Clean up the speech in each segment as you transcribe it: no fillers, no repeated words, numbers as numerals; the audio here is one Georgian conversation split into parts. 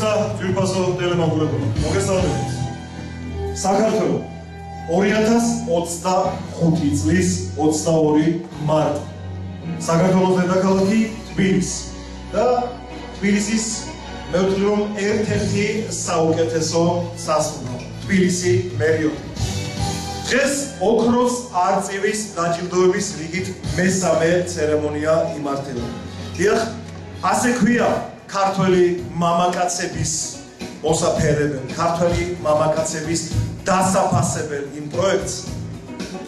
Mokesa, Tvirpaso telemagurebo. Mokesaldებით. საქართველო 2025 წლის 22 მარტი. საქართველოს დედაქალაქი თბილისი და თბილისის მე ვთვლი რომ ერთ-ერთი საუკეთესო სასტუმრო თბილისი მერიოტი. დღეს ოქროს არწივის დაჯილდოების რიგით მესამე ცერემონია იმართება. დიახ, ასე ქვია ქართველი მამაკაცების მოსაფერებელ, ქართველი მამაკაცების დასაფასებელ იმ პროექტს,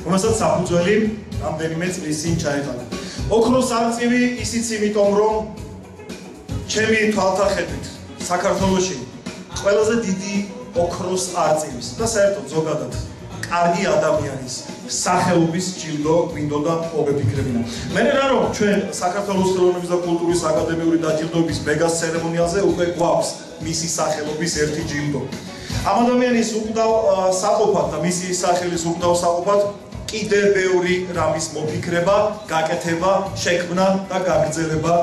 რომელსაც საფუძველი რამდენიმე წლის წინ ჩაეყარა. ოქროს არწივი ისიც იმიტომ, რომ ჩემი თვალთახედვით საქართველოში ყველაზე დიდი ოქროს არწივის და საერთოდ ზოგადად კარგი ადამიანის სახელობის ჯილდო გვინდოდა მოგეფიქრებინა. მე რა რომ ჩვენ საქართველოს ხელოვნების და კულტურის აკადემიური დაჯილდოების მეგას ცერემონიალზე უკვე გვაქვს მისი სახელობის ერთი ჯილდო. ამ ადამიანის უკვდავ საყოფად და მისი სახელის უკვდავ საყოფად კიდევ ბევრი რამის მოფიქრება, გაკეთება, შექმნა და გაგრძელება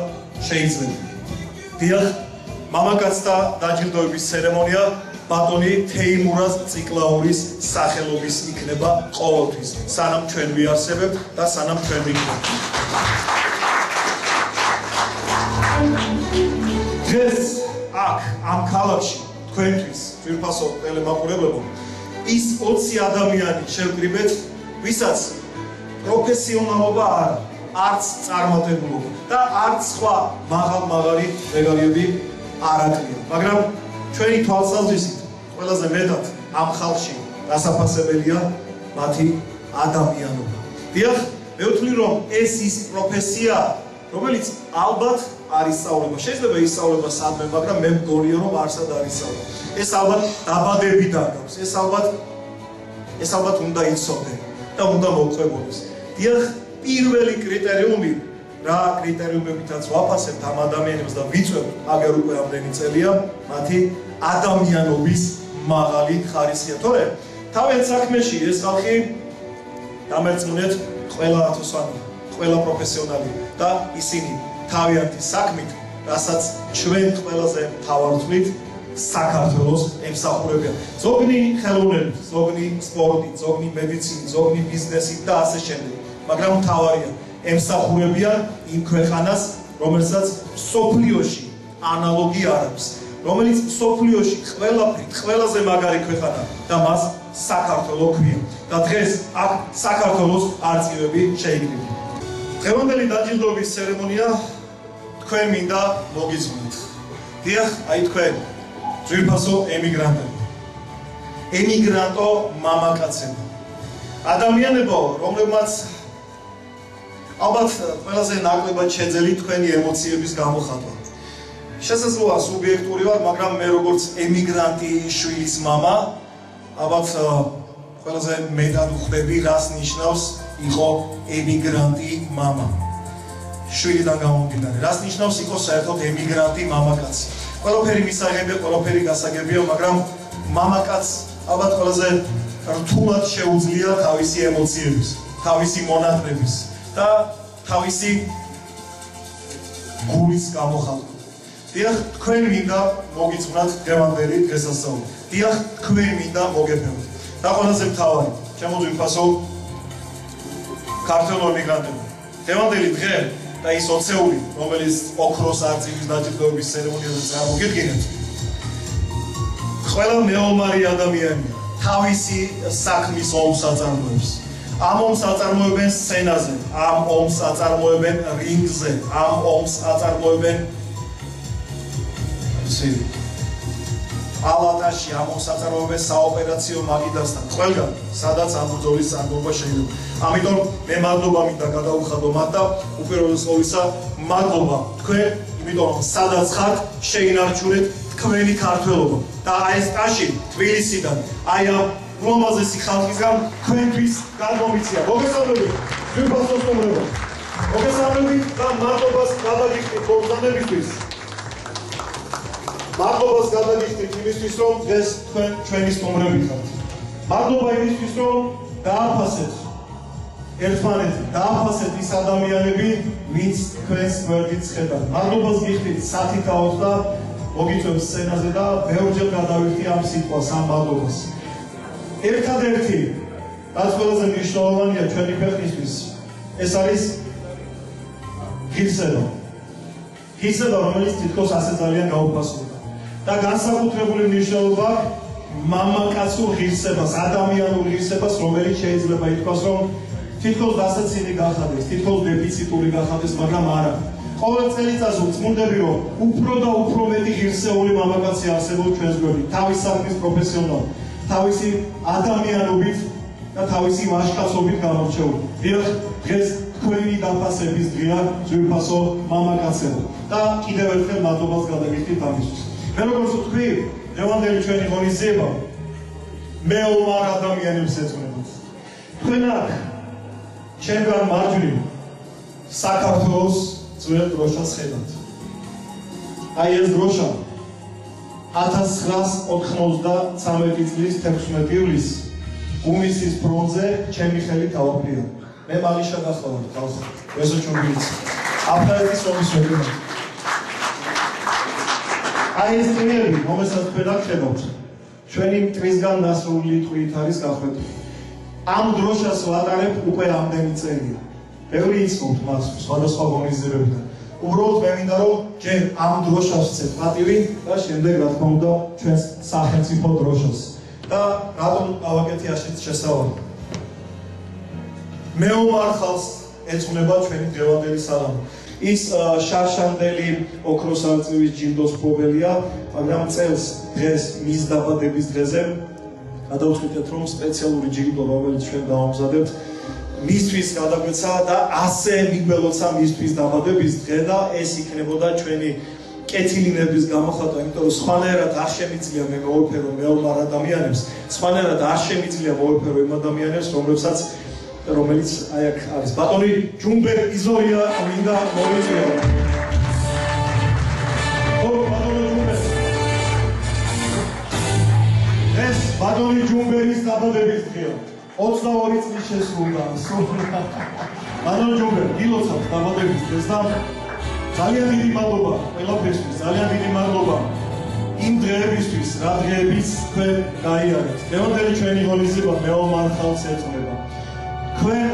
შეიძლება. დიახ, მამაკაცთა დაჯილდოების ცერემონია ბატონი თეიმურაზ ციკლაურის სახელობის იქნება ყოველთვის, სანამ ჩვენ ვიარსებებთ და სანამ ჩვენ ვიქნებით. დღეს აქ ამ ქალაქში თქვენთვის თვითფასო ტელემაყურებლებო ის 20 ადამიანი შევკრიბეთ, ვისაც პროფესიონალობა არც წარმატებულობა და არც სხვა მაღალმაღალი რეგალიები არ აკლია, მაგრამ ჩვენი თვალსაზრისით ყველაზე მეტად ამ ხალხში დასაფასებელია მათი ადამიანობა. დიახ, მე ვთვლი რომ ეს ის პროფესია, რომელიც ალბათ არ ისწავლება. შეიძლება ისწავლება სადმე, მაგრამ მე მგონია რომ არსად არ ისწავლება. ეს ალბათ დაბადებიდან გაქვს. ეს ალბათ უნდა იცოდე და უნდა მოყვებოდეს. დიახ, პირველი კრიტერიუმი რა კრიტერიუმებითაც ვაფასებთ ამ ადამიანებს და ვიწევთ აგერ უკვე ამდენი წელია მათი ადამიანობის მაღალი ხარისხია. თორე თავიანთ საქმეში ეს ხალხი დამერწმუნეთ ყველა ათოსანი, ყველა პროფესიონალი და ისინი თავიანთი საქმით, რასაც ჩვენ ყველაზე მთავარ ვთვლით, საქართველოს ემსახურებიან. ზოგნი ხელოვნებით, ზოგნი სპორტით, ზოგნი მედიცინით, ზოგნი ბიზნესით და ასე შემდეგ. მაგრამ მთავარია ემსახურებიან იმ ქვეყანას, რომელსაც მსოფლიოში ანალოგი არ აქვს, რომელიც მსოფლიოში ყველაფრით ყველაზე მაგარი ქვეყანა და მას საქართველო ქვია. და დღეს აქ საქართველოს არწივები შეიკრიბა. დღევანდელი დაჯილდოების ცერემონია თქვენ მინდა მოგიზმოთ. დიახ, აი თქვენ ძვირფასო ემიგრანტები, ემიგრანტო მამაკაცები, ადამიანებო, რომლებმაც ალბათ ყველაზე ნაკლებად შეძელით თქვენი ემოციების გამოხატვა. შესაძლოა სუბიექტური ვარ, მაგრამ მე როგორც ემიგრანტი შვილის მამა, ალბათ ყველაზე მეტად ვხვდები, რას ნიშნავს იყო ემიგრანტი მამა. შვილიდან გამომდინარე, რას ნიშნავს იყო საერთოდ ემიგრანტი მამაკაცი. ყველაფერი მისაღებია, ყველაფერი გასაგებია, მაგრამ მამაკაცს ალბათ ყველაზე რთულად შეუძლია თავისი ემოციების, თავისი მონატრების და თავისი გულის გამოხატვა. დიახ, თქვენ მინდა მოგიწვნათ დღევანდელი დღესასწაული. დიახ, თქვენ მინდა მოგეფევთ. და ყველაზე მთავარი, ჩემო ძვირფასო ქართველ ემიგრანტებო, დღევანდელი დღე და ის 20-ეული, რომელიც ოქროს არწივის დაჯილდოების ცერემონიაზე წარმოგიდგენთ, ყველა მეომარი ადამიანია თავისი საქმის ომს აწარმოებს. ამ ომს აწარმოებენ სცენაზე, ამ ომს აწარმოებენ რინგზე, ამ ომს აწარმოებენ პალატაში, ამ ომს აწარმოებენ საოპერაციო მაგიდასთან, ყველგან, სადაც ამ ბრძოლის წარმოება შეიძლება. ამიტომ მე მადლობა მინდა გადავუხადო მათ და უპირველეს ყოვლისა მადლობა თქვენ, იმიტომ რომ სადაც ხართ შეინარჩუნეთ თქვენი ქართველობა და აი ეს ტაში თბილისიდან, აი ამ ულამაზესი ხალხისგან თქვენთვის გადმომიწია. მოგესალმებით, ძვირფასო სტუმრებო. მოგესალმებით და მადლობას გადაგიხდით ბრძანებისთვის. მადლობას გადაგიხდით იმისთვის, რომ დღეს თქვენ ჩვენი სტუმრები ხართ. მადლობა იმისთვის, რომ დააფასეთ ერთმანეთს, დააფასეთ ის ადამიანები, ვინც თქვენს გვერდით ხედავთ. მადლობას გიხდით სათითაოდ და მოგიწევს სცენაზე და ბევრჯერ გადავიხდი ამ სიტყვას, ამ მადლობას. ერთადერთი, რაც ყველაზე მნიშვნელოვანია ჩვენი ქვეყნისთვის, ეს არის ღირსება. ღირსება, რომელიც თითქოს ასე ძალიან გაუფასურდა. და განსაკუთრებული მნიშვნელობა მამაკაცურ ღირსებას, ადამიანურ ღირსებას, რომელიც შეიძლება ითქვას, რომ თითქოს დასაცინი გახადეს, თითქოს დეფიციტური გახადეს, მაგრამ არა. ყოველ წელიწადს ვწმუნდები, რომ უფრო და უფრო მეტი ღირსეული მამაკაცი არსებობს ჩვენს გვერდით, თავის საქმის პროფესიონალი, თავისი ადამიანობით და თავისი ვაჟკაცობით გამორჩეული. დიახ, დღეს თქვენი დაფასების დღეა, ძვირფასო მამაკაცებო. და კიდევ ერთხელ მადლობას გადაგიხდით ამისთვის. მე როგორც ვთქვი, დღევანდელი ჩვენი ღონისძიება მეომარ ადამიანებს ეძღვნებათ. თქვენ აქ ჩემგან მარჯვნივ საქართველოს ძველ დროშას ხედავთ. აი ეს დროშა 1993 წლის 16 ივლისს გუმისის ფრონტზე ჩემი ხელით დავაფრია. მე მალიშა გახლავართ თავს. ესო ჩუბილიც. აფხაზეთის ომის ვეტერანი. აი ეს წვერები, რომელსაც თქვენ აქ ხედავთ, ჩვენი მტრისგან დასრული ტყვით არის გახვედრილი. ამ დროშას ვატარებ უკვე ამდენი წელია. ბევრი იცნობთ მას სხვადასხვა ღონისძიებებიდან. უბრალოდ მე მინდა რომ ჯერ ამ დროშას ვცეთ პატივი და შემდეგ რა თქმა უნდა ჩვენს სახელმწიფო დროშას. და რატომ გავაკეთე ასეთ შესავალი? მეომარ ხალხს ეძღვნება ჩვენი დღევანდელი სალამი. ის შარშანდელი ოქროს არწივის ჯილდოს მფლობელია, მაგრამ წელს დღეს მის დაბადების დღეზე გადავწყვიტეთ, რომ სპეციალური ჯილდო, რომელიც ჩვენ დავამზადებთ, მისთვის გადაგვეცა და ასე მიგველოცა მისთვის დაბადების დღე და ეს იქნებოდა ჩვენი კეთილინების გამოხატვა, იმიტომ რომ სხვანაირად არ შემიძლია მე მოვიფერო მეომარ ადამიანებს, სხვანაირად არ შემიძლია მოვიფერო იმ ადამიანებს, რომელიც აი აქ არის. ბატონი ჯუმბერ იზორია მინდა მოვიწვიო. ბატონი ჯუმბერ. ეს ბატონი ჯუმბერის დაბადების დღეა. 22 წლის შესრულდა. ბატონი ჯუმბერ, გილოცავთ დაბადების დღეს და ძალიან დიდი მადლობა ყველაფერისთვის, ძალიან დიდი მადლობა იმ დღეებისთვის, რა დღეებიც თქვენ გაიარეთ. დღევანდელი ჩვენი ღონისძიება მეომარ ხალხს ეძღვნება. თქვენ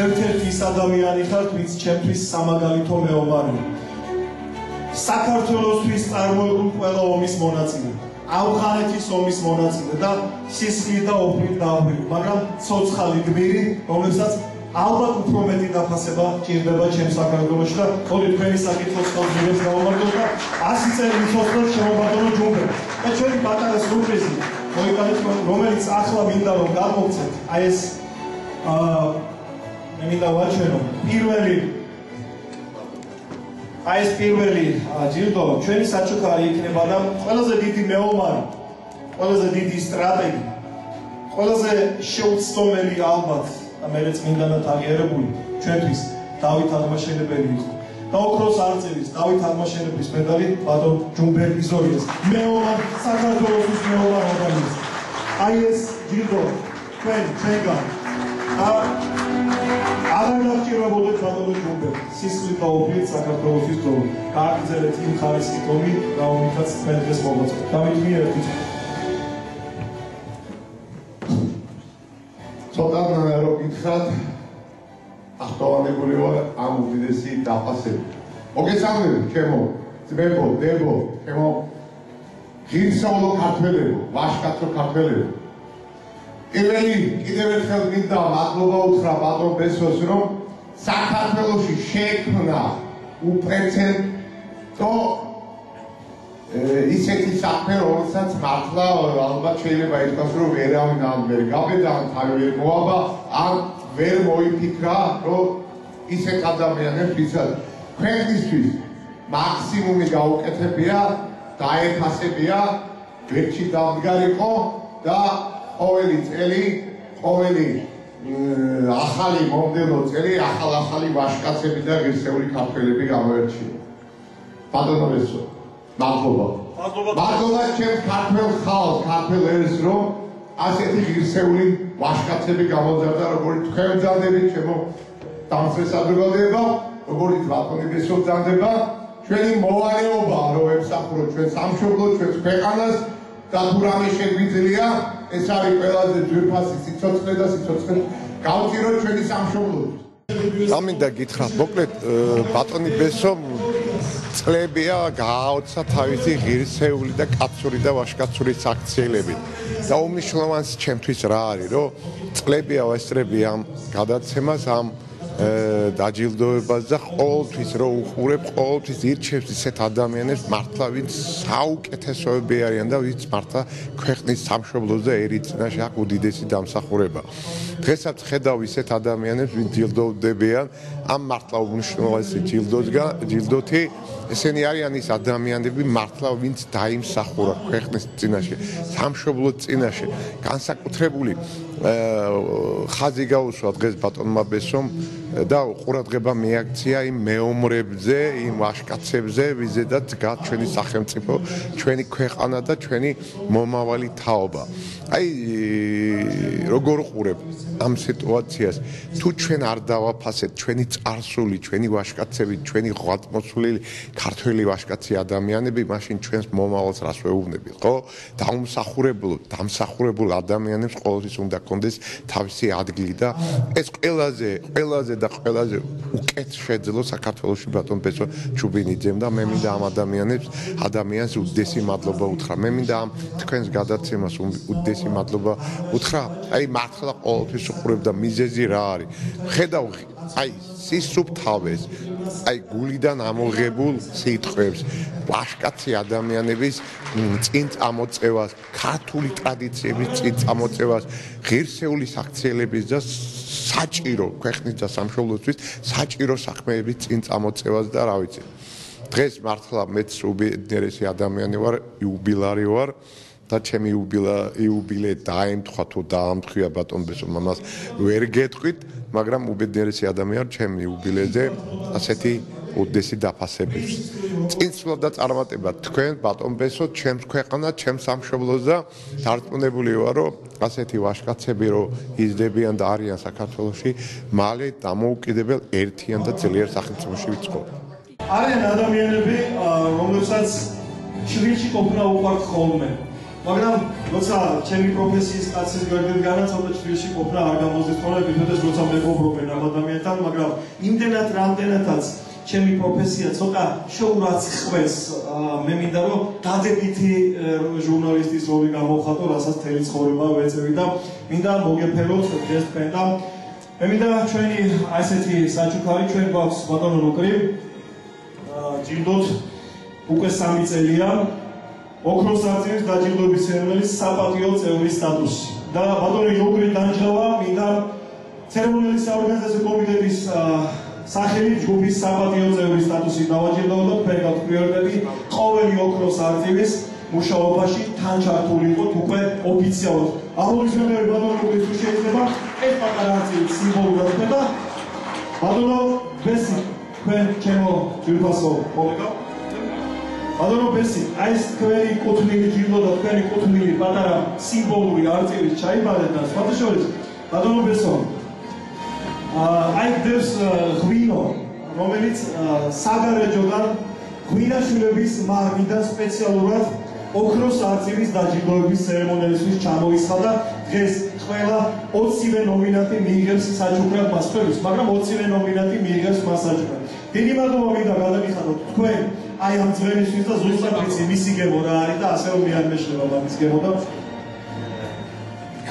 ერთ-ერთი ის ადამიანი ხართ, ვინც ჩემთვის სამაგალითო მეომარია. საქართველოსთვის წარმოებული ყველა ომის მონაწილე, ავღანეთის ომის მონაწილე და სისხლით და ოფლით დააბრილი, მაგრამ ცოცხალი გმირი, რომელსაც ალბათ უფრო მეტი დაფასება ჭირდება ჩემ საქართველოში და ხოლმე თქვენი საკითხოს თავზეებს გავამართოთ და 100 წელი მიცოცხლოთ შემობატონო ჯუმბერ. და ჩვენი პატარა სურპრიზი, რომელიც ახლა მინდა რომ გამოვცეთ, აი ეს მე მინდა ვაჩვენო პირველი ჯილდო ჩვენი საჩუქარი იქნება და ყველაზე დიდი მეომარი, ყველაზე დიდი სტრატეგი, ყველაზე შეუცდომელი ალბათ და მეც მინდანად აღიარებული ჩვენთვის დავით აღმაშენებელი იყო. და ოქროს არწივის დავით აღმაშენებლის медаლი ბატონ ჯუმბერ იზორიას. მეომარ საქართველოს მეომარ ადამიანს. აი ეს ჯილდო ჩვენგან აღარ დაგჭირებოდეთ ბატონო ჯუმბერ, სისხლით და ოფლით საქართველოსთვის დრო. გააგრძელეთ იმ ხარისხით ომი, რომელთაც თქვენ დღეს მოგოწევთ. დავით ცოტა რო გითხრათ, ახტოვანებული ვარ ამ უდიდესი დაფასებით. მოგესალმებით, ჩემო ძმებო, დებო, ჩემო ღირსეულო ქართველებო, ვაჟკაცო ქართველებო. კიდევ ერთხელ მინდა მადლობა უთხრა ბატონ ბესოს, რომ საქართველოში შექმნა უპრეცედენტო ისეთი საქმე, რომელსაც მართლა ალბათ შეიძლება ითქვას, რომ ვერავინ ვერ გაბედა, ან თავი ვერ მოაბა, ან ვერ მოიფიქრა, რომ ისეთ ადამიანებს, ვისაც ქვეყნისთვის მაქსიმუმი გაუკეთებია, დაეფასებია, ვერჩი დამდგარიყო და ყოველი წელი, ყოველი ახალი მომდევნო წელი ახალი ვაჟკაცები და ღირსეული ქართველები გამოერჩინა. ბატონო ბესო, მადლობა. მადლობა ჩემს ქართველ ხალხს, ქართველ ერს, რომ ასეთი ღირსეული ვაჟკაცები გამოზარდა, როგორც თქვენ ბრძანდებით, ჩემო დამცველ საზოგადოება, როგორც ბატონი ბესო ბრძანდება ჩვენი მოვალეობაა რომ ემსახუროთ ჩვენ სამშობლოს, ჩვენს ქვეყანას და თუ რამე შეგვიძლია, ეს არის ყველაზე ძვირფასი სიცოცხლე და სიცოცხლე გავწიროთ ჩვენი სამშობლოთვის. ამინდა გითხრათ, მოკლედ ბატონი ბესომ წლებია გააოცა თავისი ღირსეული და კაცური და ვაჟკაცური საქციელებით. და უმნიშვნელოვანესი ჩემთვის რა არის, რომ წლებია ვესწრები ამ გადაცემას, ამ დაჯილდოებას და ყოველთვის რო უყურებ, ყოველთვის ირჩევს ისეთ ადამიანებს მართლა, ვინც საუკეთესოები არიან და ვინც მართლა ქვეყნის სამშობლოს და ერის წინაშე აქვს უდიდესი დამსახურება. დღესაც ხედავ ისეთ ადამიანებს, ვინც ჯილდოვდებიან ამ მართლა უმნიშვნელოვანესი ჯილდოთი, ესენი არიან ის ადამიანები მართლა, ვინც დაიმსახურა ქვეყნის წინაშე, სამშობლოს წინაშე, განსაკუთრებული ხაზი გაუსვა დღეს ბატონმა ბესომ და ყურადღება მიაქცია იმ მეომრებზე, იმ ვაჟკაცებზე, ვიზედაც დგას ჩვენი სახელმწიფო, ჩვენი ქვეყანა და ჩვენი მომავალი თაობა. აი როგორ ყურებ ამ სიტუაციას, თუ ჩვენ არ დავაფასეთ ჩვენი წარსული, ჩვენი ვაჟკაცები, ჩვენი ღვაწლმოსული ქართველი ვაჟკაცი ადამიანები, მაშინ ჩვენს მომავალს რას ვეუბნებით, ხო? დამსახურებულ ადამიანებს ყოველთვის უნდა კონდეს თავისი ადგილი და ეს ყველაზე უკეთ შეძლო საქართველოში ბატონ ბესო ჩუბინიძემ და მე მინდა ამ ადამიანს უდიდესი მადლობა უთხრა. მე მინდა ამ თქვენს გადაცემას უდიდესი მადლობა უთხრა. აი მართლა ყოველთვის უყურებ და მიზეზი რა არის. ხედავ აი სისუფთავეს, აი გულიდან ამოღებულ სიტყვებს, ვაჟკაცი ადამიანების წინ წამოწევას, ქართული ტრადიციების წინ წამოწევას, ღირსეული საქციელების და საჭირო ქვეყნის და სამშობლოსთვის საჭირო საქმეების წინ წამოწევას და რა ვიცი. დღეს მართლა მეც უბედნიერესი ადამიანი ვარ, იუბილარი ვარ და ჩემი იუბილე დაემთხვა თუ დაამთხვია ბატონ ბესომ ამას ვერ გეტყვით, მაგრამ უბედნიერესი ადამიანი ჩემი იუბილეზე ასეთი უდიდესი დაფასებებს. წინსვლა და წარმატება თქვენ ბატონ ბესო, ჩემს ქვეყანას, ჩემს სამშობლოს და დარწმუნებული ვარ, რომ ასეთი ვაჟკაცები რო იზრდებიან და არიან საქართველოში, მალე დამოუკიდებელ ერთიან და ძლიერ სახელმწიფოში ვიცხოვრ. არიან ადამიანები, რომლებსაც შვილში ყოფნა უყვართ ხოლმე. მაგრამ როცა ჩემი პროფესიის კაცის გარდადგანა ცოტა შვილში ყოფნა არ გამოსდეს ხოლმე, მithოდეს როცა მეგობრობენ ამ ადამიანთან, მაგრამ იმდენად რამდენადაც ჩემი პროფესია ცოტა შოურაც ხვეს, მე მინდა რომ დადებითი ჟურნალისტის როლი გამოვხატო, რასაც თელი ცხოვრება ვეწევი და მინდა მოგეფეროთ დღეს თქვენ და მე მინდა ჩვენი ასეთი საჩუქარი ჩვენ გვაქვს ბატონო ნუკრი ჯილდოთ უკვე 3 წელია ოქროს არწივის დაჯილდოების ცერემონიის საპატიო წევრის სტატუსი და ბატონო ნუკრი დანიშნულა მინდა ცერემონიის საორგანიზაციო კომიტეტის სახელით ჯგუფის საპატიო წევრის სტატუსი დავაჯილდოვოთ და თქვენ გაქვთ პრიორიტეტი ყოველი ოქროს არწივის მუშაობაში თან ჩართული იყოთ უკვე ოფიციალურად. აუდიტორები ბატონო ნუკრის თუ შეიძლება ეს პატარა არწივი სიმბოლურად ხდება. ბატონო ბესი თქვენ ჩემო ძვირფასო კოლეგა ბატონო ბესი აი ეს თქვენი კუთვნილი ჯილდო და თქვენი კუთვნილი პატარა სიმბოლური არწივის ჩაიბარეთ და სხვათა შორის ბატონო ბესო აი ეს ღვინო რომელიც საგარეჯოდან ღვინაშვილების მარნიდან სპეციალურად ოქროს არწივის დაჯილდოების ცერემონიისთვის ჩამოისხა და დღეს ყველა 20-ვე ნომინანტი მიიღებს საჩუქრად მასწავლებელს, მაგრამ 20-ვე ნომინანტი მიიღებს მას საჩუქრად. დიდი მადლობა მინდა გადაგიხადოთ თქვენ აი ამ ძველისთვის და ზუსტად ვიცი მისი გემო რა არის და ასე რომ მე არ მეშლება მაგის გემო და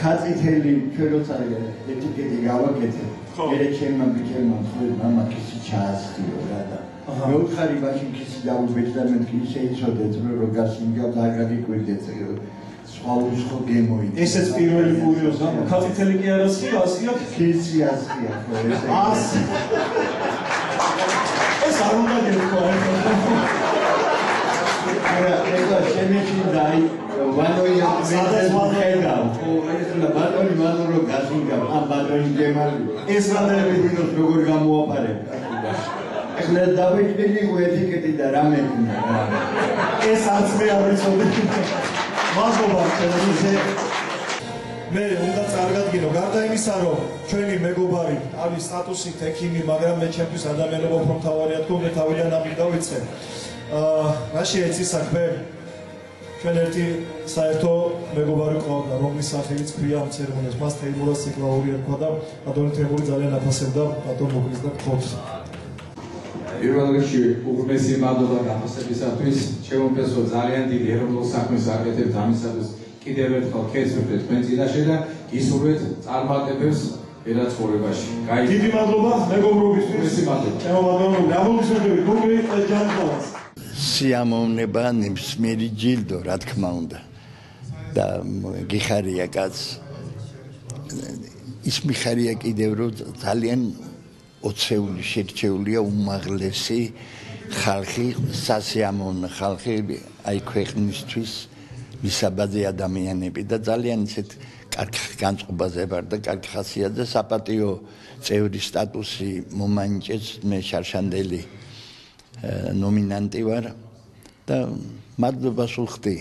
ხაწითელი ჩვენ როცა ეტიკეტი გავაკეთე, მე ჩემმა ბიჭებმა ხოლმე მამაკისი ჩაასხიო რა და მე ვხარი მაშინ კისი დაუბეჭ და მე ისე იცოდეთ რომ გასინგა და გაგიკვირდეთ სხვა უშხო გემოი ესეც პირველი კურიოზა ხაწითელი კი არა სია ასია კისი ასია ხო ესე ეს არ უნდა გეთქვა ეგა შემეჩი დაი ვანოია მედა ხო ეს და ბატონი მადლობა გასინგა ამ ბატონი გემალი ეს რადები ვინოს როგორ გამოაფარებ ეხლა დავიწყდი ეტიკეტი და რამე უნდა რა ეს არც მე არ ვიცოდი მადლობა მე უნდა წარგადგინო გარდა იმისა რომ ჩვენი მეგობარი არის სტატუსით ექიმი მაგრამ მე ჩემთვის ადამიანობა უფრო მთავარია თქო მე თავიდან ამით დავიწყე მაშინ ეცი საქმე ჩვენ ერთი საერთო მეგობარი ყავდა რომლის სახელიც ქვია ამ ცერემონიას მას თეიმურაზ სიკლაური ერქვა და ბატონი თეიმური ძალიან აფასებდა ბატონ მოგლის და გთხოვს პირველ რიგში უღრმესი მადლობა გაფასებისათვის შემოფესო ძალიან დიდი ეროვნულ საქმეს აკეთებთ ამისათვის კიდევ ერთხელ ქეცვებთ თქვენ წინაშე და გისურვებთ წარმატებებს ვერაცხოვებაში. დიდი მადლობა მეგობრობისთვის. ჩემო ბატონო, გამოგისურვებით გუგლი და ჯანმრთელობას. სიამოვნება ნებისმიერი ჯილდო, რა თქმა უნდა. და გიხარია კაც. ის მიხარია კიდევ რომ ძალიან ოცეული შერჩეულია უმაღლესი ხალხი, სასიამოვნო ხალხი აი ქვეყნისთვის მისაბაძე ადამიანები და ძალიან ისეთ კარგ განწყობაზე ვარ და კარგ ხასიათზე საპატიო წევრის სტატუსი მომანიჭეს მე შარშანდელი ნომინანტი ვარ და მადლობას ვუხდი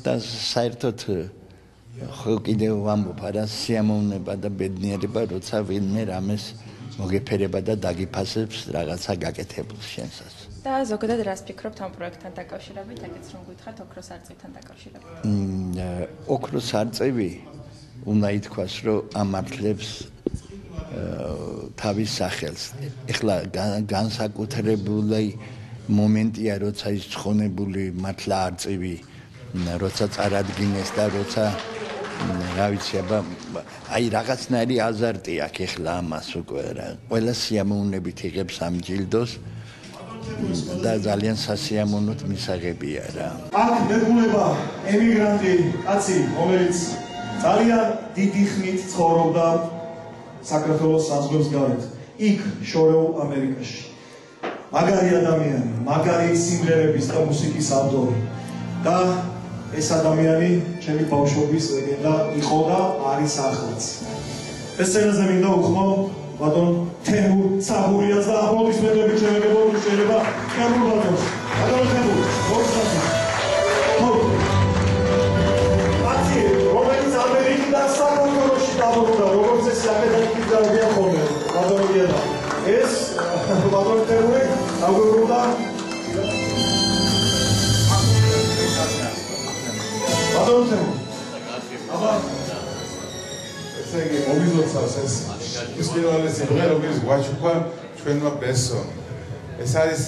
და საერთოდ ხო კიდევ ვამბობ რა სიამოვნება და ბედნიერება როცა ვინმე რამეს მოგეფერება და დაგიფასებს რაღაცა გაკეთებულ შენსაც და ზოგადად რას ფიქრობთ ამ პროექტთან დაკავშირებით აქაც რომ გითხრათ ოქროს არწივთან დაკავშირებით ოქროს არწივი უნდა ითქვას რომ ამართლებს თავის სახელს ეხლა განსაკუთრებული მომენტია როცა ის ცხონებული მართლა არწივი როცა წარადგინეს და როცა რა ვიცი აბა აი რაღაცნაირი აზარტი აქვს ეხლა ამას უკვე რა ყველა სიამოვნებით იღებს ამ ჯილდოს და ძალიან სასიამოვნოთ მისაღებია რა აქ მეგულება ემიგრანტი კაცი რომელიც ძალიან დიდი ხნით ცხოვრობდა საქართველოს საზღვრებს გარეთ იქ შორეულ ამერიკაში მაგარი ადამიანი მაგარი სიმღერების და მუსიკის ავტორი და ეს ადამიანი ჩემი ბავშვობის ლეგენდა იყო და არის ახალაც ეს სცენაზე მინდა უხმო ბატონ თემურ ცაბურიას და აპლოდისმენტებით შემეგებოდი შეიძლება თემურ ბატონს ბატონ თემურ მოგესალმებით კაცი რომელიც ამერიკიდან საქართველოში დაბრუნდა როგორც ეს აკადემიკი ძალებია ხოლმე ბატონია და ეს ბატონ თემური დაბრუნდა ბატონ თემურ აბა ესე იგი მოგიზოცავს ეს ის პირველი სიმღერა რომელიც გვაჩუქა ჩვენმა ბესონ ეს არის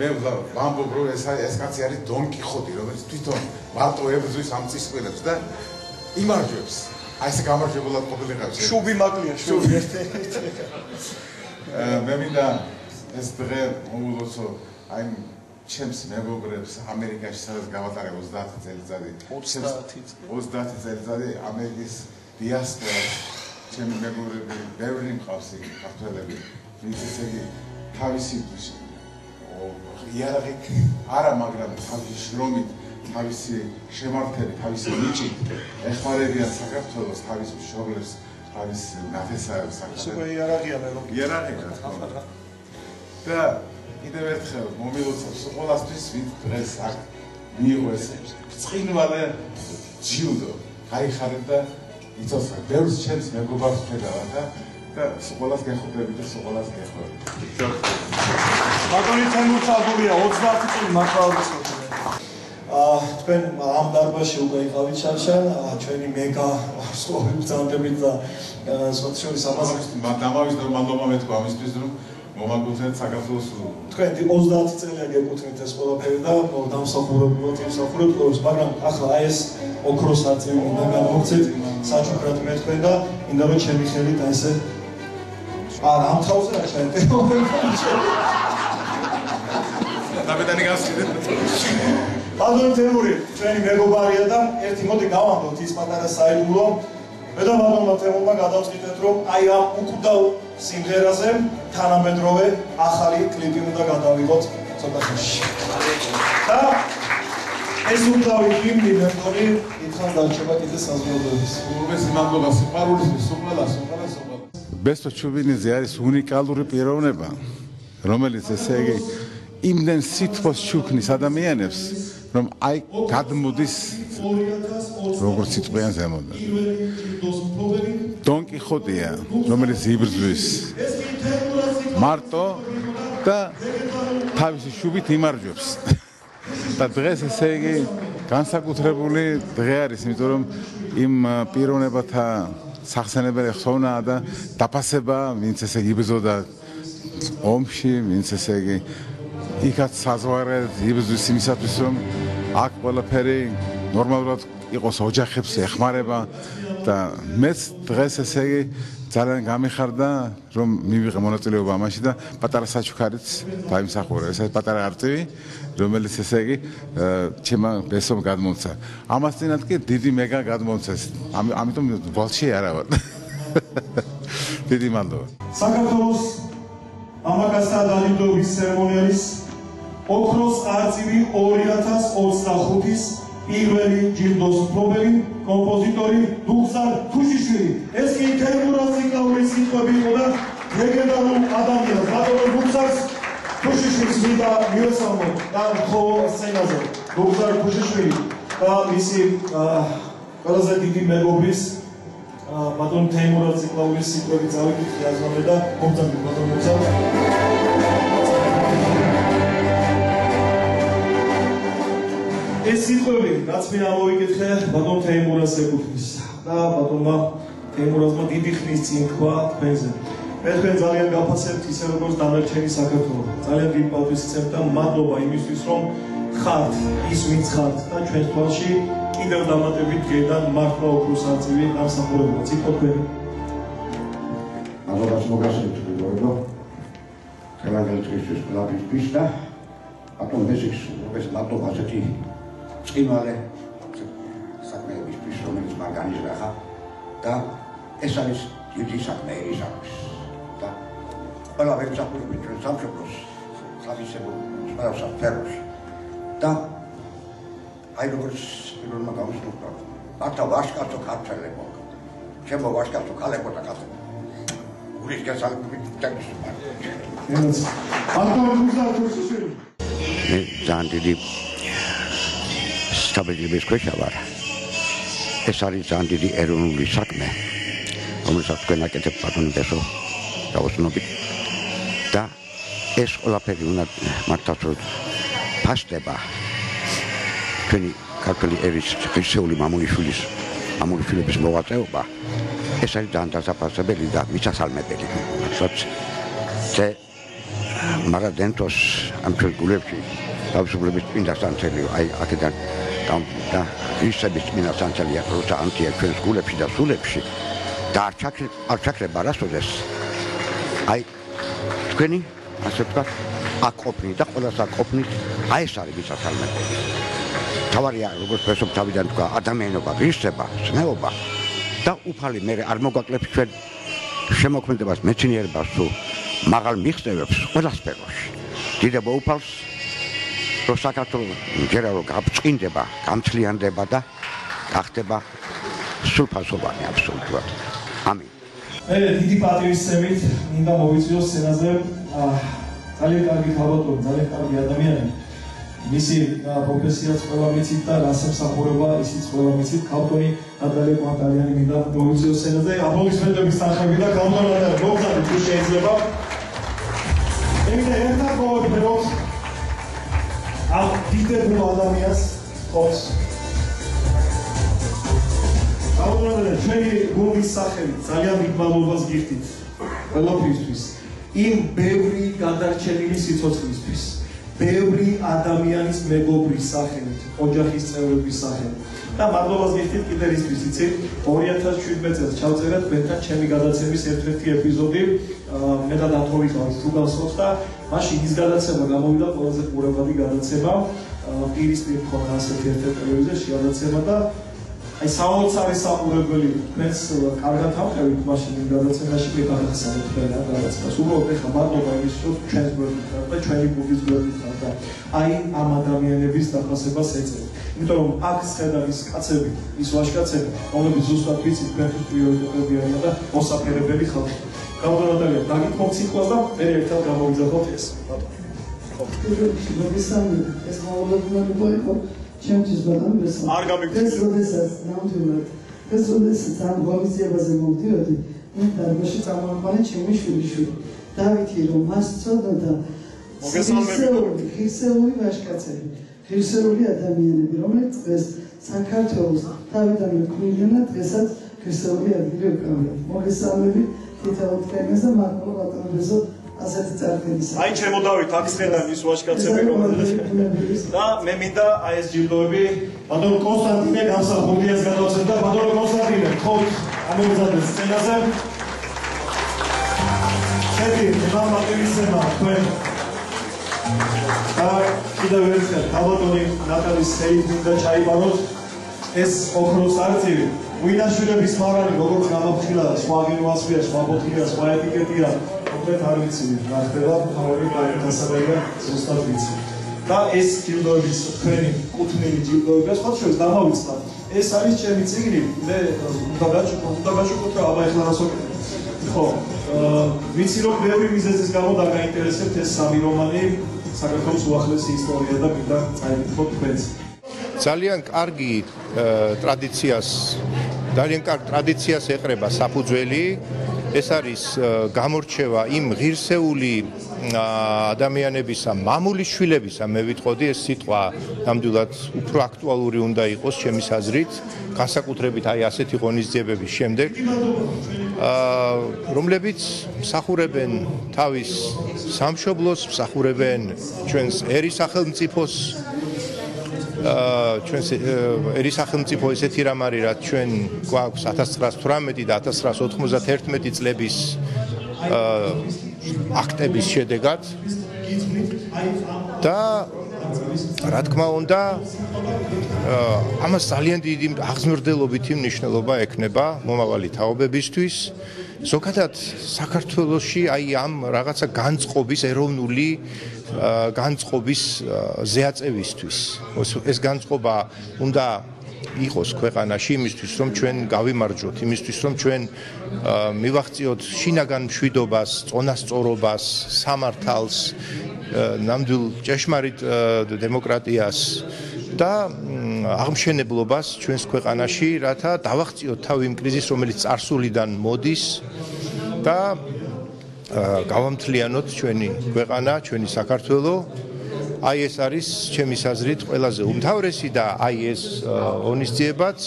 მე ვამბობ რომ ეს კაცი არის დონ კიხოტი რომელიც თვითონ მარტო ებრძვის ამ წისყვილებს და იმარჯვებს აი ეს გამარჯვებულად ყოფილიყავს შუბი მაკლია შუბი მე მინდა ეს დღე მოვულოცო აი ჩემს მეგობრებს ამერიკაში სადაც გავატარე 30 წელიწადი 30 წელიწადი ამერიკის დიასპორას ჩემი მეგობრები ბევრი მყავს იქ ქართველები ვინც ესე იგი თავისი იარაღით არა მაგრამ თავისი შრომით თავისი შემართებით თავისი ნიჭით ეხმარებიან საქართველოს თავის მშობლებს თავის ნათესავებს სუპერ იარაღია მე რომ იარაღია რა თქმა უნდა და კიდევ ერთხელ მომილოცავს ყველასთვის ვინც დღეს აქ მიიღო ეს ბრწყინვალე ჯილდო გაიხარეთ და იცოცხლეთ ბევრს ჩემს მეგობარს ხედავ და ყველას გეხუბრებით და ყველას გეხვევით ბატონი თემურ ცაბურია 30 წელი მართლაც თქვენ ამ დარბაზში უკვე იყავით შარშან ჩვენი მეგა ვარსკვლავები ბრძანდებით და სოციალური სამაზრის დამავის მადლობა მეთქვა ამისთვის რომ მომაგულეთ საქართველოს თქვენ 30 წელია გეკუთვნით ეს ყველაფერი და დამსახურებულად იმსახურებთ მაგრამ ახლა აი ეს ოქროს არწივი უნდა გამოგცეთ საჩუქრად მე თქვენ და მინდა რომ ჩემი ხელით აი ესე არა ამ თავზე რა შეიძლება დაბედანი გასციდეთ ბატონ თემური ჩვენი მეგობარია და ერთი მოდი გავამბოთ ის პატარა საიდუმლო მე და ბატონმა თემურმა გადავწყვიტეთ რომ აი ამ უკუდაო სიმღერაზე თანამედროვე ახალი კლიპი უნდა გადავიღოთ ცოტა ხანში და ეს უკუდავი კლიპი მე მგონი ითხრა დარჩება კიდე საზოგადოების უღრმესი მადლობა სიყვარულისთვის უყველა ბესტო ჩუბინიძე არის უნიკალური პიროვნება რომელიც ესე იგი იმდენ სითბოს ჩუქნის ადამიანებს რომ აი გადმოდის როგორც სიტყვიან ზემოდან. დონ კიხოტია, რომელიც იბრძვის მარტო და თავისი შუბით იმარჯვებს. და დღეს ესე იგი განსაკუთრებული დღე არის, იმიტომ რომ იმ პიროვნებათა სახსენებელი ხსოვნაა და დაფასება, ვინც ესე იბრძოდა ომში, ვინც ესე იგი იქაც საზღვარად იბრძვის იმისათვის, რომ აქ ყველაფერი ნორმალურად იყოს, ოჯახებს ეხმარება და მეც დღეს ესე იგი ძალიან გამიხარდა, რომ მივიღე მონაწილეობა ამაში და პატარა საჩუქარიც დაიმსახურა. ეს არის პატარა არწივი, რომელიც ესე იგი ჩემმა ბესომ გადმოცა. ამასთანავე კი დიდი მეგა გადმოცა. ამიტომ ვალში არა ვარ. დიდი მადლობა. საქართველოს მამაკაცთა დაჯილდოების ცერემონიალის ოქროს არწივი 2025-ის პირველი ჯილდოს მფლობელი კომპოზიტორი დუხსარ თუშიშვილი. ეს კი თემურაზ იკაურის სიტყვები იყო და ლეგენდარულ ადამიანს ბატონ დუხსარ თუშიშვილის მინდა მივესალმო და ხო სცენაზე დუხსარ თუშიშვილი და მისი ყველაზე დიდი მეგობრის ბატონ თემურაზ იკაურის სიტყვები წავიკითხე აზრამდე და მომწამდი ბატონ დუხსარ. ეს სიტყვები, რაც მე ამოვიკითხე, ბატონ თეიმურაზს ეკუთვნის და ბატონმა თეიმურაზმა დიდი ხნის წინ თქვა თქვენზე. მე თქვენ ძალიან გაფასებთ ისე როგორც დანარჩენი საქართველო. ძალიან დიდი პატივისცემთ და მადლობა იმისთვის, რომ ხართ ის ვინც ხართ და ჩვენს თვალში კიდევ დამატებით გედან მართლა ოქროს არწივი დამსახურებულად. ციტო თქვენი. მადლობა მოგასწრებთ გოგო. ხელაგელი წრისთვის ყველაფრის და ბატონ ბესიკს ეს მადლობა ასეთი წინვალე საქმეებისთვის, რომელიც მაგანიზრახა და ეს არის დიდი საქმე ისათვის და ყველა ვერცახურები ჩვენ სამშობლოს სამისებო სპეციალურ სფეროში და აი როგორც პირველმა გამოსულიყო მართლა ვაშკაცო ქართველებო ჩემო ვაშკაცო ქალებო და ქართველებო გულის გასალებით დაგისვარ ბატონ გუსტავ მე ძალიან დიდი სტაბილიზების ქვეშ ვარ. ეს არის ძალიან დიდი ეროვნული საქმე, რომელსაც თქვენ აკეთებთ ბატონ ბესო დაუცნობით და ეს ყველაფერი უნდა მართლაც ფასდება თქვენი ქართული ერის ღირსეული მამულიშვილების მოღვაწეობა. ეს არის ძალიან დასაფასებელი და მისასალმებელი. მართლაც მარადენტოს ამ ჩვენ გულებში თავისუფლების წმინდა სანთელი აი აქედან და ისების წმინდა სანთელია როცა ანტია ჩვენს გულებში და სულებში და არ ჩაქრება არასოდეს აი თქვენი ასე ვთქვათ აკოფნით და ყველას აკოფნით აი ეს არის მისასალმებელი. თავარია როგორც ფესობ თავიდან თქვა ადამიანობა ღირსება ზნეობა და უფალი მე არ მოგვაკლებს ჩვენ შემოქმედებას მეცნიერებას თუ მაღალ მიღწევებს ყველა სფეროში დიდება უფალს რომ საქართველოს ჯერა რომ გაბწყინდება გამთლიანდება და გახდება სრულფასოვანი აბსოლუტურად ამინ. მე დიდი პატივისცემით მინდა მოვიწვიოს სცენაზე ძალიან კარგი ქალბატონი, ძალიან კარგი ადამიანი. მისი პროფესიაც ყველა მიცით და რას ემსახურება ისიც ყველა მიცით. ქალბატონი ნატალია კვანტალიანი მინდა მოვიწვიოს სცენაზე. აპლოდისმენტების თანხები და ქალბატონი მოგზაურობთ თუ შეიძლება. ემიდა ერთად მოვიფეროთ ამ დიდებულ ადამიანს ხოს. ქალბატონი ჩვენი გუნდის სახელით ძალიან დიდ მადლობას გიხდით ყველაფრისთვის. იმ ბევრი გადარჩენილი სიცოცხლისთვის. ბევრი ადამიანის მეგობრის სახელით, ოჯახის წევრების სახელით. და მადლობას გიხდით კიდევ ისთვის, იცი, 2017 წელს ჩავწერა თქვენთან ჩემი გადაცემის ერთ-ერთი ეპიზოდი, მე და დათო ვიყავით თუ გასწორთ და მაშინ ის გადაცემა გამოვიდა ყველაზე ყურებადი გადაცემა, პირისპირ მქონდა ასეთი ერთ-ერთი ტელევიზიაში გადაცემა და აი საოცარი საყურებელი თქვენს კარგად ავყევით მაშინ იმ გადაცემაში მე გადახსენეთ თქვენ გადაცემას. უბრალოდ ეხლა მადლობა იმის რომ ჩვენს გვერდით და ჩვენი გუნდის გვერდით და აი ამ ადამიანების დაფასებას ეწევთ. იმიტომ რომ აქ შეხედავ ის კაცები, ის ვაჟკაცები, რომლებიც ზუსტად ვიცით თქვენთვის პრიორიტეტები არიან და მოსაფერებელი ხალხი. გამოდადალია დაგითხოვთ სიტყვას და მე ერთად გამოვიძახოთ ეს. ბატონო. ხო. ეს მოგესალმებით. ეს მოგებულება იყო. ჩემთვის ბატონო ბესო. არ გამიგდები. ეს როდესაც ნამდვილად ეს როდესაც ამ ღონისძიებაზე მოვდიოდი, მე დარბაზში წამოვიყვანე ჩემი შვილიშვილი. დავითი რომ მას წოდოდა ღირსეული ვაჟკაცები, ღირსეული ადამიანები, რომელიც დღეს საქართველოს თავიდან მკვიდრიანად დღესაც ღირსეული ადგილი უკავიათ. მოგესალმებით თითოეულ თქვენს და მართლა ბატონო ბესო ასეთი წარდგენისა. აი ჩემო დავით აქ ხედავ ის ვაჟკაცები რომელიც და მე მინდა აი ეს ჯილდოები ბატონო კონსტანტინე გამსახურდიას გადავცეთ და ბატონო კონსტანტინე ხო ამოგზადეს სცენაზე. შედი მამაკაცებმა თქვენ და კიდევ ერთხელ ბატონი ნატალის სეიძინდა ჩაიბაროთ ეს ოქროს არწივი ვინაშვილების მაღალი როგორც გამაფრთხილა სხვა გენოასფია სხვა ბოთლია სხვა ეტიკეტია კონკრეტ არ ვიცი რა ხდება თავი დასაბაია ზუსტად ვიცი და ეს ჯილდოების თქვენი კუთვნილი ჯილდოები სხვა შორის დამავიწყდა ეს არის ჩემი წიგნი მე უნდა გაჩვენოთ რა აბა ეხლა რას ვაკეთებ ხო ვიცი რომ ბევრი მიზეზის გამო დაგაინტერესებთ ეს სამი რომანი საქართველოს უახლესი ისტორია და მინდა წაიკითხოთ თქვენს ძალიან კარგი ტრადიციას ეყრება საფუძველი ეს არის გამორჩევა იმ ღირსეული ადამიანებისა მამული შვილებისა მე ვიტყოდი ეს სიტყვა ნამდვილად უფრო აქტუალური უნდა იყოს ჩემის აზრით განსაკუთრებით აი ასეთი ღონისძიებების შემდეგ რომლებიც მსახურებენ თავის სამშობლოს მსახურებენ ჩვენს ერისახელმწიფოს ჩვენს ერისახელმწიფო ესეთი რამ არის რაც ჩვენ გვაქვს 1918 და 1991 წლების აქტების შედეგად და რა თქმა უნდა ამას ძალიან დიდი აღზრდელობითი მნიშვნელობა ექნება მომავალი თაობებისთვის ზოგადად საქართველოში აი ამ რაღაცა განწყობის ეროვნული განწყობის ზეაწევისთვის ეს განწყობა უნდა იყოს ქვეყანაში იმისთვის რომ ჩვენ გავიმარჯვოთ იმისთვის რომ ჩვენ მივაღწიოთ შინაგან მშვიდობას წონასწორობას სამართალს ნამდვილ ჭეშმარიტ დემოკრატიას და აღმშენებლობას ჩვენს ქვეყანაში რათა დავაღწიოთ თავი იმ კრიზისს რომელიც წარსულიდან მოდის და გავამთლიანოთ ჩვენი ქვეყანა, ჩვენი საქართველო. აი ეს არის ჩემის აზრით ყველაზე უმთავრესი და აი ეს ღონისძიებაც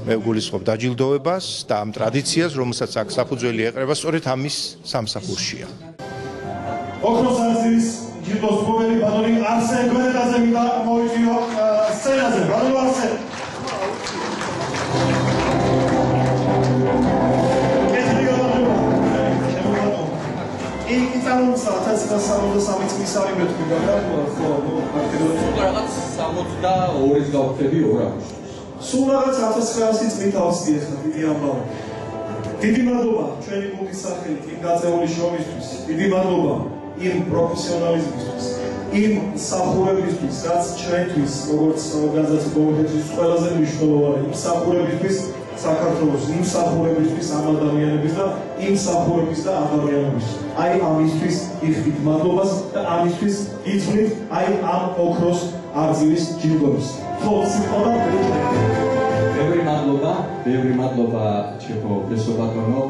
მე ვგულისხმობ დაჯილდოვებას და ამ ტრადიციას, რომელსაც აქ საფუძველი ეყრება, სწორედ ამის სამსახურშია. ოქროს არწივის ჯილდოს მფლობელი ბატონი არსენ გვენეტაძე მინდა მოვიძიო სცენაზე. ბატონო არსენ. იწარმოება 1963 წლის არის მეთქვა და ხო რაღაც 62-ს გავხდები 2 აგვისტოს. სულ რაღაც 1900 წლით ავსდი ახლა დიდი ამბავი. დიდი მადლობა ჩვენი გუნდის სახელით იმ გაწეული შრომისთვის. დიდი მადლობა იმ პროფესიონალიზმისთვის, იმ მსახურებისთვის, რაც ჩვენთვის, როგორც ორგანიზაცია კომიტეტის ყველაზე მნიშვნელოვანი იმ მსახურებისთვის საქართველოს იმ მსახურებისთვის ამ ადამიანების და იმ მსახურების და ადამიანების. აი ამისთვის იხდით მადლობას და ამისთვის იცვლით აი ამ ოქროს არწივის ჯილდოს. ხო, სიტყვა ბევრი მადლობა ჩემო ბესო ბატონო.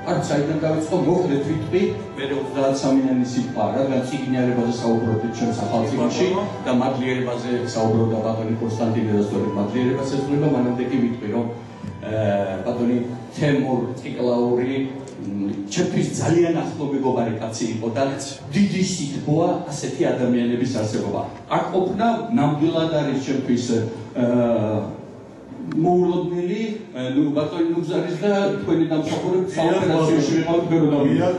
არ საიდან დავიწყო მოხდეთ ვიტყვი მე 33-იანი სიტყვა რადგან ციგნიერებაზე საუბრობთ ჩვენ სახელმწიფოში და მადლიერებაზე საუბრობდა ბატონი კონსტანტინე და სწორედ მადლიერებას ეძღვნება მანამდე კი ვიტყვი რომ ბატონი თემურ ტიკლაური ჩემთვის ძალიან ახლო მეგობარი კაცი იყო და დიდი სიტყვა ასეთი ადამიანების არსებობა არ ყოფნა ნამდვილად არის ჩემთვის მოულოდნელი ბატონი ნუგზარის და თქვენი დამსახურებით საოპერაციოში ვიყავით ბეროდავია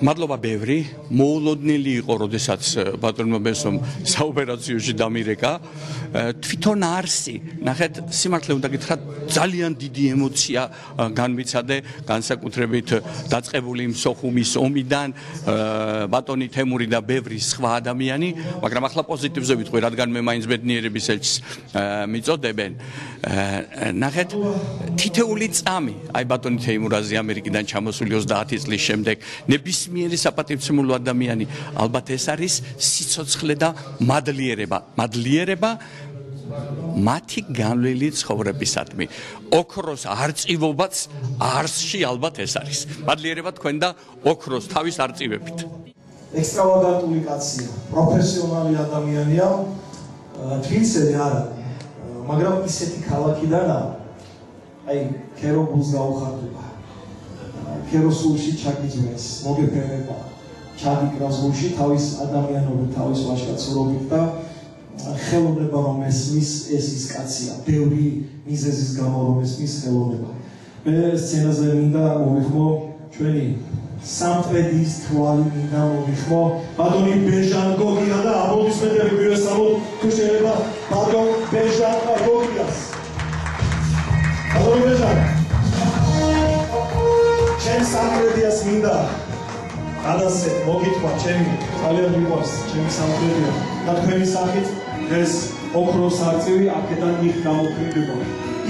მადლობა ბევრი მოულოდნელი იყო როდესაც ბატონმა ბესომ საოპერაციოში დამირეკა თვითონ არსი ნახეთ სიმართლე უნდა გითხრათ ძალიან დიდი ემოცია განმიცადე განსაკუთრებით დაწყებული მსოხუმის ომიდან ბატონი თემური და ბევრი სხვა ადამიანი მაგრამ ახლა პოზიტივზე ვიტყვი რადგან მე მაინც ბედნიერების ელჩს მიწოდებენ ნახეთ თითეული წამი აი ბატონი თეიმურაზი ამერიკიდან ჩამოსული 30 წლის შემდეგ ნებისმიერი საპატივცემულო ადამიანი ალბათ ეს არის სიცოცხლე და მადლიერება მათი განვლილი ცხოვრებისადმი ოქროს არწივობაც არსში ალბათ ეს არის მადლიერება თქვენ და ოქროს თავის არწივებით ექსტრავაგანტული კაცია პროფესიონალი ადამიანია თბილისელი არა მაგრამ ისეთი ქალაქიდანა აი ქეროგულს გაუხარდება ქეროსულში ჩაგიძვეს მოგეფერება ჩაგიკრავს გულში თავის ადამიანობით თავის ვაჟკაცურობით და ხელოვნება რომ ესმის ეს ის კაცია ბევრი მიზეზის გამო რომ ესმის ხელოვნება მე სცენაზე მინდა მოვიხმო ჩვენი სამტრედის თვალი მინდა მოვიხმო ბატონი ბეჟან გოგია და აპლოდისმენტები გვიესალმოთ თუ შეიძლება ბატონ ბეჟან გოგიას ბატონი ბეჟან ჩემ სამტრედიას მინდა ადასე მოგითხრა ჩემი ძალიან მიყვარს ჩემი სამტრედია და თქვენი სახით ეს ოქროს არწივი აქედან იქ გამოქვეყნდება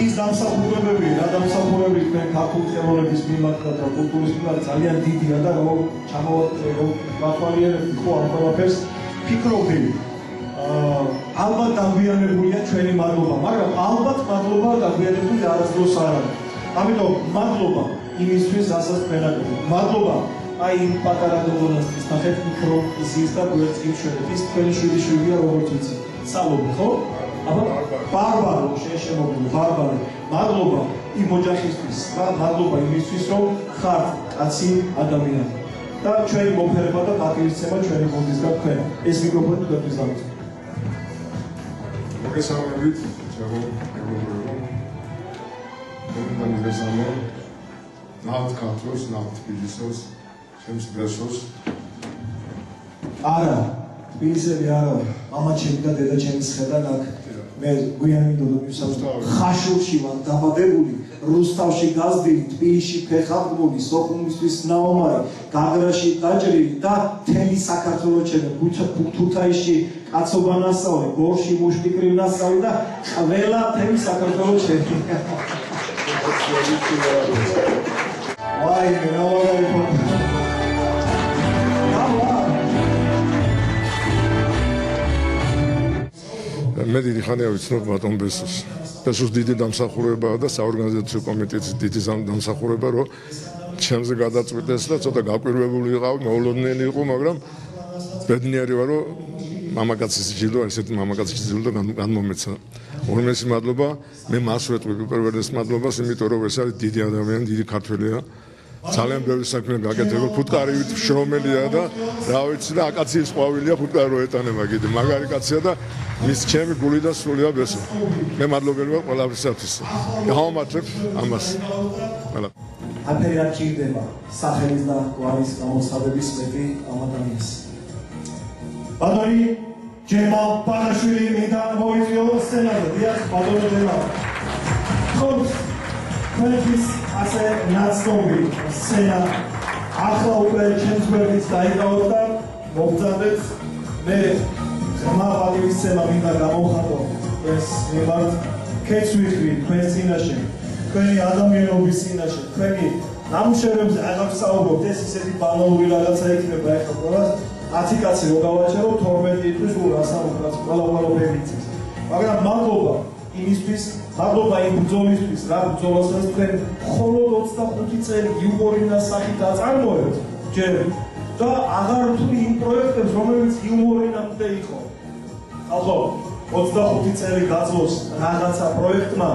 ის დამსახურებები რა დამსახურებები თქვენ ქართული ხელოვნების მიმართ და კულტურის მიმართ ძალიან დიდია და რომ ჩამოვატვალიერებთ ხო ამ ყველაფერს ფიქრობდი ალბათ დაგვიანებულია ჩვენი მადლობა მაგრამ ალბათ მადლობა დაგვიანებული არასდროს არ არის ამიტომ მადლობა იმისთვის რასაც თქვენ აკეთებთ მადლობა აი იმ პატარა დონასთვის ნახეთ მიკრო ზის და გვერდს იმშვენეთ ის თქვენი შვიდი როგორც ვიცი სალობი ხო? აბა ბარბარო შეშემოგვი ბარბარო მადლობა იმ ოჯახისთვის და მადლობა იმისთვის რომ ხართ კაცი ადამიანი და ჩვენი მოფერება და პატივისცემა ჩვენი გუნდისგან თქვენ ეს მიკროფონი თქვენთვის დამიწყო მოგესალმებით ჩემო მეგობრებო მოგესალმო ნავთ ქართლოს ნავთ თბილისოს ჩემს დღესოს არა თბილისელი არა მამა ჩემი და დედა ჩემი სხედან აქ მე გვიან მინდოდა მივსაუბროთ ხაშურში ვარ დაბადებული რუსთავში გაზრდილი თბილისში ფეხაბურთი სოხუმისთვის ნაომარი გაგრაში დაჭრილი და თემი საქართველოს ჩემი თუთაისში კაცობა ნასწავლი გორში მუშტიკრივ ნასწავლი და ყველა თემი საქართველოს ჩემი ვაი მე ნაომარი მე დიდი ხანია ვიცნობ ბატონ ბესოს. ბესოს დიდი დამსახურებაა და საორგანიზაციო კომიტეტის დიდი დამსახურება, რომ ჩემზე გადაწყვიტეს და ცოტა გაკვირვებული იყავ, მოულოდნელი იყო, მაგრამ ბედნიერი ვარ, რომ მამაკაცის ჯილდო, ესეთი მამაკაცის ჯილდო განმომეცა. ორმესი მადლობა, მე მას ვეტყვი უპირველეს მადლობას, იმიტომ რომ ეს არის დიდი ადამიანი, დიდი ქართველია. ძალიან ბევრი საქმე გაკეთებულ ფუტკარივით შრომელია და რა ვიცი და აკაციის ყვავილია ფუტკარი რო ეტანება კიდე მაგარი კაცია და მის ჩემი გული და სულია ბესო მე მადლობელი ვარ ყველაფრისათვის გავამართლებ ამას ყველა აფერი არ ჭირდება სახელის და გვარის გამოცხადების მეტი ამ ადამიანს ბატონი ჯემალ პანაშვილი მინდა მოვიწვიო სცენაზე დიახ ბატონო ჯემალ ხო თქვენთვის ასე ნაცნობი სცენა ახლა უკვე ჩემს გვერდით დაიკავოთ და მოგწადეთ მე ღრმა პატივისცემა მინდა გამოვხატო ეს მიმართ ქეც ვიხრი თქვენს წინაშე თქვენი ადამიანობის წინაშე თქვენი ნამუშევრებზე აღარ ვსაუბრობთ ეს ისეთი ბანალური რაღაცა იქნება ეხლა ყველას 10 კაცი რო გავაჩერო 12 თვის გულ ასაუბრած ყველაფერი იცის მაგრამ მადლობა იმისთვის მადლობა იმ ბრძოლისთვის რა ბრძოლასაც თქვენ მხოლოდ 25 წელი იუმორინა სახით აწარმოებთ ჯერ და აღარ ვთვლი იმ პროექტებს რომელიც იუმორინამდე იყო ახლა 25 წელი გაძლოს რაღაცა პროექტმა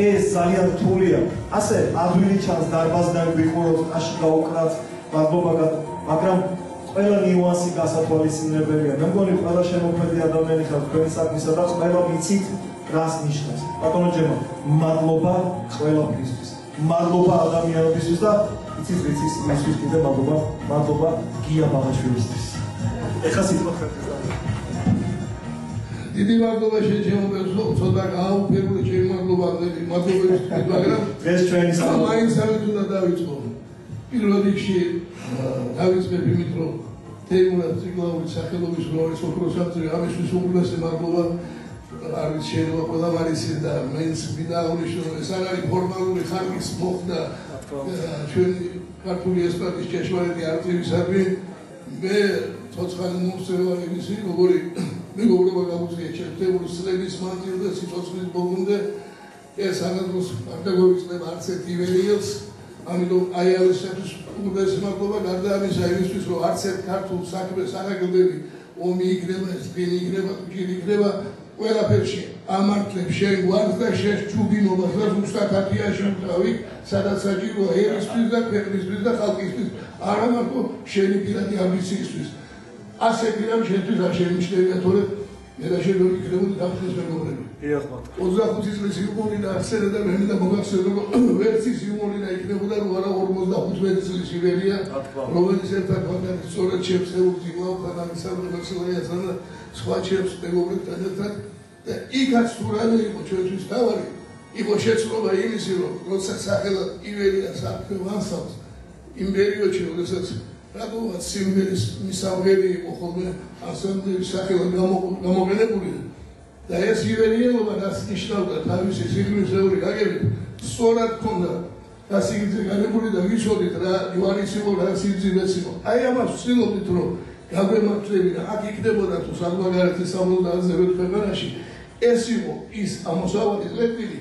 ეს ძალიან რთულია ასე ადვილი ჩანს დარბაზიდან ვიყუროთ აში გაუკრათ მადლობა მაგრამ ყველა ნიუანსი გასათვალისწინებელია მე მგონი ყველა შემოქმედი ადამიანი ხარ თქვენი საქმისა და ყველა ვიცით რას ნიშნავს ბატონო ჯემა მადლობა ყველაფრისთვის მადლობა ადამიანებისთვის და იცით ვიცის იმისთვის კიდე მადლობა გია ბაღაშვილისთვის ეხლა სიტყვა ხერხდება დიდი მადლობა შეჯერებულს ცოტა გააუფერული ჩემი მადლობისთვის მაგრამ დღეს ჩვენი საუბარი მაინც ამით უნდა დავიწყო პირველ რიგში დავიწყებ იმით რომ თეიმურაზ ციკლაურის სახელობის როლის ოქროს არწივი ამისთვის უგულესი მადლობა არის შეიძლება ყველა მარისი და მეც მინდა აღნიშნო ეს არ არის ფორმალური ხარკის მოხდა ჩვენი ქართული ესპანეთის ჭეშმარიტი არწივისადმი მე ცოცხალი მომსწრევარი ვისი როგორი მეგობრობა გაუწია ჩემთვის წლების მანძილზე სიცოცხლის ბოლომდე ეს ანადოს არ დაგვეწდება არც ერთ ივერიელს ამიტომ აი ამისათვის უდიდესი მადლობა გარდა ამისა იმისთვის რომ არც ერთ ქართულ საქმეს არ აგებდები ომი იქნება ეს ფილი იქნება ჯერი იქნება ყველაფერში ამართლებს შენ გვარს და შენ ჩუბინობას და ზუსტად ათიაში ვტავი სადაც საჭიროა ერისთვის და ქვეყნისთვის და ხალხისთვის არა მარტო შენი პირადი ამბიციისთვის ასე პირამ შენთვის არ შემიჩნევია თორე მე და შენ რომ იქნებოდი დამხნის მეგობრები 25 წლის იუმორი და ახსენე და მე მინდა მოგახსენო რომ ვერსის იუმორი და იქნებოდა რომ არა 55 წლის ივერია რომელიც ერთად მაგარი სწორედ შეფსეულთი გვაქვს და სამწუხაროა და სხვა ჩემს მეგობრებთან ერთად და იქაც თუ რამე იყო ჩვენთვის თავარი იყო შეცდომა იმისი რომ როცა სახელად ივერია საქმე ვანსავს იმ პერიოდში როდესაც რადგანაც სიმღერის მისაღები იყო ხოლმე ასამდელი სახელად გამოყენებული და ეს ივერიელობა რაც ნიშნავდა თავისი სიგნისეული გაგებით სწორად ქონდა და სიგრძე განებული და ვიცოდით რა იوارიც იყო რა სიგრძეც იყო აი ამას ვცდილობდით რომ გაგვემართლებინა აქ იქნებოდა თუ სამაგარეთის 70-ზე ქვეყანაში ეს იყო ის ამოსავალი ლეკვილი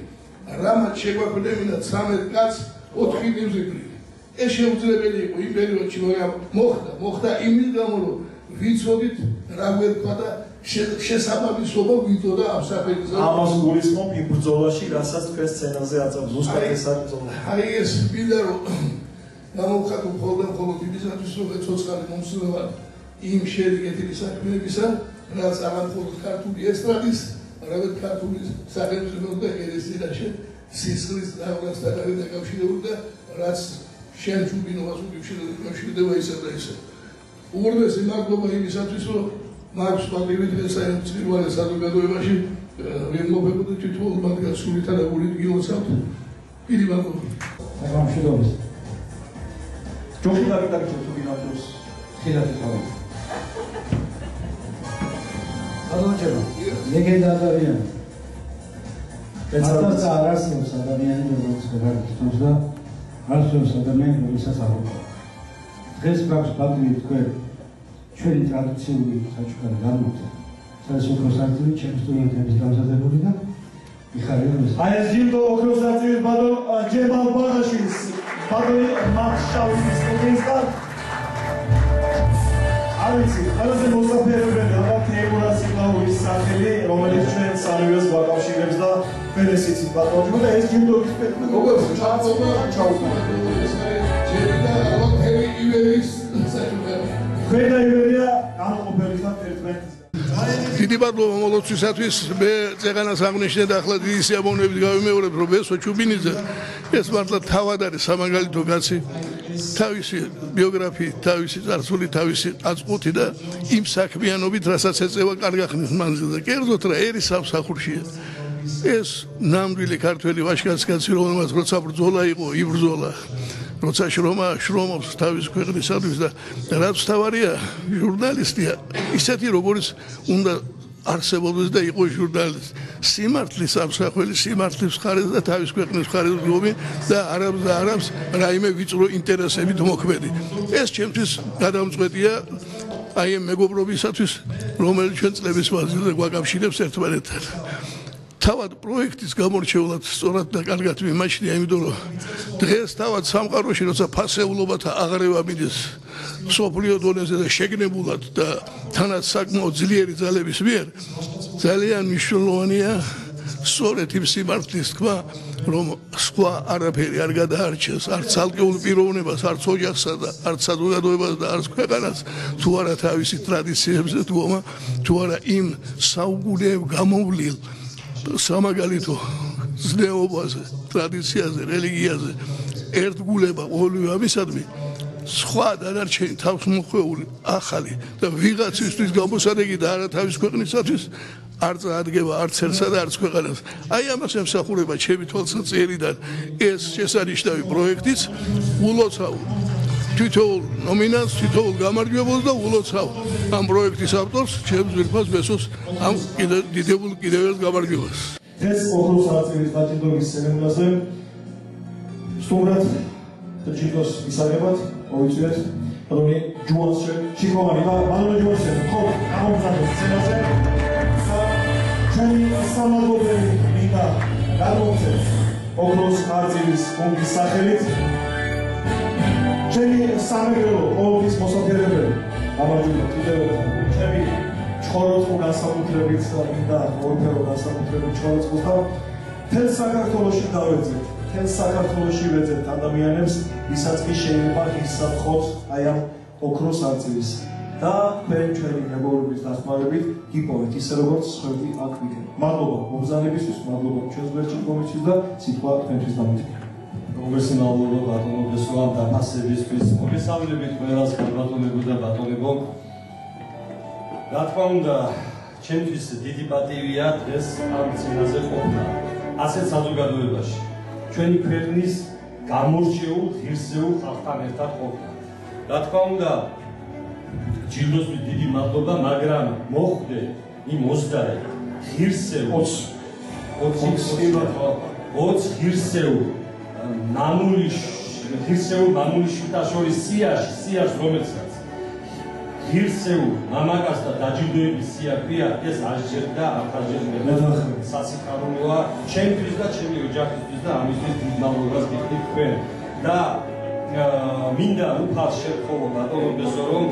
რამაც შეგვაქმნებინა 13 კაცს 4 მუსიკი ეს შეუძლებელი იყო იმ პერიოდში მაგრამ მოხდა იმის გამო რომ ვიცოდით რა გვერქვა და შესაბამისობა ვიწოდა ამ საფეხზე ამას გულისხმობ იმ ბრძოლაში რასაც თქვენ სცენაზე აწევთ ზუსტად ეს არის ბრძოლა აი ეს მინდა რომ გამოვხატო მხოლოდ იმისათვის რომ ეცოცხალი მომსვლელობა იმ შედეგითი საქმეებისა რაც არა მხოლოდ ქართული ესტრადის არამედ ქართული სახელმწიფო და ერესირაში სისხლის დავრასთან არის დაკავშირებული და რაც შენ ჩუბინობას უკავშირდება ისე და ისე უგრძესი მადლობა იმისათვის რომ მაქვს პატივი დღეს აი წირვალე საზოგადოებაში ვიმყოფებოდი თითოეულ მათგანს სულით და გულით გილოცავთ დიდი მადლობა გამშვიდობის ჯობი დაგიტაკეთ თუ გინათოს ხილათი თავი ადოჯება ლეგენდა ადამიანი ეცადაც არ არსებობს ადამიანი როგორც გადაგწყვეტს და არსებობს ადამიანი რომელსაც არ უნდა დღეს გვაქვს პატივი თქვენ ჩვენი ტრადიციული საჩუქარი გამოდის სადაც ოქროს არწივი ჩემს სტუდენტების დამზადებული და მიხარია აი ეს ჯილდო ოქროს არწივის ბადო ჯემალ ბაღაშვილის ბადო მარშალის სტუდენტთან არიცი ყველაზე მოსაფერებელი ალბათ თეიმურაზ სილაურის სახელი რომელიც ჩვენ სამივეს გვაკავშირებს და ფედესიც ბატონობა და ეს ჯილდო როგორც ჩაწყობა ჯერიდა ალბათ ივერიის საჩუქარი ქვედა ივერია გამოყოფილი ხარ 11 დიდი მადლობა მოლოცვისათვის მე წეღანას აღნიშნე და ახლა დიდი სიამოვნებით გავიმეორებ რომ ესო ჩუბინიძე ეს მართლა თავად არის სამაგალითო კაცი თავისი ბიოგრაფიით თავისი წარსული თავისი აწყვეტი და იმ საქმიანობით რასაც ეწევა კარგ ხნის მანძილზე კერძოდ რა ერის სამსახურშია ეს ნამდვილი ქართველი ვაჟკაცი რომელმაც როცა ბრძოლა იყო იბრძოლა როცა შრომობს თავის ქვეყნისათვის და რაც თავარია ჟურნალისტია ისეთი როგორც უნდა არსებობდეს და იყოს ჟურნალისტი სიმართლის ამსახველი სიმართლის მხარეს და თავის ქვეყნის მხარეს გლობი და არამს რაიმე ვიწრო ინტერესებით მოქმედი ეს ჩემთვის გადამწყვეტია აი ამ მეგობრობისათვის რომელიც ჩვენ წლების მანძილზე გვაკავშირებს ერთმანეთთან თავად პროექტის გამორჩეულად სწორად და კარგად მიმაჩნია იმიტომ რომ დღეს თავად სამყაროში როცა ფასეულობათა აღრევა მიდის სოფლიო დონეზე და შეგნებულად და თანაც საკმაოდ ძლიერი ძალების მიერ ძალიან მნიშვნელოვანია სწორედ იმ სიმართლის თქვა რომ სხვა არაფერი არ გადაარჩეს არც ცალკეულ პიროვნებას არც ოჯახსა და არც საზოგადოებას და არც ქვეყანას თუ არა თავისი ტრადიციებზე თუ არა იმ საუკუნეებ გამოვლილ სამაგალითო ზნეობაზე, ტრადიციაზე, რელიგიაზე ერთგულება ყოველივე ამისადმი სხვა დანარჩენი თავს მოხვეული ახალი და ვიღაცისთვის გამოსადეგი და არა თავის ქვეყნისათვის არ წაადგება არც ერთსა და არც ქვეყანას. აი ამას ემსახურება ჩემი თვალსაჩინოდან ეს შესანიშნავი პროექტიც ულოცავ თითოეულ ნომინანტს, თითოეულ გამარჯვებულს და ულოცავ ამ პროექტის ავტორს, ჩემს ძვირფას ბესოს ამ დიდებულ კიდევ ერთ გამარჯვებას. დღეს ოქროს არწივის დაჯილდოების ცერემონიაზე სტუმრად დაჯილდოს ისარგებლად მოვიწვიეთ ბატონი ჯუანს შიხოვანი და ბატონი ჯუანსი ხო გამოგზავნეს სცენაზე ჩვენი სამადლობელი მინდა გადმოვცეთ ოქროს არწივის გუნდის სახელით ჩემი სამეგრელო ყოველთვის მოსაფერებელი გამარჯვება კიდევ ერთხელ ჩემი ჩხოროწყუ განსაკუთრებით მინდა ორფერო განსაკუთრებით ჩხოროწყუს და მთელ საქართველოში დავეძეთ მთელ საქართველოში ვეძებთ ადამიანებს ვისაც კი შეიძლება ისათხოთ აი ამ ოქროს არწივის და თქვენ ჩვენი მეგობრების დახმარებით გიპოვეთ ისე როგორც სხვები აქ ვიქენ მადლობა მობრძანებისთვის მადლობა ჩვენს გვერდში კომისიის და სიტყვა თქვენთვის დამიტკბე Congress მადლობა ბატონო გესვამ დაფასებისთვის მოგესალმებით ყველას ბატონებო და ბატონებო რა თქმა უნდა ჩემთვის დიდი პატივია დღეს ამ სცენაზე ყოფნა ასეთ საზოგადოებაში ჩვენი ქვეყნის გამორჩეულ ღირსეულ ხალხთან ერთად ყოფნა რა თქმა უნდა ჯილდოსთვის დიდი მადლობა მაგრამ მოხდე იმ 20 ღირსეულ 20 ღირსეულ ღირსეულ მამულის შვილთა სიაში რომელსაც ღირსეულ მამაკაცთა დაჯილდოების სია ქვია ეს ასჯერ და ახალჯერ სასიხარულოა ჩემთვის და ჩემი ოჯახისთვის და ამისთვის დიდ მადლობას გიხდით თქვენ და მინდა უფალ შევხოვო ბატონებესო რომ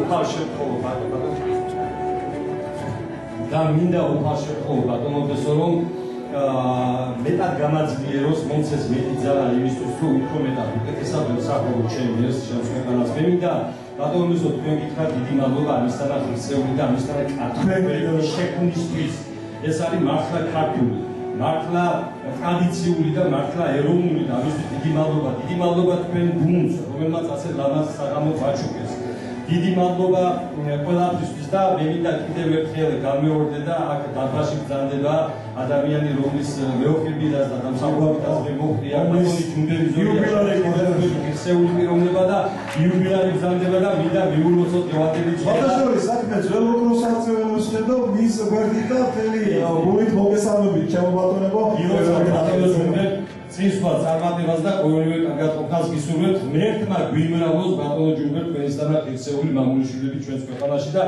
უფალ შევხოვო ბატონებესო რომ მეტად გამაძლიეროს მომცეს მეტი ძალა იმისთვის თუ უფრო მეტად უკეთესად ვსახურობ ჩემს ქვეყანას მე მინდა ბატონებო თქვენ გითხრათ დიდი მადლობა ამისთანა ღირსეული და ამისთანა კართული შექმნისთვის ეს არის მართლა ქართული მართლა ტრადიციული და მართლა ეროვნული და ამისთვის დიდი მადლობა თქვენ გუნდს რომელმაც ასე ლამაზ საღამოს აჩუქეს დიდი მადლობა ყველაფრისთვის და მე მინდა კიდევ ერთხელ გამეორდე და აქ დაბაში ბრძანდება ადამიანი რომლის მეოხებიდას და დამსახურებიდას მე მოხდია ბატონი ჯუნდების ღირსეული პიროვნება და იუბილარი ბრძანდება და მინდა მიულოცოთ ევადებით ბატონო საქმე ძველ ოქროს არწივს და მის გვერდით და მთელი გულით მოგესალმებით ჩემო ბატონებო წინსვლა წარმატებას და ყოველივე კარგად ყოფნას გისურვებთ ღმერთმა გვიმრავლოს ბატონო ჯუმბერ თქვენისთანა ღირსეული მამულიშვილები ჩვენს ქვეყანაში და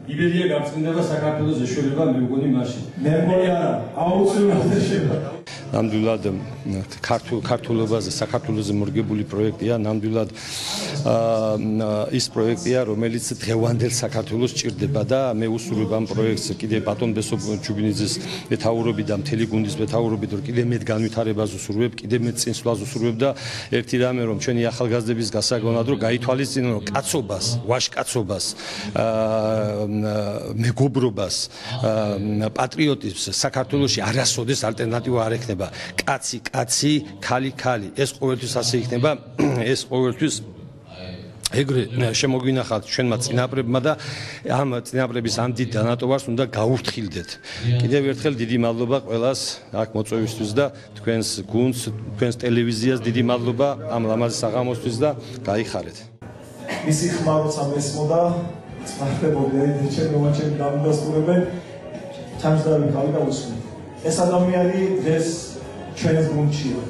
იბერია გამწმინდება საქართველოს ეშველება მე მგონი მაშინ მე მგონი არა აუცილებლად ეშველება ნამდვილად ქართულობაზე საქართველოს მორგებული პროექტია ნამდვილად ის პროექტია რომელიც დღევანდელ საქართველოს ჭირდება და მე უსურვებ ამ პროექტს კიდე ბატონ ბესო ჩუბინიძის მეთაურობით და მთელი გუნდის მეთაურობით რომ კიდე მეტ განვითარებას უსურვებ კიდე მეტ წინსვლას უსურვებ და ერთი რამე რომ ჩვენი ახალგაზრდების გასაგონად რომ გაითვალისწინონ რომ კაცობას ვაჟკაცობას მეგობრობას პატრიოტიზმს საქართველოში არასოდეს ალტერნატივა არ ექნება კაცი ქალი ეს ყოველთვის ასე იქნება ეს ყოველთვის ეგრე შემოგვინახათ ჩვენმა წინაპრებმა და ამ წინაპრების ამ დიდ დანატოვარს უნდა გაუფრთხილდეთ კიდევ ერთხელ დიდი მადლობა ყველას აქ მოწვევისთვის და თქვენს გუნდს თქვენს ტელევიზიას დიდი მადლობა ამ ლამაზი საღამოსთვის და გაიხარეთ მისი ხმა როცა მესმოდა წახდებოდი ჩემი დამდასტურებენ ჩამსდარი ხალი და უსმენ ეს ადამიანი დღეს ჩვენს გუნდშია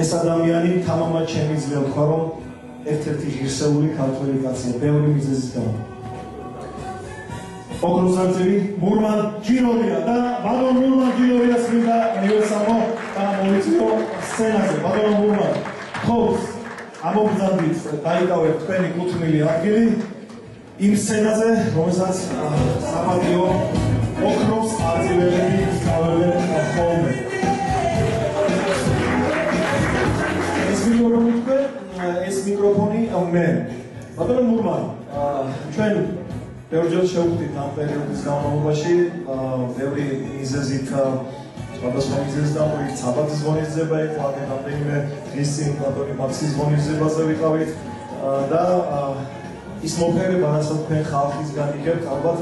ეს ადამიანი თამამად შემიძლია ვთქვა რომ ერთ-ერთი ღირსეული ქართველი კაცია ბევრი მიზეზის გამო ოქროს არწივი მურმან ჯინორია და ბატონ მურმან ჯინორიას მინდა მიესალმო და მოვიწვიო სცენაზე ბატონ მურმან ხობს ამობრძანდით დაიკავეთ თქვენი 5 მილი ადგილი იმ სცენაზე რომელსაც საპატიო ოქროს არწივები სწავლობენ ხოლმე ეს მიკროფონი მე ბატონო მურმან ჩვენ ბევრჯერ შევხვდით ამ პერიოდის განმავლობაში ბევრი მიზეზით სხვადასხვა მიზეზს დამოიქ საბათის ღონისძიება იყო აქ რამდენიმე დღის წინ ბატონი მაქსის ღონისძიებაზე ვიყავით და ის მოფერება რასაც თქვენ ხალხისგან იგებთ ალბათ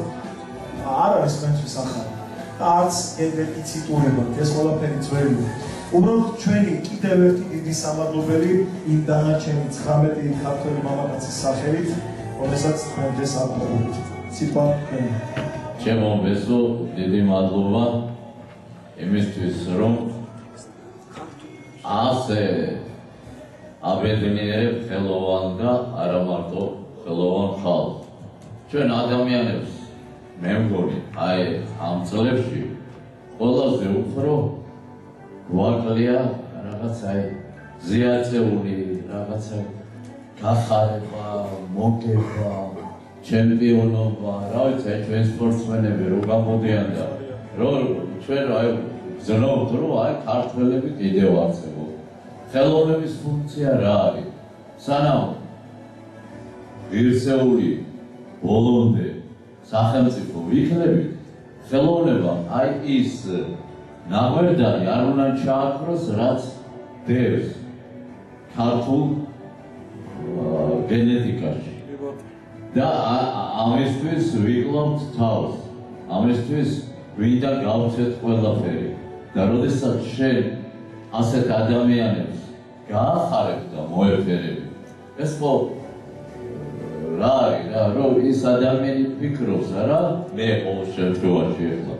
არ არის თქვენთვის ახალი და არც იდენტიფიცირებად ეს ყველაფერი ძველია უბრალოდ ჩვენი კიდევ ერთი დიდი სამადლობელი იმ დანარჩენი 19 ქართველი მამაკაცის სახელით, რომელსაც თქვენ დღეს აღვნიშნეთ. სიტყვა თქვენი. ჩემო ბესო, დიდი მადლობა იმისთვის, რომ ასე აბედნიერებ ხელოვან და არა მარტო ხელოვან ხალხს. ჩვენ ადამიანებს მე მგონი, აი ამ წლებში ყველაზე უფრო გვაკლია რაღაცა ზიაწეული, რაღაცა გახარება, მოგება, ჩემპიონობა, რა ვიცი, ჩვენ სპორტსმენები რო გამოდიან და რო ჩვენ აი გზნობთ, რომ აი ქართველები კიდევ არსებობენ. ხელოვნების ფუნქცია რა არის? სანამ ღირსეული ბოლომდე სახელმწიფო ვიქნებით, ხელოვნებამ აი ის ნაგვერდანი არ უნდა ჩააქროს, რაც დევს ქართულ გენეტიკაში. და ამისთვის ვიკლავთ თავს, ამისთვის ვინდა გავცეთ ყველაფერი. და როდესაც შენ ასეთ ადამიანებს გაახარებ და მოეფერები, ეს ხო რა არის რა, რომ ის ადამიანი ფიქრობს, არა, მე ყოველ შემთხვევაში ახლა,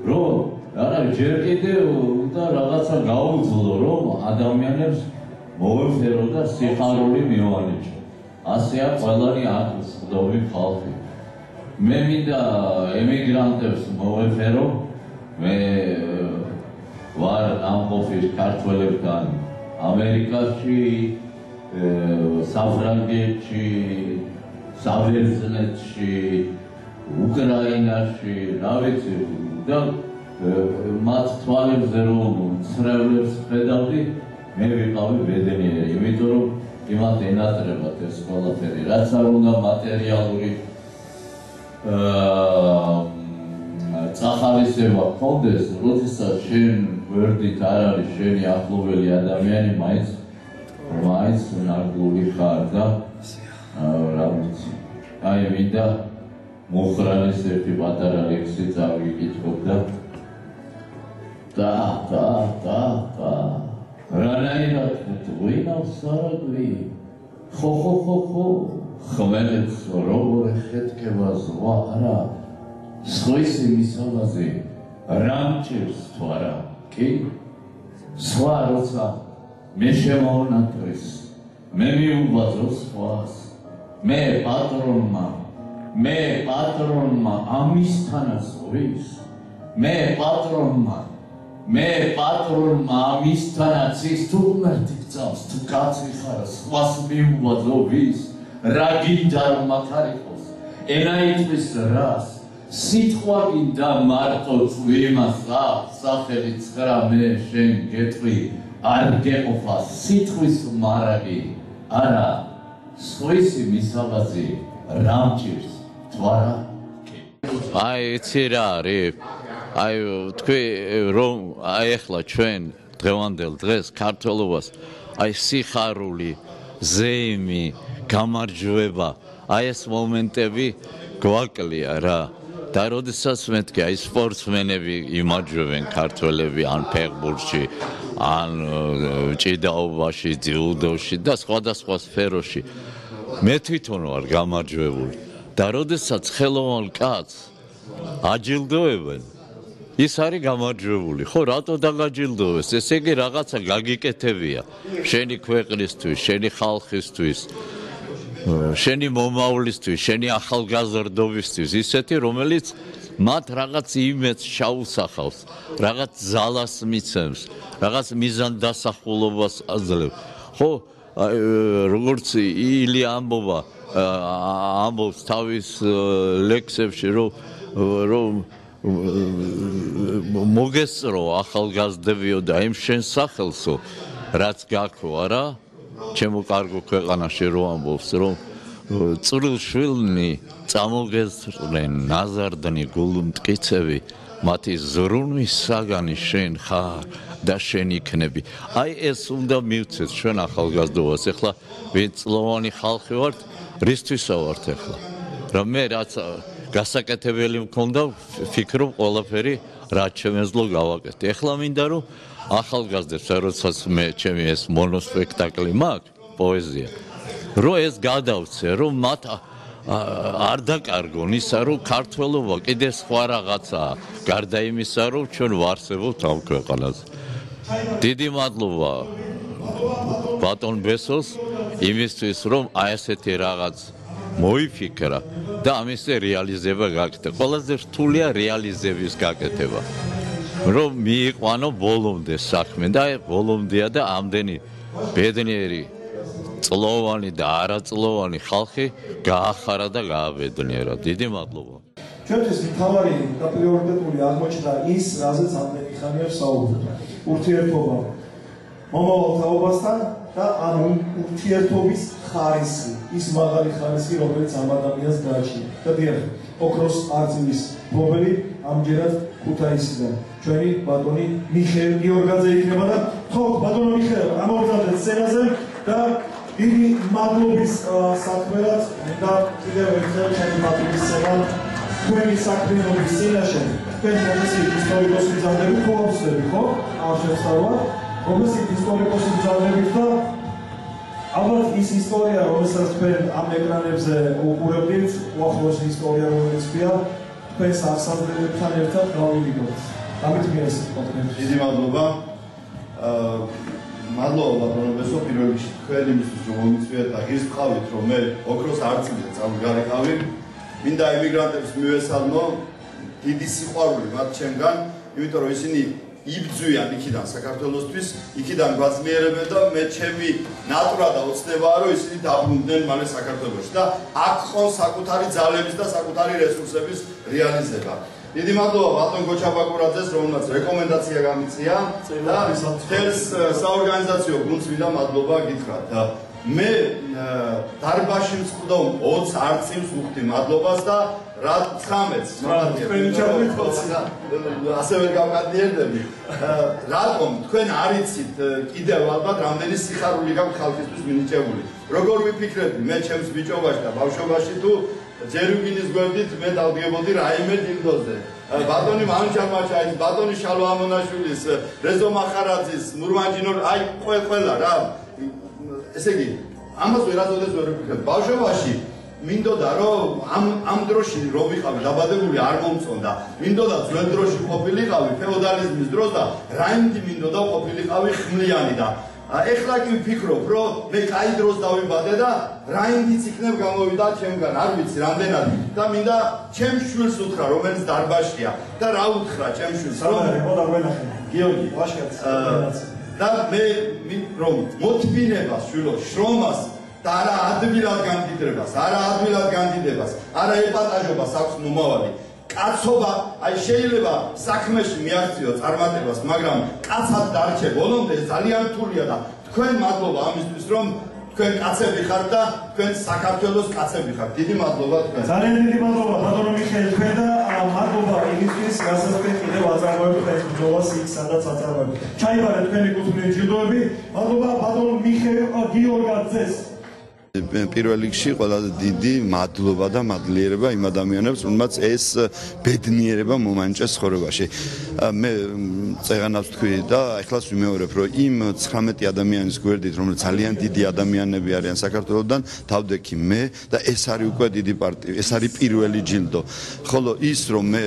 რომ არა, ჯერ კიდევ უნდა რაღაცა გაუძლო, რომ ადამიანებს მოეფერო და სიხარული მივანიჭო. ასეა ყველანი ახლდობი ხალხი. მე მინდა ემიგრანტებს მოეფერო, მე ვარ ამყოფი ქართველებთან ამერიკაში, საფრანგეთში, საბერძნეთში, უკრაინაში, რა ვიცი, და მათ თვალებზე რომ ცრევლებს ხედავდი, მე ვიყავი ბედნიერი, იმიტომ რომ იმათ ენატრებათ ეს ყველაფერი, რაც არ უნდა მატერიალური წახალისება გქონდეს, როდესაც შენ გვერდით არ არის შენი ახლობელი ადამიანი, მაინც ნარგული ხარ და რა ვიცი. აი მინდა მუხრანის ერთი პატარა ლექსი წავიკითხო და რანაირად გვინავს სარაგვი, ხო, ხმელეთს როგორ ეხეთქება ზღვა, არა, სხვის იმისავაზე რამ ჭირს თუ არა, კი? სხვა როცა მე შემოვნათვეს, მე მიუბაძო სხვას, მე პატრონმა ამისთანაც ვის, მე პატრონმა ამისთანაც ის თუ ღმერთი გწავს, თუ კაცი ხარ, სხვას მიუბაძო ვის, რა გინდა რომ აქ არ იყოს, ენა იტყვის რას, სიტყვა გინდა მარტო წვიმას აქვს, სახელი ცხრა მე შენ გეტყვი, არ გეყოფა სიტყვის მარაგი, არა, სხვის მისაღაზი რამ ჭირს, თუ არა? აი, იცი რა არის? აი, თქვი რომ აი ახლა ჩვენ დღევანდელ დღეს ქართველობას აი სიხარული, ზეიმი, გამარჯვება, აი ეს მომენტები გვაკლია რა. და როდესაც მეთქი აი სპორტსმენები იმარჯვებენ ქართველები ან ფეხბურთში, ან ჭიდაობაში, ძიუდოში და სხვადასხვა სფეროში, მე თვითონ ვარ გამარჯვებული. და როდესაც ხელოვან კაცს აჯილდოებენ, ის არის გამარჯვებული. ხო, რატო დაგაჯილდოვეს? ესე იგი რაღაცა გაგიკეთებია შენი ქვეყნისთვის, შენი ხალხისთვის, შენი მომავლისთვის, შენი ახალგაზრდობისთვის, ისეთი, რომელიც მათ რაღაც იმედს ჩაუსახავს, რაღაც ძალას მიცემს, რაღაც მიზანდასახულობას აძლევს. ხო, როგორც ილია ამბობს თავის ლექსებში, რომ მოგესწრო ახალგაზრდებიო და იმ შენ სახელსო, რაც გაქვო, არა? ჩემო კარგო ქვეყანაში რო ამბობს, რომ წვრილ შვილნი წამოგესწრნენ ნაზარდნი გულმტკიცები, მათი ზრუნვის საგანი შენ ხარ და შენ იქნები. აი ეს უნდა მივცეთ ჩვენ ახალგაზრდობას. ეხლა ვინც წლოვანი ხალხი ვართ, რისთვისა ვართ ეხლა? რა მე რაც გასაკეთებელი მქონდა, ფიქრობ ყველაფერი რაც შემეძლო გავაკეთე. ეხლა მინდა რომ ახალგაზრდებს როდესაც მე ჩემი ეს მონოსპექტაკლი მაქვს, პოეზია, რომ ეს გადავცე, რომ მათ არ დაკარგონ ისა, რომ ქართველობა კიდე სხვა რაღაცაა, გარდა იმისა, რომ ჩვენ ვარსებობთ ამ ქვეყანაზე. დიდი მადლობა ბატონ ბესოს იმისთვის, რომ აი ესეთი რაღაც მოიფიქრა და ამის რეალიზება გაკეთდა. ყველაზე რთულია რეალიზების გაკეთება. რომ მიიყვანო ბოლომდე საქმე და აი ბოლომდეა და ამდენი ბედნიერი წლოვანი და არაწლოვანი ხალხი გაახარა და გააბედნიერა. დიდი მადლობა. ჩვენთვის მთავარი და პრიორიტეტული აღმოჩნდა ის, რაზეც ამდენი ხანია საუბრობთ. ურთიერთობა მომავალ თაობასთან და ამ ურთიერთობის ხარისხი, ის მაღალი ხარისხი, რომელიც ამ ადამიანს გააჩნია. და დიახ, ოქროს არწივის მფლობელი ამჯერად ქუთაისიდან ჩვენი ბატონი მიხეილ გიორგაძე იქნება და ხო, ბატონო მიხეილ, ამოვიწყდეთ სცენაზე და დიდი მადლობის საქმერად და კიდევ ერთხელ ჩემი პატრიოტიზმთან თქვენი საქმიანობის წინაშე თქვენ მომცი ისტორიკოსი ძალები ხო ვსწრები ხო? ამ შესწავლა მომცი ისტორიკოსი ძალები და ალბათ ის ისტორია, რომელსაც თქვენ ამ ეკრანებზე უყურებთ, უახლოესი ისტორია, რომელიც ქვია თქვენს აღსაძლებებთან ერთად გავივიგოთ. ამით მე ეს ვთქვი. დიდი მადლობა. მადლობა ბატონო ბესო, პირველ რიგში თქვენ იმისთვის რომ მომიწვიეთ და გირსხავით რომ მე ოქროს არწივზე წავიგარიყავი. მინდა ემიგრანტებს მივესალმო დიდი სიყვარული მათ ჩემგან, იმიტომ რომ ისინი იბძვიან იქიდან საქართველოსთვის, იქიდან გვაძლიერებენ და მე ჩემი ნატურა და ოცნებაა რომ ისინი დაბრუნდნენ მალე საქართველოში და აქ ყო საკუთარი ძალების და საკუთარი რესურსების რეალიზება. დიდი მადლობა ბატონ გოჩაბაკურაძეს, რომელმაც რეკომენდაცია გამიწია და თელს საორგანიზაციო გუნდს მინდა მადლობა გითხრათ. მე დარბაში მწყდომ 20 არწივს ვუხდი მადლობას და რა 19-ს თქვენი ჩავით 20 ასე ვერ გავგადნიერდები. რატომ თქვენ არიცით კიდევ ალბათ რამდენი სიხარული გაქვთ ხალხისთვის მინიჭებული. როგორ ვიფიქრებდი მე ჩემს ბიჭობაში და ბავშვობაში თუ ჯერუგინის გვერდით მე დავდგებოდი რაიმე დილდოზე. ბატონი მანჯამაჩაის, ბატონი შალვა ამონაშვილის, რეზო მახარაძის, მურმანჯინო, აი ყველა რა. ესე იგი, ამას ვერასოდეს ვერ ვიფიქრებ. ბავშვობაში მინდოდა რომ ამ დროში რომ ვიყავი დაბადებული არ მომწონდა. მინდოდა ძველ დროში ყოფილიყავი ფეოდალიზმის დროს და რაიმდი მინდოდა ყოფილიყავი ხმლიანი და ეხლა კი ვფიქრობ რომ მე კაი დროს დავიბადე და რაიმდიც იქნებ გამოვიდა ჩემგან, არ ვიცი რამდენად და მინდა ჩემს შვილს უთხრა რომელიც დარბაშია და რა უთხრა ჩემს შვილს რომ მოდა გველახე გიორგი ვაშკაც და მე რომ მოთმინებას შვილო შრომას და არა ადვილად გამდიდრებას, არა ადვილად გამდიდებას, არა ეპატაჟობას აქვს მომავალი. კაცობა, აი შეიძლება საქმეში მიაღწიო წარმატებას, მაგრამ კაცად დარჩე ბოლომდე ძალიან რთულია და თქვენ მადლობა ამისთვის რომ თქვენ კაცები ხართ და თქვენ საქართველოს კაცები ხართ. დიდი მადლობა თქვენ. ძალიან დიდი მადლობა ბატონო მიხეილ თქვენ და მადლობა იმისთვის, რასაც თქვენ კიდევ აწარმოებთ ეს ბრძოლას იქ სადაც აწარმოებთ. ჩაიბარეთ თქვენი კუთვნილი ჯილდოები. მადლობა ბატონო მიხეილ გიორგაძეს. პირველ რიგში ყველაზე დიდი მადლობა და მადლიერება იმ ადამიანებს, რომელმაც ეს ბედნიერება მომანჭეს ცხოვრებაში. მე წეღანავს თქვი და ახლაც ვიმეორებ, რომ იმ 19 ადამიანის გვერდით, რომელიც ძალიან დიდი ადამიანები არიან საქართველოსდან, დავდექი მე და ეს არის უკვე დიდი პარტია, ეს არის პირველი ჯილდო. ხოლო ის რომ მე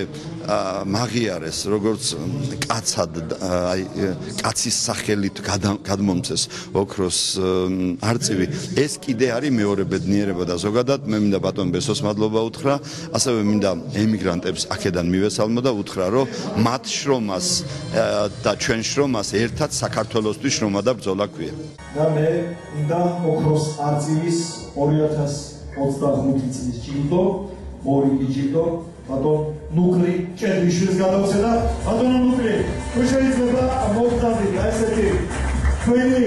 მაღიარეს, როგორც კაცად, აი კაცის სახელით გადმომცეს ოქროს არწივი, ეს კიდე არის მეორე ბედნიერება და ზოგადად მე მინდა ბატონ ბესოს მადლობა უთხრა, ასევე მინდა ემიგრანტებს აქედან მივესალმო და უთხრა, რომ მათ შრომას და ჩვენ შრომას ერთად საქართველოსთვის შრომა და ბრძოლა ქვია. და მე მინდა ოქროს არწივის 2025 წლის ჯილდო, მორიგი ჯილდო ბატონ ნუკლი ჭედიშვილს გადავცე და ბატონო ნუკლი, თუ შეიძლება მოგდადით ესეთი თქვენი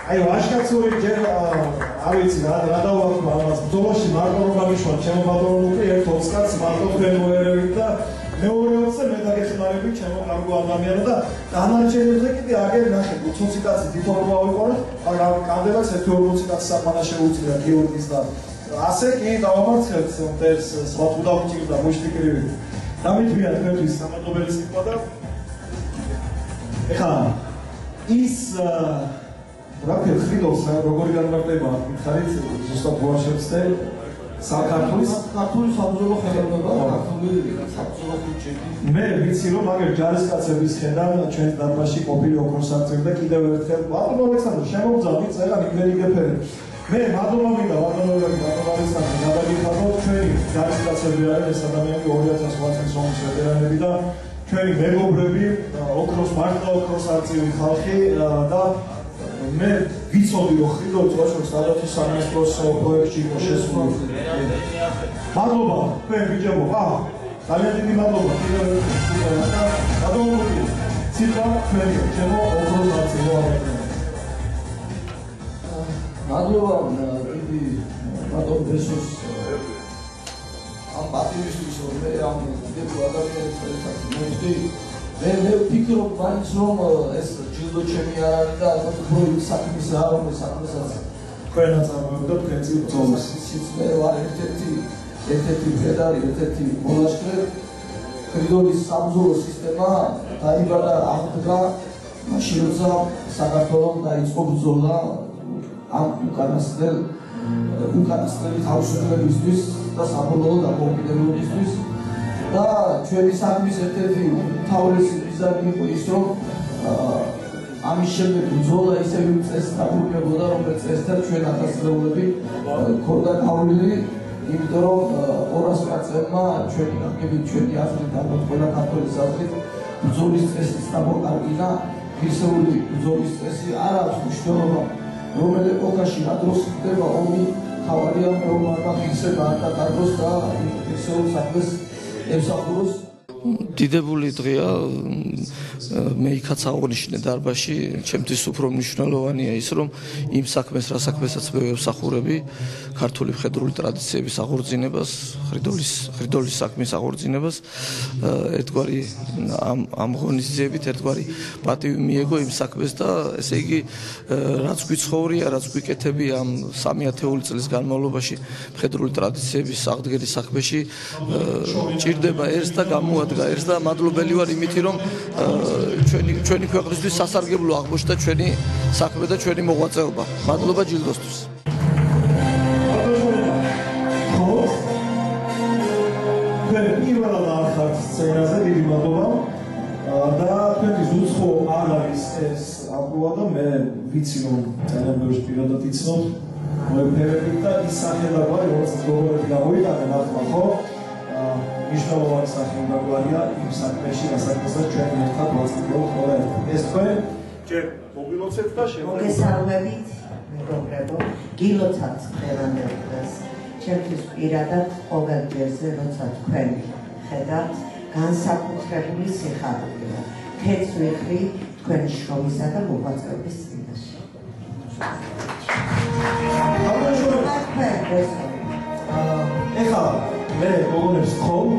აი ვაშკაცური ჯერ არ ვიცი რა დავაქვე ამას ბრძოლაში მარტო რომ გამიშვა ჩემო ბატონო ნუკლი ერთ ოცკაც მარტო თქვენ მოერევით და მეორე ოცზე მე დაგეხმარებით ჩემო კარგო ადამიანო და დანარჩენებზე კიდე აგერ ნახე 20 კაცი თვითონ მოვიყორეთ მაგრამ კანდელას 1-40 კაცი საქმანა შეუწია გიორგის და ასე კი დავამარცხეთ მტერს სხვა თუ დავჭირდა მოშტიკრივით დამითვია თქვენთვის სამადლობელი სიტყვა და ეხლა ის რა ქვია ხრიდოს როგორი განმარტება მითხარით ზუსტად ვაშევსდე საქართველოს საბრძოლო ხელოვნება ქართული საბრძოლო ქუჩები მე ვიცი რომ მაგერ ჯარისკაცების ხედავ ჩვენ დარბაზში ყოფილი ოქროს არწივი და კიდევ ერთხელ ბატონო ალექსანდრე შემოგძავით წერა იმერი გეფერე მე მადლობა მინდა ბატონო ალექსანდრე გადაგიხადოთ ჩვენი ჯარისკაცები არის ეს ადამიანები 2800 სომხის ვეტერანები და ჩვენი მეგობრები ოქროს მარტო ოქროს არწივი ხალხი და მე ვიცოდი რომ ხრიდო წვაშოს სადაც სამეცნიერო პროექტში იყო შესული. მადლობა, თქვენ ბიჭებო, ძალიან დიდი მადლობა კიდევ ერთხელ და გადავუდგეთ. ცირკა თქვენი ჩემო ოქროს არწივი მადლობა დიდი ბატონ ბესოს ამ პატივისთვის რომ მე ამ დიდ ადამიანებს ერთად მე ვფიქრობ მაინც რომ ეს ჯილდო ჩემი არ არის და ალბათ უფრო საქმის რა რომ საქმესაც თქვენ აწარმოებდით თქვენ წილწოლს მე ვარ ერთ-ერთი ფედარი ერთ-ერთი მონაშკრე ხრიდოლის საბრძოლო სისტემა დაიბადა აღდგა მაშინ როცა საქართველოს დაიწყო ბრძოლა ამ უკანასკნელი თავისუფლებისთვის და საბოლოო დამოუკიდებლობისთვის და ჩვენი საქმის ერთი თავისი მიზანი იყო ის რომ ამის შემდეგ ბრძოლა ისევ წესს დაგულებოდა რომელიც წესთან ჩვენ ათასწლეულები ქონდა გავლილი იმიტომ რომ 200 კაცებმა ჩვენი გაგებით ჩვენი აზრით ალბათ ყველა ქართველის აზრით ბრძოლის წესის დამოკარგინა ღირსეული ბრძოლის წესი არ აქვს მნიშვნელობა რომელ ეპოქაში რა დროს ხდება ომი თავარია მეომარმა ღირსება არ დაკარგოს და ღირსეულ საქმეს ემსახუროს დიდებული დღეა მე იქაც აღნიშნე დარბაზში ჩემთვის უფრო მნიშვნელოვანია ის რომ იმ საქმეს რა საქმესაც მე ვსახურები ქართული მხედრული ტრადიციების აღორძინებას ხრიდოლის საქმის აღორძინებას ერთგვარი ამ ღონისძიებით ერთგვარი პატივი მიეგო იმ საქმეს და ესე იგი რაც გვიცხოვრია რაც გვიკეთებია ამ 3 წლის განმავლობაში მხედრული ტრადიციების აღდგენის საქმეში ჭირდება ეს და გამოადგა ეს და მადლობელი ვარ იმითი რომ ჩვენი ქვეყნისთვის სასარგებლო აღმოჩნდა ჩვენი საქმე და ჩვენი მოღვაწეობა. მადლობა ჯილდოსთვის. თქვენ პირველად ახართ სცენაზე, დიდი მადლობა. და თქვენთვის უცხო არ არის ეს აპროვა და მე ვიცი რომ ძალიან ბევრს პირადად იცნობ მოეფერებით და ის სახელდაგვარი რომელსაც გოგონები გამოიტანენ ახლა ხო მნიშვნელოვანი სახელდაგვარია იმ საქმეში რასაც ჩვენ ერთად ვაწვდით ხოლმე ეს თქვენ ჯერ მოგილოცეთ და მოგესალმებით მეგობრებო გილოცავთ ყველანაირ დღეს ჩემთვის პირადად ყოველ დღეზე როცა თქვენ ხედავთ განსაკუთრებული სიხარულია თეთრ ვიხრი თქვენი შრომისა და მოღვაწეობის წინაშე ეხლა მე გოგონებს ხომ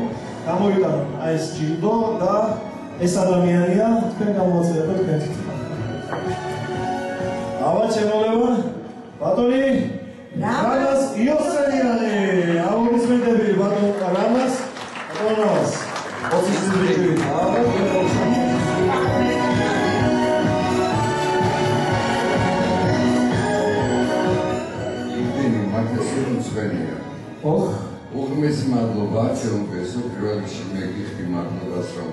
გამოიტანო აი ეს ჯილდო და ეს ადამიანია თქვენ გამოაწერეთ თქვენთვის ავა ჩემოლებო ბატონი რამას იოსელიანი აუგზმენდები ბატონ რამას ბატონოს ოფისები ავა იმდენი მარტოსი მსვენია ოხ უღმესი მადლობა ჩემპესო პირველ რიგში მე გიხდი მადლობას რომ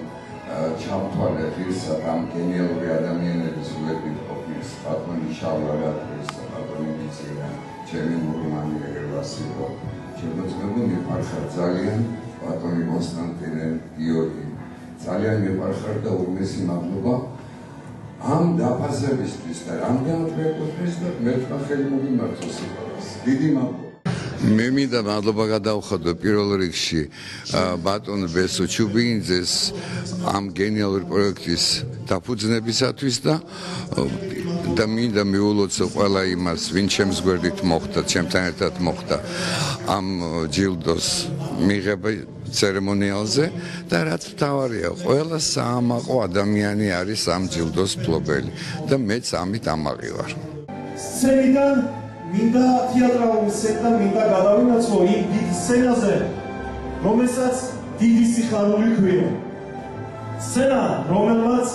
ჩამთვალეთ ის ამ გენიალური ადამიანების ულებით ყოფნის ბატონი შავლარატის ბატონი მიცია ჩემი მურმანი ერვასილო შემოწმებულ მიფარხარ ძალიან ბატონი კონსტანტინე გიორგი ძალიან მიფარხარ და უღმესი მადლობა ამ დაფასებისთვის და რამდენად მეკუთვნის და მე თქვა ხელი მოგიმართოს დიდი მადლობა მე მინდა მადლობა გადავხადო პირველ რიგში ბატონ ბესო ჩუბინძეს ამ გენიალური პროექტის დაფუძნებისათვის და მინდა მიულოცო ყველა იმას ვინ ჩემს გვერდით მოხდა ჩემთან ერთად მოხდა ამ ჯილდოს მიღება ცერემონიალზე და რაც მთავარია ყველა საამაყო ადამიანი არის ამ ჯილდოს მფლობელი და მეც ამით ამაყი ვარ სცენიდან მინდა თეატრალური სცენა მინდა გადავინაცვლო იმ დიდ სცენაზე რომელსაც დიდი სიხარული ქვია. სცენა, რომელმაც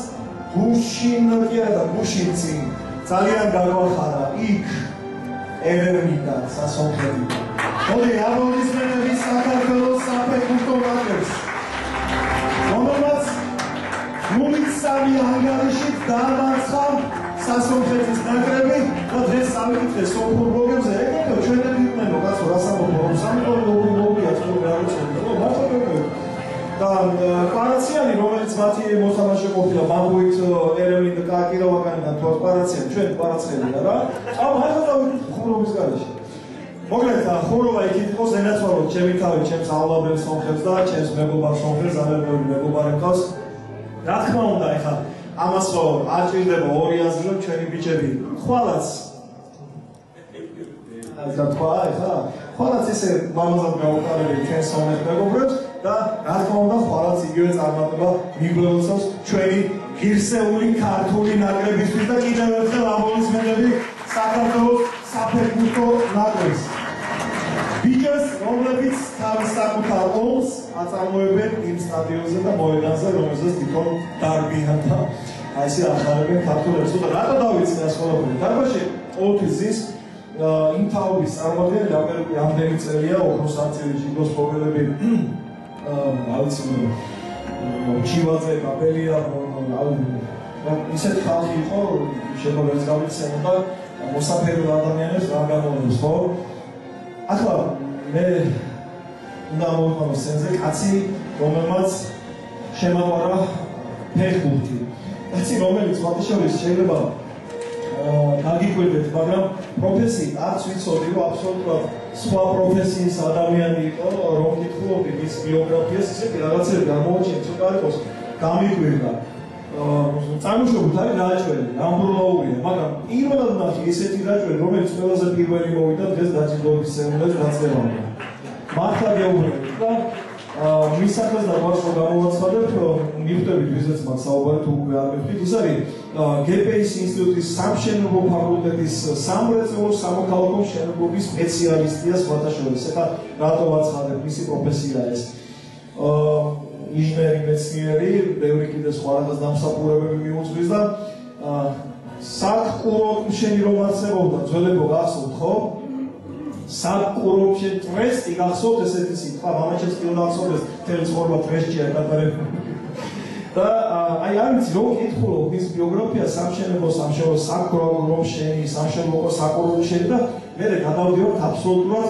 გუშინკია და გუშინცი ძალიან გაგვახარა იქ ერევნიდან სასონხებიდან. მოდი აплოდისმენტები საქართველოს საფეხბურთო ნაკრებს, რომელმაც 0-3 ანგარიში დამარცხა სასონხეთის ნაკრები და დღეს სამკითხე სოფურ ბლოგებზე ეკეთო ჩვენები იყვნენ კაცო რას ამბობ სამკითხე ბლოგია თქვენ რა უცხო მართლა და პარაციანი რომელიც მათი მოთამაშე ყოფილა ბამბუით ერევნის და კაკიროვაკანიდან თუ პარაციანი ჩვენ პარაცხელი და რა ახლა დავიდეთ ხუროვის გარეშე მოკლედ ხუროვა იქ იყოს ენაცვალოთ ჩემი თავი ჩემსავლაბელ სომხებს და ჩემს მეგობარ სომხებს ამერიკული მეგობარი მყავს რა თქმა უნდა ეხლა ამას ხო არ ჭირდება ორი აზრი რომ ჩვენი ბიჭები ხვალაც და თქვა ეხლა ხვალაც ესე მამაზად გაუტარებელი ჩვენ სომეხ მეგობრებს და რა თქმა უნდა ხვალაც იგივე წარმატება მიგვეულოს ჩვენი ღირსეული ქართული ნაკრებისთვის და კიდევ ერთხელ აплოდისმენტები საქართველოს საფეხბურთო ნაკრებს. ბიჭებს, რომლებიც თავის საკუთარ ოლს აწარმოებენ იმ სტადიონზე და მოედანზე, რომელზეც თვითონ დარბიან და აი ესე ახარებენ ქართულებს. და რატო დავიწყე ეს ყველაფერი? დარბაში ყოველთვის ზის იმ თაობის წარმოადგენელი ამდენი წერია ოქროს არწივი ჯილდოს მოგელები ავიცი ჩივაძე კაპელია ისეთ ხალხი იყო შემოგვეც გავიცემა და მოსაფერულ ადამიანებს რა გამოდის ხო ახლა მე უნდა მოვიყვანო სცენაზე კაცი რომელმაც შემაყვარა ფეხბურთი კაცი რომელიც მათაშორის შეიძლება დაგიკვირდეთ მაგრამ პროფესიით არც ვიცოდი რომ აბსოლუტურად სხვა პროფესიის ადამიანი იყო რომ კითხულობდი მის ბიოგრაფიას ისეთი რაღაცები გამოჩნდა ცოტა არ იყოს გამიკვირდა წარმოშობით არის რაჭველი ამბროლაურია მაგრამ პირველად ნახე ესეთი რაჭველი რომელიც ყველაზე პირველი მოვიდა დღეს დაჯილდოების ცერემონიაზე გაწევამდე მართლა გეუბნები და მის სახელს და გვასო გამოვაცხადებ მივხვდებით ვიზაც მათ საუბარი თუ უკვე არ მივხვდით ის არის გპის ინსტიტუტის სამშენებლო ფაკულტეტის სამრეწველო სამოქალაქო მშენებლობის სპეციალისტია სხვათა შორის ეხლა რატო ვაცხადებ მისი პროფესია ეს ინჟინერი მეცნიერი ბევრი კიდე სხვა რაღაც დამსახურებები მიუძღვის და საკურორტმშენი რომ არსებობდა ძველებო გახსოვთ ხო საკურორტმშენ ტრესტი გახსოვთ ესეთი სიტყვა მამაჩემს კი უნდა ახსოვდეს მთელი ცხოვრება ტრესტია გატარებული და აი არ ვიცი რომ კითხულობ ის ბიოგრაფია სამშენებლო საკურორტმშენი სამშენებლო საკურორტმშენი და მე გადავდივართ აბსოლუტურად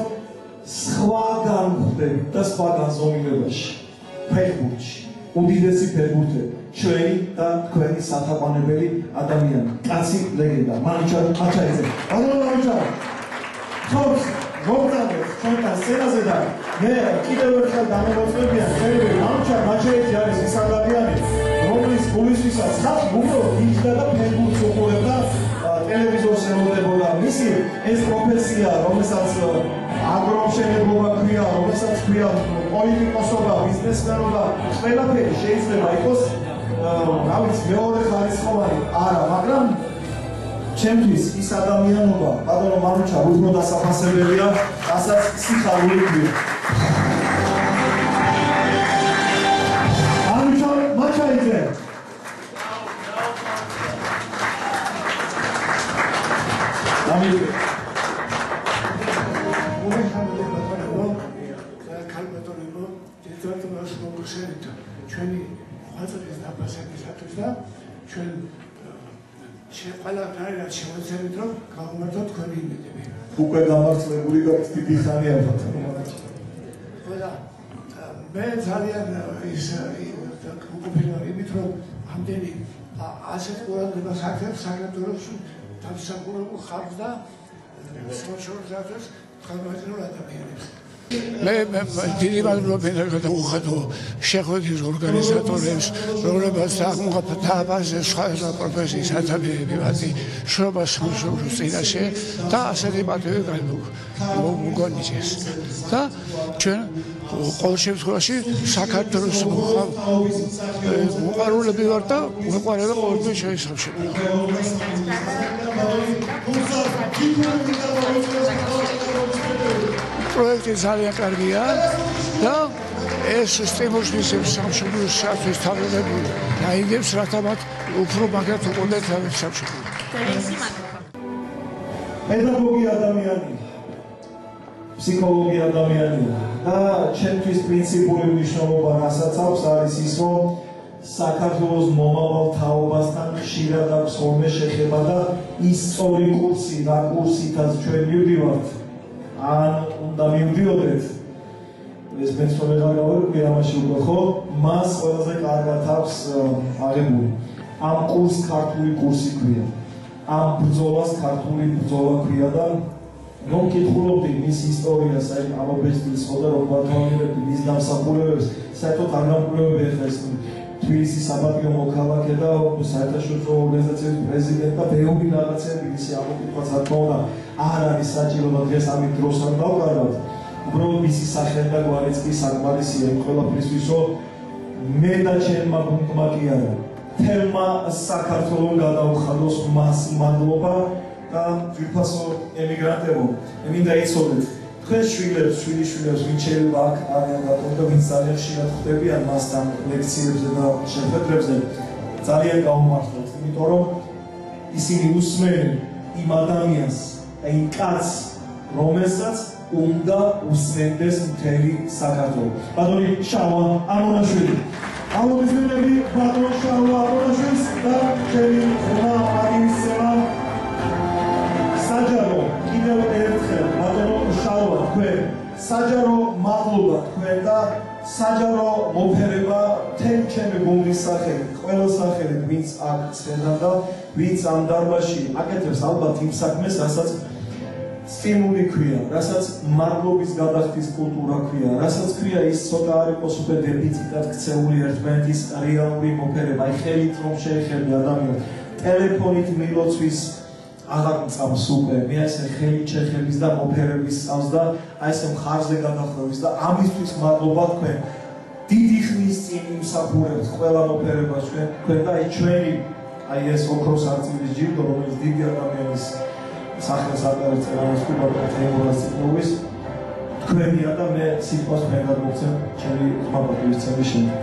სხვაგან ხვდები და სხვა განზომილებაში ფეხბურთში უდიდესი ფეხბურთი ჩვენი და თქვენი სათაყვანებელი ადამიანი კაცი ლეგენდა მანიჩარ მაჩაიძე ბატონო მანიჩარ თორს მოგწადეთ ჩვენთან სცენაზე და მე კიდევ ერთხელ დამემოწმებია ჩვენი მანიჩარ მაჩაიძე არის ის ადამიანი რომლის გულისთვისაც ხალხი უბრალოდ იჯდა და ფეხბურთს უყურებდა ტელევიზორს ელოდებოდა მისი ეს პროფესია რომელსაც აგრომშენებლობა ქვია რომელსაც ქვია პოლიტიკოსობა ბიზნესმენობა ყველაფერი შეიძლება იყოს რა ვიცი მეორე ხარისხოვანი არა მაგრამ ჩემთვის ის ადამიანობა ბატონო მანუჩარ უფრო დასაფასებელია რასაც სიხარული ქვია მანუჩარ მაჩაიძე დამიდგე ჩვენი ხაზების დაფასებისათვის და ჩვენ ყველაფერი რაც შევეცდებით რომ გავუმართოთ თქვენი იმედები. უკვე გამართლებული და დიდი ხანია ბატონო. ყველა მე ძალიან ის უკუპირდა იმით რომ ამდენი ასეთ ყურადღებას აქცევს საქართველოში თავისუფლებულ ხალხს და სოციალიზაციას ხალხურ ადამიანებს. მე დიდი მადლობა გადავუხადო შეხვედრის ორგანიზატორებს, რომლებსაც დააბაზეს სხვა პროფესიის ადამიანები მათი შრომა სამშობლოს წინაშე და ასეთი პატივი მოგონიჭეს. და ჩვენ ყოველ შემთხვევაში საქართველოს მოყვარულები ვარ და მოყვარება ყოველთვის ჩვენი სამშობლო. პროექტი ძალიან კარგია და ეს სტიმულს მისცემს სამშობლოს სათვის თავდადებული აიგებს რათა მათ უფრო მაგათ უყოლეთ სამშობლო. პედაგოგი ადამიანი, ფსიქოლოგი ადამიანია და ჩემთვის პრინციპული მნიშვნელობა რასაც აქვს არის ის, რომ საქართველოს მომავალ თაობასთან ხშირად აქვს ხოლმე შეხება და ის სწორი კურსი, რა კურსითაც ჩვენ მივდივართ, ან უნდა მივდიოდეთ, ეს მეც რომ ვეღარ გავარკვი ამაში უკვე ხო, მას ყველაზე კარგად აქვს აღებული. ამ კურსს ქართული კურსი ქვია. ამ ბრძოლას ქართული ბრძოლა ქვია და რომ კითხულობდი მის ისტორიას, აი ამობესტის ხოდა რომ ვათვალიერებდი მის დამსახურებებს, საერთოდ არ გამკვლევები ახლა ეს თბილისის საპატიო მოქალაქე და საერთაშორისო ორგანიზაციის პრეზიდენტი და ბევრი რაღაცები მისი ამოკითხვაც რა თქმა უნდა არ არის საჭირო და დღეს ამით დროს არ დავყარდავთ. უბრალოდ მისი სახე და გვარიც კი საკმარისია იმ ყველაფრისთვის, რომ მე და ჩემმა გუნდმა კი არა თელმა საქართველოს გადაუხადოს მას მადლობა და ძვირფასო ემიგრანტებო, მინდა იცოდეთ, თქვენ შვილებს, შვილიშვილებს, ვინც შეიძლება აქ არიან ბატონო და ვინც ძალიან ხშირად ხვდებიან მასთან ლექციებზე და შეხვედრებზე, ძალიან გაუმართლეთ, იმიტომ რომ ისინი usmenen იმ ადამიანს, იმ კაცს, რომელსაც უნდა უსმენდეს მთელი საქართველო. ბატონი შავა ამონაშვილი. აუდიტორები ბატონ შავა ამონაშვილს და ჩემი ხმა აღისება საჯარო კიდევ ერთხელ ბატონო შავა თქვენ საჯარო მადლობა თქვენ და საჯარო მოფერება თემ ჩემი გუნდის სახელით, ყველა სახელით, ვინც აქ ცხენდა და ვინც ამ დარბაზში აკეთებს ალბათ იმ საქმეს, რასაც სტიმული ქვია, რასაც მადლობის გადახდის კულტურა ქვია, რასაც ქვია ის ცოტა არ იყოს უკვე დეფიციტად ქცეული ერთმანეთის რეალური მოფერება, აი ხელით რომ შეეხები ადამიანს, ტელეფონით მილოცვის აღარ მწავს უკვე, მე ესე ხელით შეხების და მოფერების წავს და აი ესე მხარზე გადახრების და ამისთვის მადლობა თქვენ. დიდი ხნის წინ იმსახურებთ ყველა მოფერებას თქვენ და აი ჩვენი აი ეს ოქროს არწივის ჯილდო, რომელიც დიდი ადამიანის სახელს ატარებს წერამოსკულა და თეიმურას ციკლობის თქვენია და მე სიტყვას მე გადმოგცემ ჩემი ხმაპატივის ცემის შემდეგ.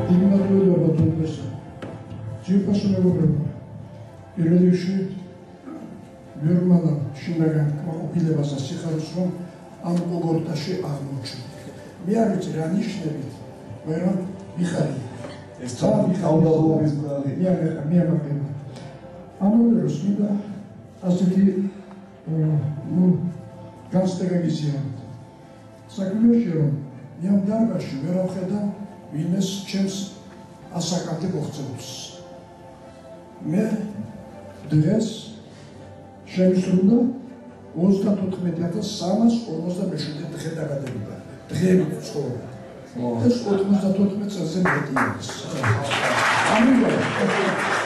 დიდი მადლობა ბატონო პრესა. ძირფასო მეგობრებო, პირველ რიგში მე ვმალა შინაგან ყოფილებას და სიხარულს რომ ამ გოგორტაში აღმოჩნდა. მე არ ვიცი რა ნიშნებით, მაგრამ მიხარია. ეს თავი თავდადობის ბრალი. მე ამაგება. ამავე დროს მინდა ასეთი განსტება გიზიანოთ. საქმეში რომ მე ამ დარბაზში ვერ ავხედავ ვინმეს ჩემს ასაკამდე მოხწევს. მე დღეს შემისრულდა 34,347 დღე დაგადება. დღეებით ცხოვრება. ეს 94 წელზე მეტია.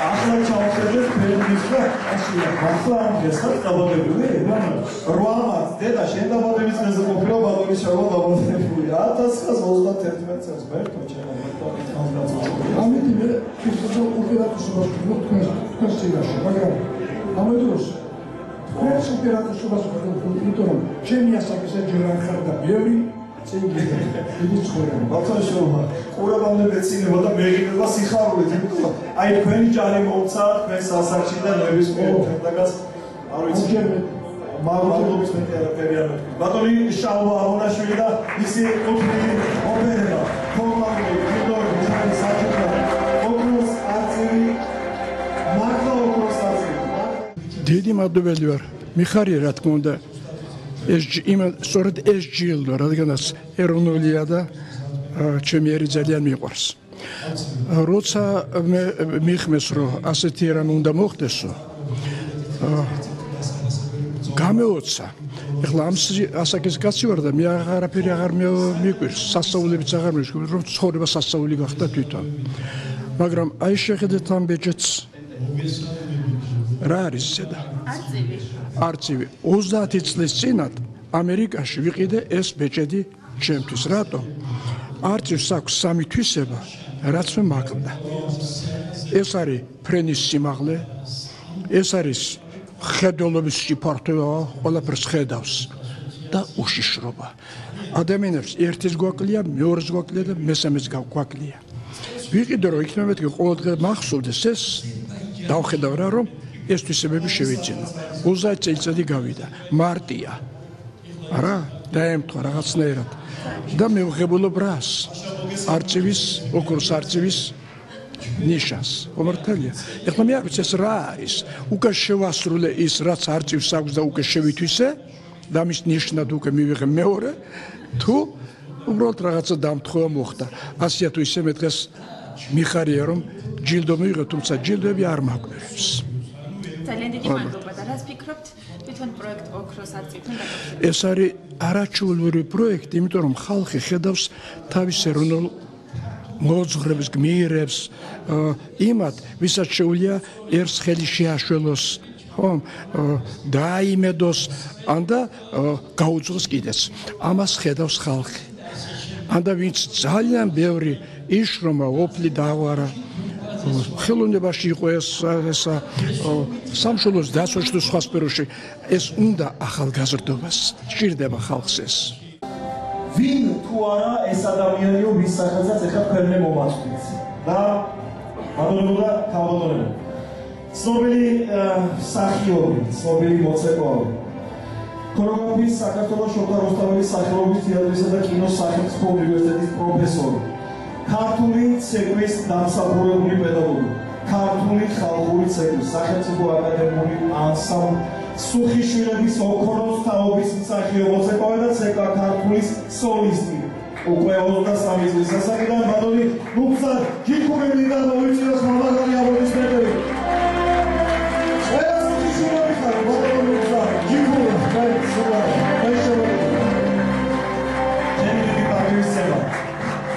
ახლა ჩავხედეთ ფერმის და ასია. ახლა ამ დღესაც დაბადებული, მაგრამ 8 მარტს დედა შენ დაბადების დღეზე ყოფილა ბატონის შავა დაბადებული. 1931 წელს მერტო ჩემო ამით მე ფიზიკურ ოპერაციას ვქნა წინაშე, მაგრამ ამავე დროს ეს ოპერაციას ვქნა, იმიტომ რომ ჩემი ასაკის ჯერ არ ხარ და ბევრი დიდი ცხოვრება. ბატონშოვა, ყურებამდე მეცინება და მეღინება სიხარულით, იმიტომ აი თქვენი ჯარი მომცა თქვენს ასაკში და ნებისმიერ თემდაგას არ ვიცი. მადლობის მეტი არაფერი არ მეთქვის. ბატონი შალვა ამონაშვილი და მისი ყოფილი ოპერება, ფორმალური, ჯილდოები, ჩვენი საჭიროა, ოქროს არწივი, მართლა ოქროს არწივი. დიდი მადლობელი ვარ. მიხარია რა თქმა უნდა. სწორედ ეს ჯილდო, რადგანაც ეროვნულია და ჩემი ერი ძალიან მიყვარს. როცა მე მიხმეს, რომ ასეთი რამ უნდა მოხდესო, გამეოცა. ეხლა ამ ასაკის კაცი ვარ და მე აღარაფერი აღარ მიყვირს, სასწაულებიც აღარ მიყვირს, რომ ცხოვრება სასწაული გახდა თვითონ. მაგრამ აი შეხედეთ ამ ბეჭედს. რა არის ზედა? არწივი 30 წლის წინათ ამერიკაში ვიყიდე ეს ბეჭედი ჩემთვის. რატომ? არწივს აქვს 3 თვისება, რაც მე მაკლდა. ეს არის ფრენის სიმაღლე, ეს არის ხედველობის სიფართვე, ყველაფერს ხედავს და უშიშრობა. ადამიანებს ერთის გვაკლია, მეორეს გვაკლია და მესამეს გვაკლია. ვიყიდე რომ იქნება მეთქი ყოველდღე მახსოვდეს ეს დავხედავ რა რომ ეს თვისებები შევეძინო. 30 წელიწადი გავიდა. მარტია. არა, დაემთხვა რაღაცნაირად. და მე ვღებულობ რას? არწივის, ოქროს არწივის ნიშას. მომართალია. ეხლა მე არ ვიცი ეს რა არის. უკვე შევასრულე ის რაც არწივს აქვს და უკვე შევითვისე და მის ნიშნად უკვე მივიღე მეორე თუ უბრალოდ რაღაცა დამთხევა მოხდა. ასეა თუ ისე მე დღეს მიხარია რომ ჯილდო მივიღე, თუმცა ჯილდოები არ მაგვერებს. ძალიან დიდი მადლობა და რას ფიქრობთ თვითონ პროექტ ოქროს არწივთან დაკავშირებით? ეს არის არაჩვეულებრივი პროექტი, იმიტომ რომ ხალხი ხედავს თავის ეროვნულ მოძღვრებს, გმირებს, იმათ, ვისაც შეუძლია ერთს ხელი შეაშველოს, ხომ, დაიმედოს, ანდა გაუძღოს კიდეც. ამას ხედავს ხალხი. ანდა ვინც ძალიან ბევრი იშრომა, ოფლი დააღვარა, ხელოვნებაში იყო ესა სამშობლოს დაცვაში და სხვა სფეროში, ეს უნდა ახალგაზრდობას, სჭირდება ხალხს ეს. ვინ თუ არა ეს ადამიანიო ვის სახელსაც ეხლა თქვენ მომაწვდით და ბატონებო და თავბატონებო ცნობილი მსახიობი, ცნობილი მოცეკვავი ქორეოგრაფიის საქართველოს შოთა რუსთაველის სახელობის თეატრისა და კინოს სახელმწიფო უნივერსიტეტის პროფესორი, ქართული ცეკვის დამსახურებული პედაგოგი, ქართული ხალხური ცეკვის სახელმწიფო აკადემიური ანსამბლი სუხიშვილების ოქროს თაობის მსახიობ მოცეკვავე და ცეკვა ქართulis სოლისტი. უკვე 23 წლის ასაკიდან ბატონი ლუქსა ჯიქურელი და მოიწვიოს მომაღალი აპლოდისმენტები. ყველა სუხიშვილები ხარ ბატონი ლუქსა ჯიქური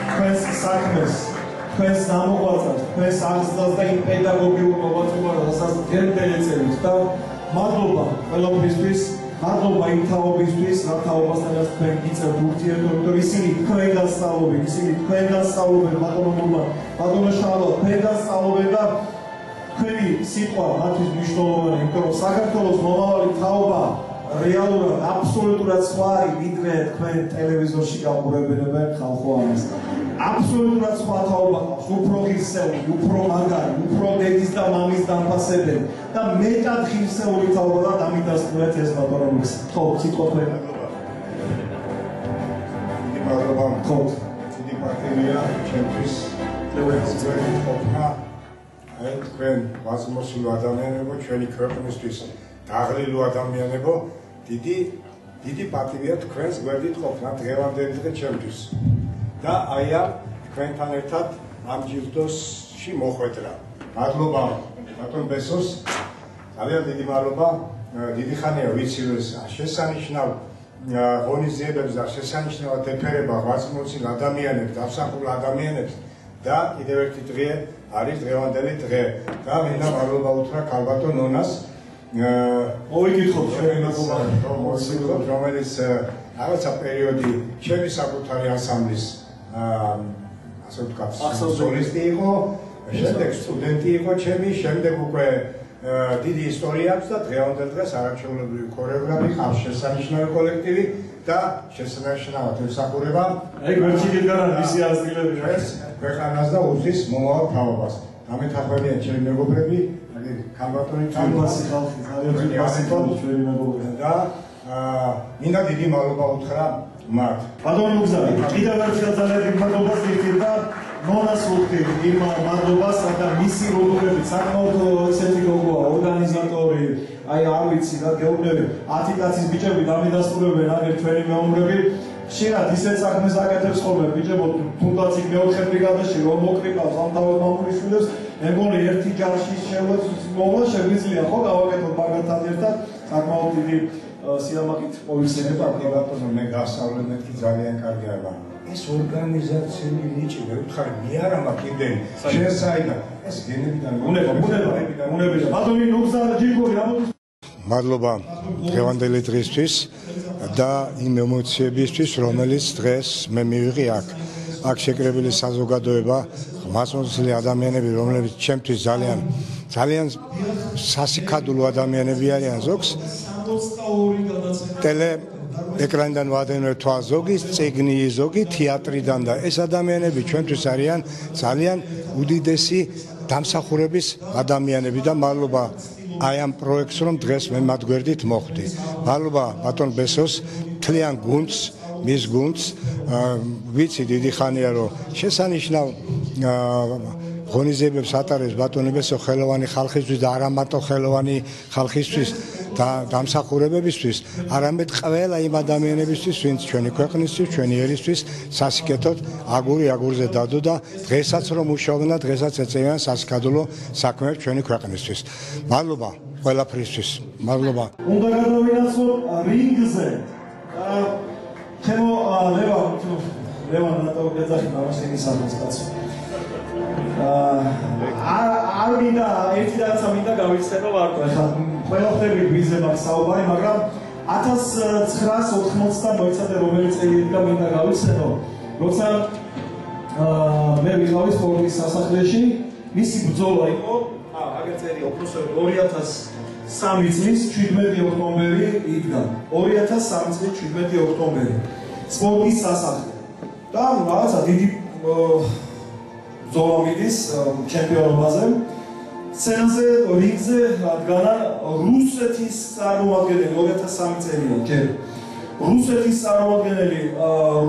თქვენს საქმეს, თქვენს ნამოღვაწეს, თქვენს აღზრდას და იმ პედაგოგიურ მოღვაწეობას, რასაც გერბელი წერით და მადლობა ყველაფრისთვის, მადლობა იმ თაობისთვის, რა თაობასთანაც თქვენ გიწევთ ურთიერთობა, იმიტომ ისინი თქვენ დასწავლობენ, ისინი თქვენ დასწავლობენ, ბატონო შალვა, თქვენ დასწავლობენ და თქვენი სიტყვა მათთვის მნიშვნელოვანია, იმიტომ რომ საქართველოს მომავალი თაობა რეალურად აბსოლუტურად სხვა არის, ვიდრე თქვენ ტელევიზორში გაყურებენ ხალხო ამას. აბსოლუტურად სხვა თაობა ყავს, უფრო ღირსეული, უფრო მაგარი, უფრო დედის და მამის დამფასებელი და მეტად ღირსეული თაობა და დამიდასტურეთ ეს ბატონობის. ხო, სიტყვა თქვენ. დიდი მადლობა. ხო. დიდი პარტია ჩემთვის ტელევიზიაზე ყოფნა. აი თქვენ ვაზმოსილო ადამიანებო, ჩვენი ქვეყნისთვის დაღლილო ადამიანებო, დიდი პარტია თქვენს გვერდით ყოფნა დღევანდელი დღე ჩემთვის. და აი ამ თქვენთან ერთად ამ ჯილდოსში მოხვედრა. მადლობა ბატონ ბესოს, ძალიან დიდი მადლობა. დიდი ხანია ვიცი რომ შესანიშნავ ღონისძიებებს და შესანიშნავად ეფერება ღვაწლმოსილ ადამიანებს, დამსახურებულ ადამიანებს და კიდევ ერთი დღე არის დღევანდელი დღე. და მინდა მადლობა უთხრა ქალბატონ ნონას. მოვიკითხოთ რომელიც რაღაცა პერიოდი ჩემი საკუთარი ანსამბლის ასე ვთქვათ, სოლისტი იყო, შემდეგ სტუდენტი იყო ჩემი, შემდეგ უკვე დიდი ისტორია აქვს და დღევანდელ დღეს არაჩვეულებრივი ქორეოგრაფი, ხალხშესანიშნავი კოლექტივი და შესანიშნავად ემსახურება გვერდში გიდგანან მისი აზრილები ქვეყანას და უზის მომავალ თაობას. დამეთანხმებიან ჩემი მეგობრები, ქალბატონი ქალბატონი ხალხი ძალიან პასიტონი ჩვენი მეგობრები და მინდა დიდი მადლობა უთხრა მათ. ბატონო ლუგზარი, კიდევ ერთხელ ძალიან დიდი მადლობას ვიტყვი და მონას ვუხდი იმ მადლობას და მისი როლები, საკმაოდ ესეთი როგორია ორგანიზატორი, აი არ ვიცი რა გეუბნები, 10 კაცის ბიჭები დამიდასტურებენ აგერ ჩვენი მეომრები. ხშირად ისეთ საქმეს აკეთებს ხოლმე ბიჭებო, თუნდაც იქ მეოთხე ბრიგადაში რომ მოკრიყავს ამ თავად მამულიშვილებს, მეგონი ერთი ჯარში მოვლა შეგვიძლია ხო გავაკეთოთ მაგალთან ერთად საკმაოდ დიდი სიამაყით მოვიხსენებ ბატონო მე გასავლენ მეთქი ძალიან კარგი არა ეს ორგანიზაციული ნიჭი მე ვთხარი მე არა მაქვს იმდენი შესაიდან ეს გენებიდან უნება ბატონი ნუგზარ ჯიგური ამოდის მადლობა დღევანდელი დღისთვის და იმ ემოციებისთვის რომელიც დღეს მე მივიღე აქ შეკრებილი საზოგადოება მასმოსილი ადამიანები რომლებიც ჩემთვის ძალიან სასიკადულო ადამიანები არიან ზოგს ეკრანიდან ვადევნებთ ზოგის, წიგნი, ზოგი თეატრიდან და ეს ადამიანები ჩვენთვის არიან ძალიან უდიდესი დამსახურების ადამიანები და მადლობა აი ამ პროექტს რომ დღეს მე მათ გვერდით მოხვდი. მადლობა ბატონ ბესოს მთლიან გუნდს, მის გუნდს, ვიცი დიდი ხანია რომ შესანიშნავ ღონისძიებებს ატარებს ბატონი ბესო ხელოვანი ხალხისთვის და არა მარტო ხელოვანი ხალხისთვის და დამსახურებებისთვის, არამედ ყველა იმ ადამიანებისთვის, ვინც ჩვენი ქვეყნისთვის, ჩვენი ერისთვის სასიკეთოდ აგურზე დადო და დღესაც რომ მუშაობენ და დღესაც ეწევიან სასიკადულო საქმეებს ჩვენი ქვეყნისთვის. მადლობა ყველაფრისთვის. მადლობა. უნდა გადავინაცვლო რინგზე. ჩემო ლევან რატო გეძახი გამოსენის აღმოსკაცო. არ მინდა ერთი რაღაცა მინდა გავიხსენო ვარტო ახლა ყველაფერი ვიზე მაქვს საუბარი მაგრამ 1980 მოიცადე რომელი წელი იდგა მინდა გავიხსენო როცა მე ვიყავი სპორტის სასახლეში მისი ბრძოლა იყო აგერ წელი უბრალოდ 2003 წლის 17 ოქტომბერი იდგა 2003 წლის 17 ოქტომბერი სპორტის სასახლე და რაღაცა დიდი ზოლომიდის ჩემპიონობაზე სცენაზე რინგზე დგანა რუსეთის წარმომადგენელი 2003 წელია ჯერ რუსეთის წარმომადგენელი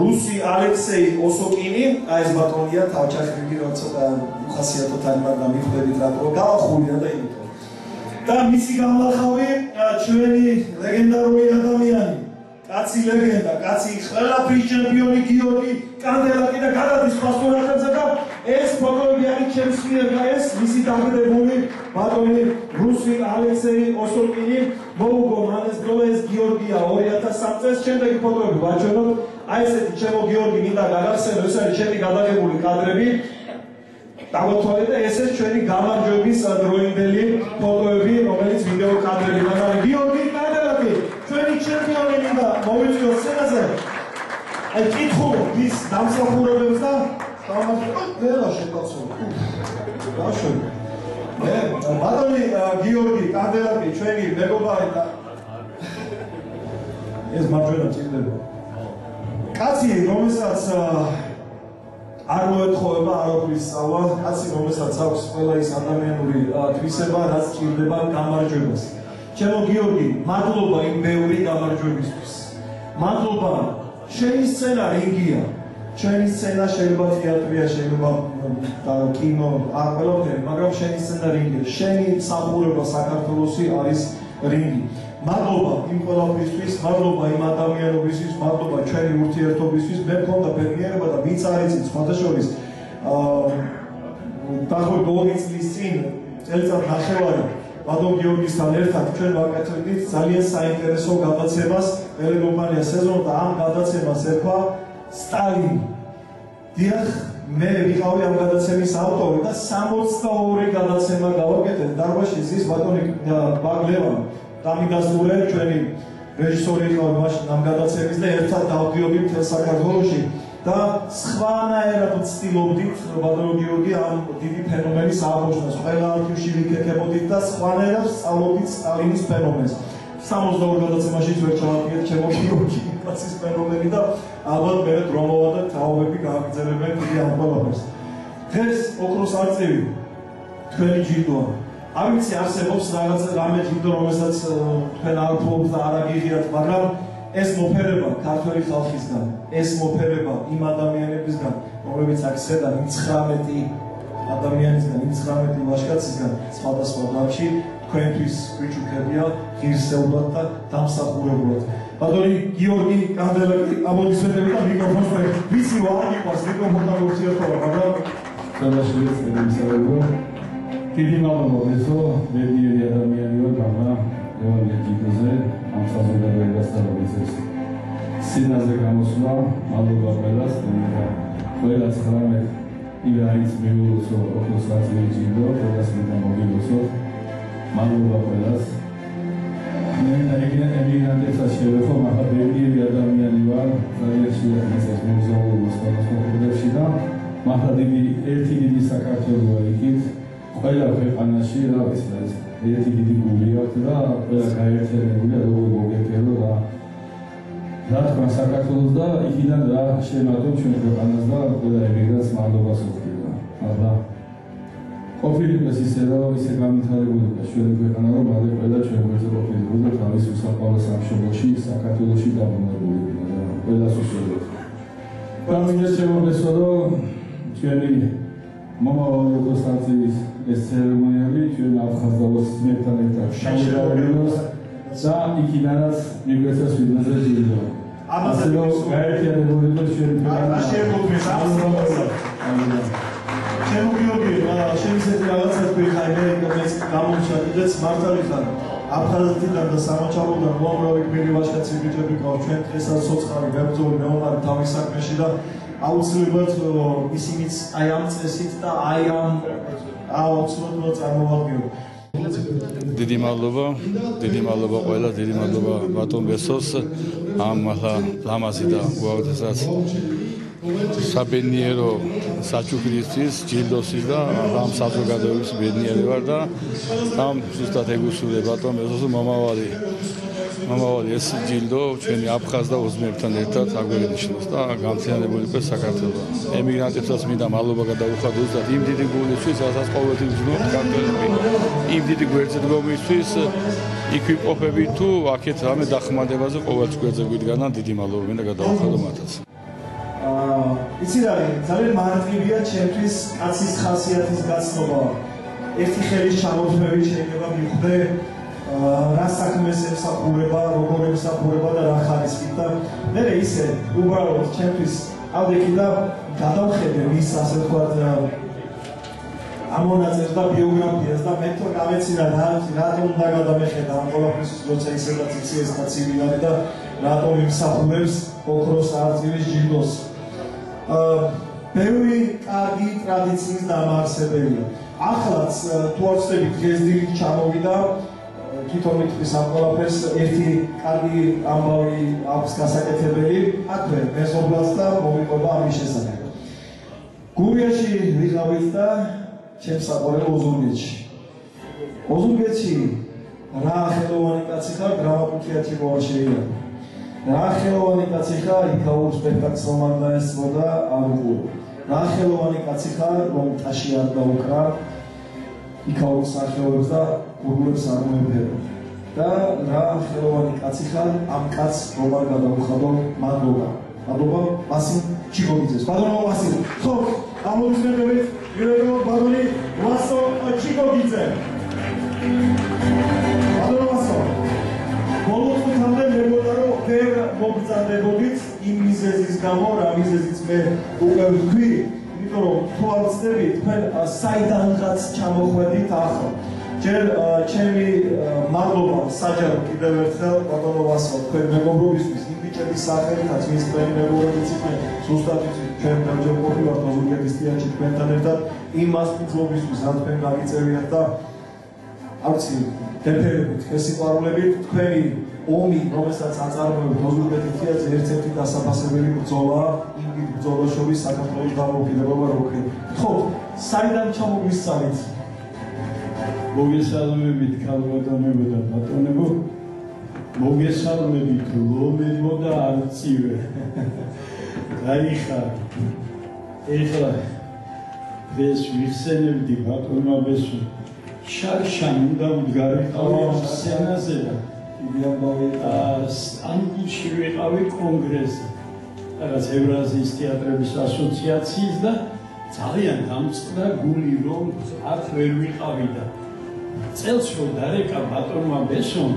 რუსი ალექსეი ოსოკინი აი ეს ბატონია თავჩახები რომ ცოტა უხასიათოდ არის მაგრამ მიხვდებით რატო გაახურია და იმიტომ და მისი გამარხავი ჩვენი ლეგენდარული ადამიანი კაცი ლეგენდა კაცი ყველაფრის ჩემპიონი გიორგი კანდელაკი და გადადის პასპორტებზე და ეს ფოტოები არის ჩემს მიერ და ეს მისი დაგდებული ბატონი რუსი ალექსეი ოსოკინი მოუგო მან ეს გოლა ეს გიორგია 2003 წელს შემდეგი ფოტოები ვაჩვენოთ აი ესეთი ჩემო გიორგი მინდა გაგახსენო ეს არის ჩემი გადაღებული კადრები დავთვალე და ესეც ჩვენი გამარჯვების დროინდელი ფოტოები რომელიც ვიდეო კადრებიდან არის გიორგი კანდელაკი ჩვენი ჩემპიონი მინდა მოვიწვიოს სცენაზე აი კითხულობ ის დამსახურებებს და ვერა შეკაცო. დაშო. მე ბატონი გიორგი კანდელაკი ჩვენი მეგობარი და ეს მარჯვენა წიგდება. კაცი რომელსაც არ მოეთხოვება არაფრის სწავლა, კაცი რომელსაც აქვს ყველა ის ადამიანური თვისება, რაც ჭირდება გამარჯვებას. ჩემო გიორგი, მადლობა იმ ბევრი გამარჯვებისთვის. მადლობა შენი სცენა რინგია. ჩვენი სცენა შეიძლება თეატრია, შეიძლება კინო, არ ყველაფერი, მაგრამ შენი სცენა რინგია. შენი მსახურება საქართველოსი არის რინგი. მადლობა იმ ყველაფრისთვის, მადლობა იმ ადამიანობისთვის, მადლობა ჩვენი ურთიერთობისთვის. მე მქონდა ბედნიერება და ვინც არ იცით სხვათა შორის დაახლოებით 2 წლის წინ წელიწად ნახევარი ბატონ გიორგისთან ერთად ჩვენ ვაკეთებდით ძალიან საინტერესო გადაცემას ტელეკომპანია სეზონ და ამ გადაცემას ერქვა სტალინი. დიახ, მე ვიყავი ამ გადაცემის ავტორი და 62 გადაცემა გავაკეთეთ დარბაზში ზის ბატონი ბაგლევანი. დამიდასტურე ჩვენი რეჟისორი იყო მაშინ ამ გადაცემის და ერთად დავდიოდი მთელ საქართველოში და სხვანაირად ვცდილობდით ბატონ გიორგი ამ დიდი ფენომენის აღმოჩნას. ყველა არქივში ვიკეთებოდით და სხვანაირად სწავლობდით სტალინის ფენომენს. 62 გადაცემაში ვერ ჩავაგდეთ ჩემო გიორგი კაცის ფენომენი და ალბათ მე დრომოვა და თაობები გააგრძელებენ დიდი ამ ყველაფერს. დღეს ოქროს არწივი თქვენი ჯილდოა. არ ვიცი არსებობს რაღაც რამე ჯილდო რომელსაც თქვენ არ ფლობთ და არ აგიღიათ, მაგრამ ეს მოფერება ქართველი ხალხისგან, ეს მოფერება იმ ადამიანებისგან, რომლებიც აქ შედან 19 ადამიანისგან, 19 ლაშქრობისგან სხვადასხვა დარგში თქვენთვის გვიჩუქებია ღირსეულად და დამსახურებულად. ბატონი გიორგი კანდელაკი ამოდისმეტები და მიკროფონს მე ვიცი ვარ მიყვარს მიკროფონთან ურთიერთობა, მაგრამ ხელაშეც მისაღებო დიდი მადლობა ესო ბედნიერი ადამიანი ვარ გამა ლევან ჯიბოზე ამ საზოგადოებასთან ვიცეს სინაზე გამოსვლა მადლობა ყველას და ყველა 19 ივაის მეულოსო ოქროს ჯიბო ყველას მინდა მოგილოსო მადლობა ყველას მე ემიგრანტებსაც შევეხო მაგრამ ბედნიერი ადამიანი ვარ ძალიან შეერნეს მეზობლობას სხვადასხვა და მაგრამ ერთი დიდი საქართველოა იქით ყველა ქვეყანაში რა ის ერთი დიდი გული აქვს და ყველა გაერთიანებულია როგორ მოგეთელო და რა თქვა საქართველოს და იქიდან რა შემატო ჩვენ ქვეყანას და ყველა ემიგრანტს მადლობას ვუხდიდა. მაგრამ ყოფილიყოს ისე რომ ისე განვითარებულიყო ჩვენი ქვეყანა რომ მალე ყველა ჩვენ გვერდზე ყოფილიყო და თავის უსაფრთხო სამშობლოში საქართველოში დაბრუნებულიყო და ყველას უშველოდ. გამიგეს შემოგესვა რომ ჩვენი მომავალი ოკოსტანციის ეს ცერემონიალი ჩვენ აფხაზდაოსმებთან ერთად შევდავარდოს და იქიდანაც მიგვეცეს ვიდეოზე ვიდეო. ასე რომ გაერთიანებული და ჩვენ შემიძლია რაღაცა თქვი ხაიმე ეს გამოჩადეთ მართალი ხარ აფხაზეთიდან და სამოჩალოდან უამრავი გმირი ვაჟკაცი ბიჭები ყავს ჩვენ დღესაც სოცხარი გაბრძოლი მეომარი თავის საქმეში და აუცილებლად ისინიც აი ამ წესით და აი ამ აუცილებლად წარმოვადგინოთ. დიდი მადლობა ყველა, დიდი მადლობა ბატონ ბესოს ამ ლამაზი და უაღრესად საბედნიერო საჩუქრისთვის, ჯილდოსის და ამ საზოგადოების ბედნიერი ვარ და ამ ზუსტად ეგუსტურე ბატონ ბესოს მომავალი ეს ჯილდო ჩვენი აფხაზ და ოზმებთან ერთად აგვენიშნოს და გამწიანებული იყოს საქართველო. ემიგრანტებსაც მინდა მადლობა გადაუხადოთ ზუსტად იმ დიდი გულისთვის, რასაც ყოველთვის ვზრუნავთ ქართველები. იმ დიდი გვერდზე დგომისთვის იქვიყოფები თუ აქეთ რამე დახმარებაზე ყოველთვის გვერდზე გვიდგანა დიდი მადლობა მინდა გადაუხადო მათაც. იცი რა ძალიან მარტივია ჩემთვის კაცის ხასიათის გაცნობა. ერთი ხელის ჩამოთმევით შეიძლება მიხვდე რა საქმეს ემსახურება, როგორ ემსახურება და რა ხარისხით და მე ისე უბრალოდ ჩემთვის ავდექი და გადავხედე მის ასე ვთქვათ ამონაწილეს და ბიოგრაფიას და მე თვითონ გამეცინა რატომ უნდა გადამეხედა ამ ყველაფერს როცა ისედაც იცი ეს კაცი ვინარი და რატომ იმსახურებს ოქროს არწივის ჯილდოს. ბევრი კარგი ტრადიციის დამაარსებელია. ახლაც თუ არ ვცდები დღეს დილით ჩამოვიდა თვითონ მithis ამ ყველაფერს ერთი კარგი ამბავი აქვს გასაკეთებელი აქვე მეზობლას და მომიყვება ამის შესახებ. გურიაში ვიყავით და ჩემს საყვარელ ოზურგეთში. ოზურგეთში რა ხელოვანი კაცი ხარ გრამატუთიათი მოვა შეიძლება. რა ხელოვანი კაცი ხარ იქაურ სპექტაკლს რომ დაესწრო და არ უყურო. რა ხელოვანი კაცი ხარ რომ ტაში არ დაუკრა იქაურ სახეობებს და გურგულებს არ მოეფერო. და რა ხელოვანი კაცი ხარ ამ კაცს რომ არ გადაუხადო მადლობა. მადლობა ვასილ ჩიგოგიძეს. ბატონო ვასილ, ხო, ამოწმებებით გიორგო ბატონი ვასილ ჩიგოგიძე. ბატონო ვასილ მოლოწმენდე მეგონა რომ ვერ მოგწადებოდით იმ მიზეზის გამო, რა მიზეზიც მე უკვე ვთქვი, იმიტომ რომ თუ არ ვცდებით, თქვენ საიდანღაც ჩამოხვედით ახლა. ჯერ ჩემი მადლობა საჯარო კიდევ ერთხელ ბატონო ვასილ თქვენ მეგობრობისთვის იმ ბიჭების სახელითაც ვის თქვენი მეგობრებიც იყვნენ ზუსტად ჩვენ დავჯერ ყოფილვართ ოზურგეთის თეატრში თქვენთან ერთად იმ მასპინძლობისთვის რა თქვენ გაგიწევიათ და არცი დეფერებით ეს სიყვარულებით თქვენი ომი რომელსაც აწარმოებთ ოზურგეთის თეატრზე ერთ-ერთი დასაფასებელი ბრძოლაა იმ დიდ ბრძოლას შორის საქართველოს დამოუკიდებლობა რო გქონდეთ. საიდან ჩამოგვისწავით მოგესალმებით ქალბატონებო და ბატონებო, მოგესალმებით ლომებო და არწივე. გაიხარ. ეხლა ეს ვიხსენებდი ბატონმა ბესო. შარშან უნდა ვდგარიყავი სცენაზე და სტამბულში ვიყავი კონგრესზე. რაღაც ევრაზიის თეატრების ასოციაციის და ძალიან დამწყდა გული რომ აქ ვერ ვიყავი და წელს რომ დარეკა ბატონმა ბესომ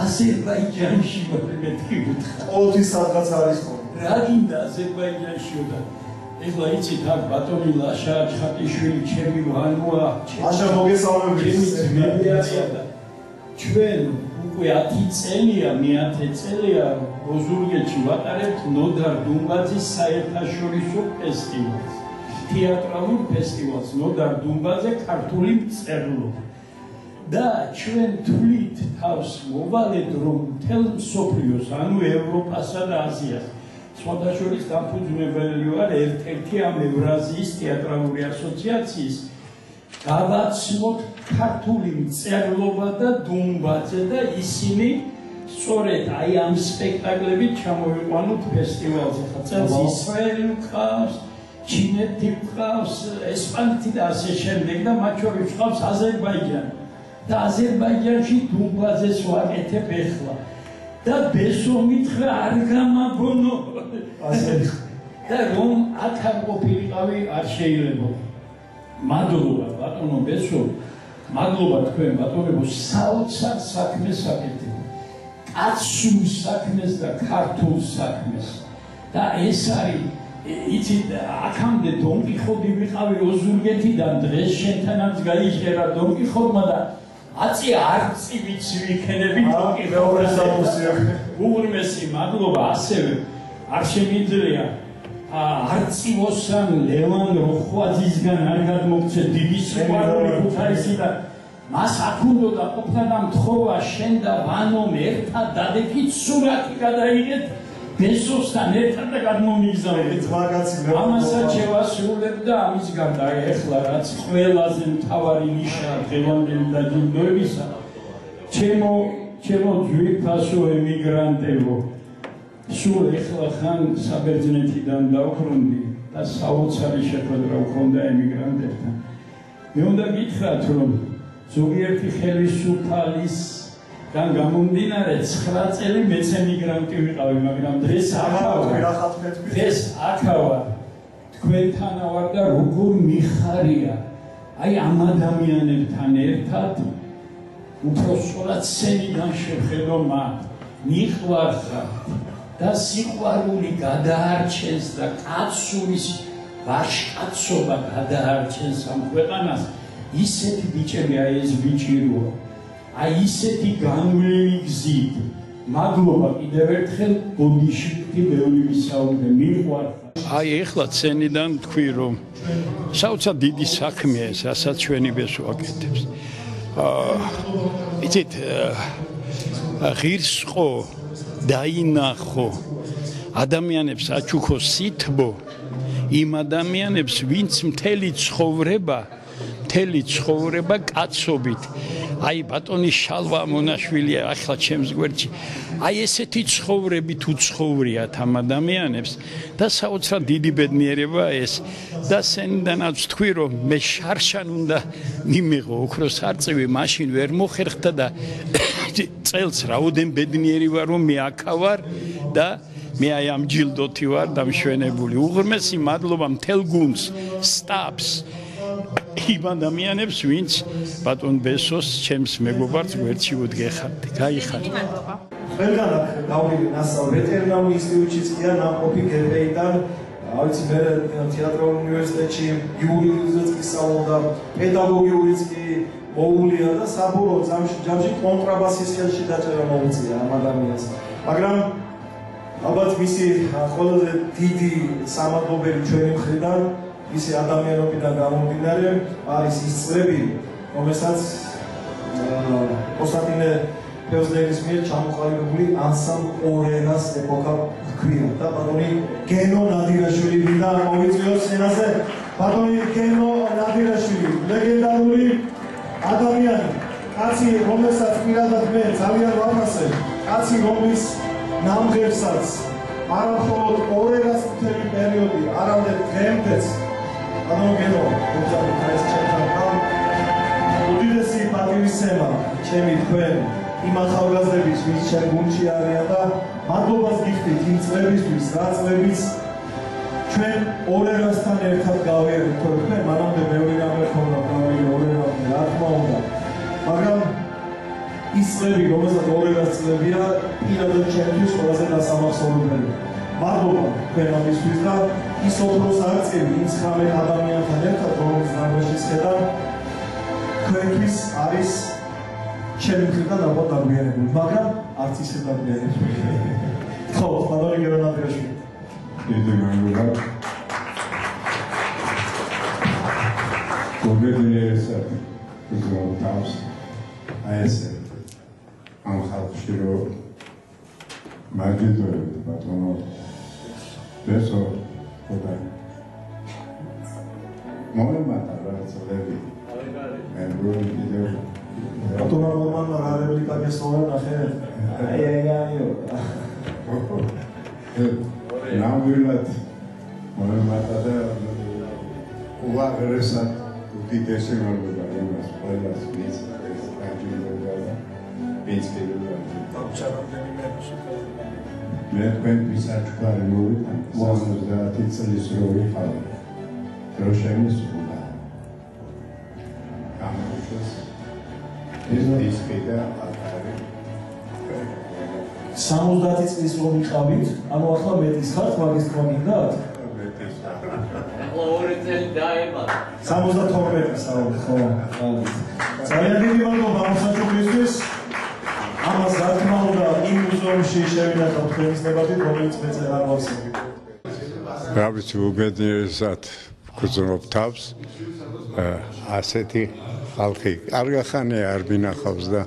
აზერბაიჯანში მეთქი უთხრა. ყოველთვის სადღაც არის ხო? რა გინდა აზერბაიჯანშიო და ეხლა იცით აქ ბატონი ლაშა ჩხატიშვილი ჩემი ვანუა ლაშა მოგესალმებით და ჩვენ უკვე 10 წელია მე 10 წელია ოზურგეთში ვატარებთ ნოდარ დუმბაძის საერთაშორისო ფესტივალს თეატრალურ ფესტივალს ნოდარ დუმბაძე ქართული მწერლობა და ჩვენ თვლით თავს მოვალეთ რომ მთელ მსოფლიოს ანუ ევროპასა და აზიას სხვადასხვა დამფუძნებელი ვარ ერთ-ერთი ამ ევრაზიის თეატრალური ასოციაციის გავაცნოთ ქართული მწერლობა და დუმბაძე და ისინი სწორედ აი ამ სპექტაკლებით ჩამოვიყვანოთ ფესტივალზე. წელს ისრაელი ვყავს, ჩინეთი ვყავს, ესპანეთი და ასე შემდეგ და მათ შორის ვყავს აზერბაიჯანი. და აზერბაიჯანში დუმბაზეს ვაკეთებ ეხლა. და ბესო მითხრა არ გამაგონო. და რომ აქ არ ყოფილიყავი არ შეიძლება. მადლობა ბატონო ბესო, მადლობა თქვენ ბატონებო საოცარ საქმეს აკეთებ. კაცურ საქმეს და ქართულ საქმეს. და ეს არის იცით აქამდე დონ კიხოტი ვიყავი ოზურგეთიდან დღეს შენთანაც გაიჟღერა დონ კიხოტმა და აცი არცი ვიცი ვიქენები დონ კიხოტს უღრმესი მადლობა ასევე არ შემიძლია არცივოსან ლევან როხვაძისგან არ გადმოგცე დიდი სიყვარული ქუთაისი და მას აქუნდოდა ყოფნა და მთხოვა შენ და ვანომ ერთად დადექით სურათი გადაიღეთ ბესოსთან ერთად და გადმომიგზავნეთ ამასაც შევასრულებ და ამის გარდა ეხლა რაც ყველაზე მთავარი ნიშაა დღევანდელი დაჯილდოებისა ჩემო ძვირფასო ემიგრანტებო სულ ეხლა ხან საბერძნეთიდან დავბრუნდი და საოცარი შეხვედრა ვქონდა ემიგრანტებთან მე უნდა გითხრათ რომ ზოგიერთი ხელისუფალის გან გამომდინარე 9 წელი მეც ემიგრანტი ვიყავი მაგრამ დღეს აქავა თქვენთანა ვარ და როგორ მიხარია აი ამ ადამიანებთან ერთად უпроსტად სცენიდან შევხედო მათ მიყვარხარ და სიყვარული გადაარჩენს და კაცურის ვაშკაცობა გადაარჩენს ამ ქვეყანას ისეთი ბიჭები აი ეს ბიჭიროა აი ისეთი განვლილი გზით მადლობა კიდევ ერთხელ ბოდიში მეორე ვისაუბრე მიყვარხარ აი ეხლა სცენიდან თქვი რომ საოცარ დიდი საქმეა ეს რასაც ჩვენი ბესო აკეთებს იცით ღირსყო დაინახო ადამიანებს აჩუქო სითბო იმ ადამიანებს ვინც მთელი ცხოვრება კაცობით აი ბატონი შალვა მონაშვილია ახლა ჩემს გვერდში აი ესეთი ცხოვრებით უცხოვრიათ ამ ადამიანებს და საოცრად დიდი ბედნიერება ეს და სენდანაც თქვი რომ მე შარშან უნდა მიმიღო ოქროს არწივი მაშინ ვერ მოხერხდა და წელს რაოდენ ბედნიერი ვარ რომ მე აქა ვარ და მე აი ამ ჯილდოთი ვარ დამშვენებული უღრმესი მადლობა მთელ გუნდს სტაფს იმ ადამიანებს ვინც ბატონ ბესოს ჩემს მეგობარს გვერდში უდგეხართ გაიხარეთ ყველგან აქ გავიგე ნასწავლ ვეტერინარულ ინსტიტუტშიც კი არ ნამყოფი გერბეიდან ავიცი მე თეატრალურ უნივერსიტეტში იურიდიულიც კი სწავლობდა პედაგოგიურიც კი მოუვლია და საბოლოო ჯამში კონტრაბასის ხელში დაჭერა მოუწია ამ ადამიანს მაგრამ ალბათ მისი ყველაზე დიდი სამადლობელი ჩვენი მხრიდან ისი ადამიანობიდან გამომდინარე არის ის წლები, რომელსაც კონსტანტინე ფეოზლერის მიერ ჩამოყალიბებული ანსამბლ ორენას ეპოქა ჰქვია და ბატონი გენო ნადირაშვილი ვინდა მოვიწვიოს სცენაზე ბატონი გენო ნადირაშვილი ლეგენდარული ადამიანი კაცი რომელსაც პირადად მე ძალიან ვაფასებ კაცი რომლის ნამღერსაც არა მხოლოდ ორენას მთელი პერიოდი არამედ დღემდეც Adogeno, ეს ჩემთან უდიდესი პატივისცემა ჩემი თქვენ იმ ახალგაზრდების ვინც ჩემ გუნდში არიან და მადლობას გიხდით იმ წლებისთვის რა წლებიც ჩვენ ორერასთან ერთად გავიარეთ თქვენ მანამდე მეორე რამე ხონდა გავიარე ორერასთან რა თქმა უნდა მაგრამ ის წლები რომელსაც ორერას წლებია პირადად ჩემთვის ყველაზე დასამახსოვრებელი მადლობა თქვენ ამისთვის და ის ოქროს არწივი იმ 19 ადამიანთან ერთად რომლის ნაბეჟის ხედავ თქვენთვის არის ჩემი მხრიდან ალბათ დაგვიანებული მაგრამ არც ისე დაგვიანებული ხო ბატონი გენო ნადირაშვილი დიდი მადლობა გოგებინესა გოგთავს აი ესე ამ ხალხში რომ მაგიდოები ბატონო ბესო ხოდა მომემატა რა წლები მე როგორ კიდევ ბატონმა მორმანმა რა რეპლიკას ნახე. ნამდვილად მომატა უაღრესად უდიდესი მადლობა იმას ყველას ვის ეს გაჯილდოება და ვის მე თქვენთვის საჩუქარი მოვიდა 50 წლის რო ვიყავი დროშემი სულა გამოვიდეს ეს დისკი და 70 წლის რო ვიყავით, ანუ ახლა მეტის ხართ, მაგის თქმა გინდათ? მეტის. ორი წელი დაემატა. 72-ის ხო. ძალიან დიდი მადლობა მოსაჩუქრისთვის. ამას რა თქმა უნდა იმ მუზეუმში შევინახავთ თქვენის დებატით, რომელიც მეც არ ვახსენე. რა ვიცი, უბედნიერად გძნობ თავს. ასეთი ხალხი კარგახანია არ მინახავს და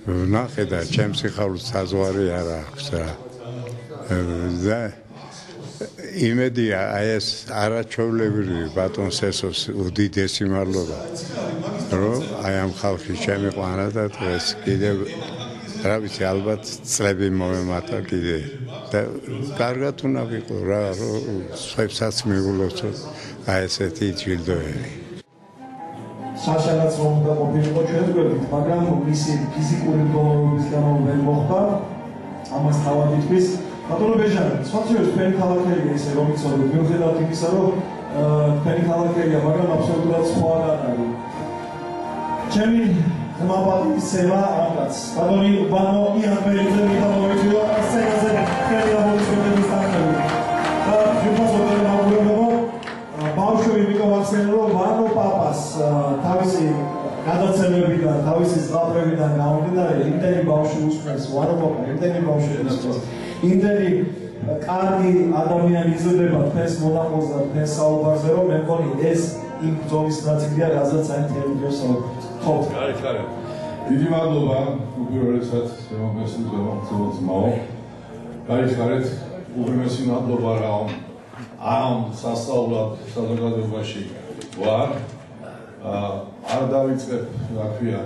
ნახე და ჩემს სიხარულს საზღვარი არ აქვს რა. და იმედია აი ეს არაჩვეულებრივი ბატონ სესოს უდიდესი მადლობა რომ აი ამ ხალხი შემიყვანა და დღეს კიდევ რა ვიცი ალბათ წლები მომემატა კიდე და კარგად უნდა ვიყო რა რომ სხვებსაც მიულოცო აი ესეთი ჯილდოები საშანაც რომ უნდა ყოფილიყო ჩვენ გვერდით, მაგრამ მისი ფიზიკური მდგომარეობის გამო ვერ მოხდა. ამას თავად ითქმის ბატონო ბეჟანი. სხვადასხვა თქვენი ქალაქია ესე რომ იცოდეთ, მიუხედავად იმისა, რომ თქვენი ქალაქია, მაგრამ აბსოლუტურად სხვაგან არის. ჩემი ხმაპატისება ამაც. ბატონი ბანო იანბერიძე მიდამოვიწყო სცენაზე თქვენი ამოწმების თანხები. და ჯუბასოდენ მაგურებო ბავშვები მიგავახსენე რომ ვანო პაპას თავისი გადაცემებიდან, თავისი ზღაპრებიდან გამომდინარე იმდენი ბავშვი უსმენს, ვანო პაპა იმდენი ბავშვი უსმენს, იმდენი კარგი ადამიანი იზრდება თქვენს მონახულს და თქვენს საუბარზე, რომ მე მგონი ეს იმ ბრძოლის ნაწილია, რაზეც აი თეორიას საუბრობთ. ხო, კარგი. დიდი მადლობა უპირველესად მოგესალმებით ძმაო. გაიხარეთ უღრმესი მადლობა რა ამ სასწაულად საზოგადოებაში ვარ. არ დავიწყებ, რა ქვია,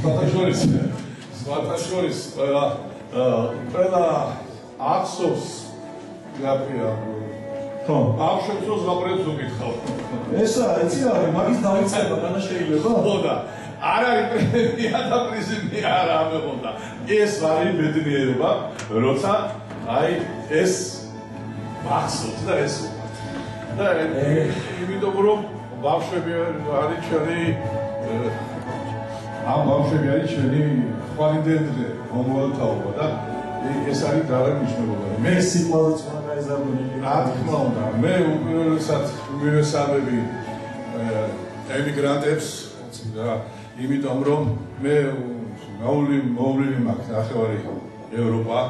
სხვათაშორის ყველა ახსოვს, რა ქვია, ხო, ახსოვს ზღაპრებს უკითხავ. ესა, იცი რა, მაგის დავიწყება, განა შეიძლება? ხო და არ არის პრემია და პრიზი არ ამეღონდა. ეს არის ბედნიერება, როცა აი ეს ახსოვს და ეს და იმიტომ რომ ბავშვები არის ჩვენი ამ ბავშვები არის ჩვენი ხვალინდელი მომავალთაობა და ეს არის დანიშნულება. მე სიყვარულიც უნდა ეზარდონილი. რა თქმა უნდა, მე უპირველესად მივესალმები ემიგრანტებს და იმიტომ რომ მე მოვლილი მაქვს ნახევარი ევროპა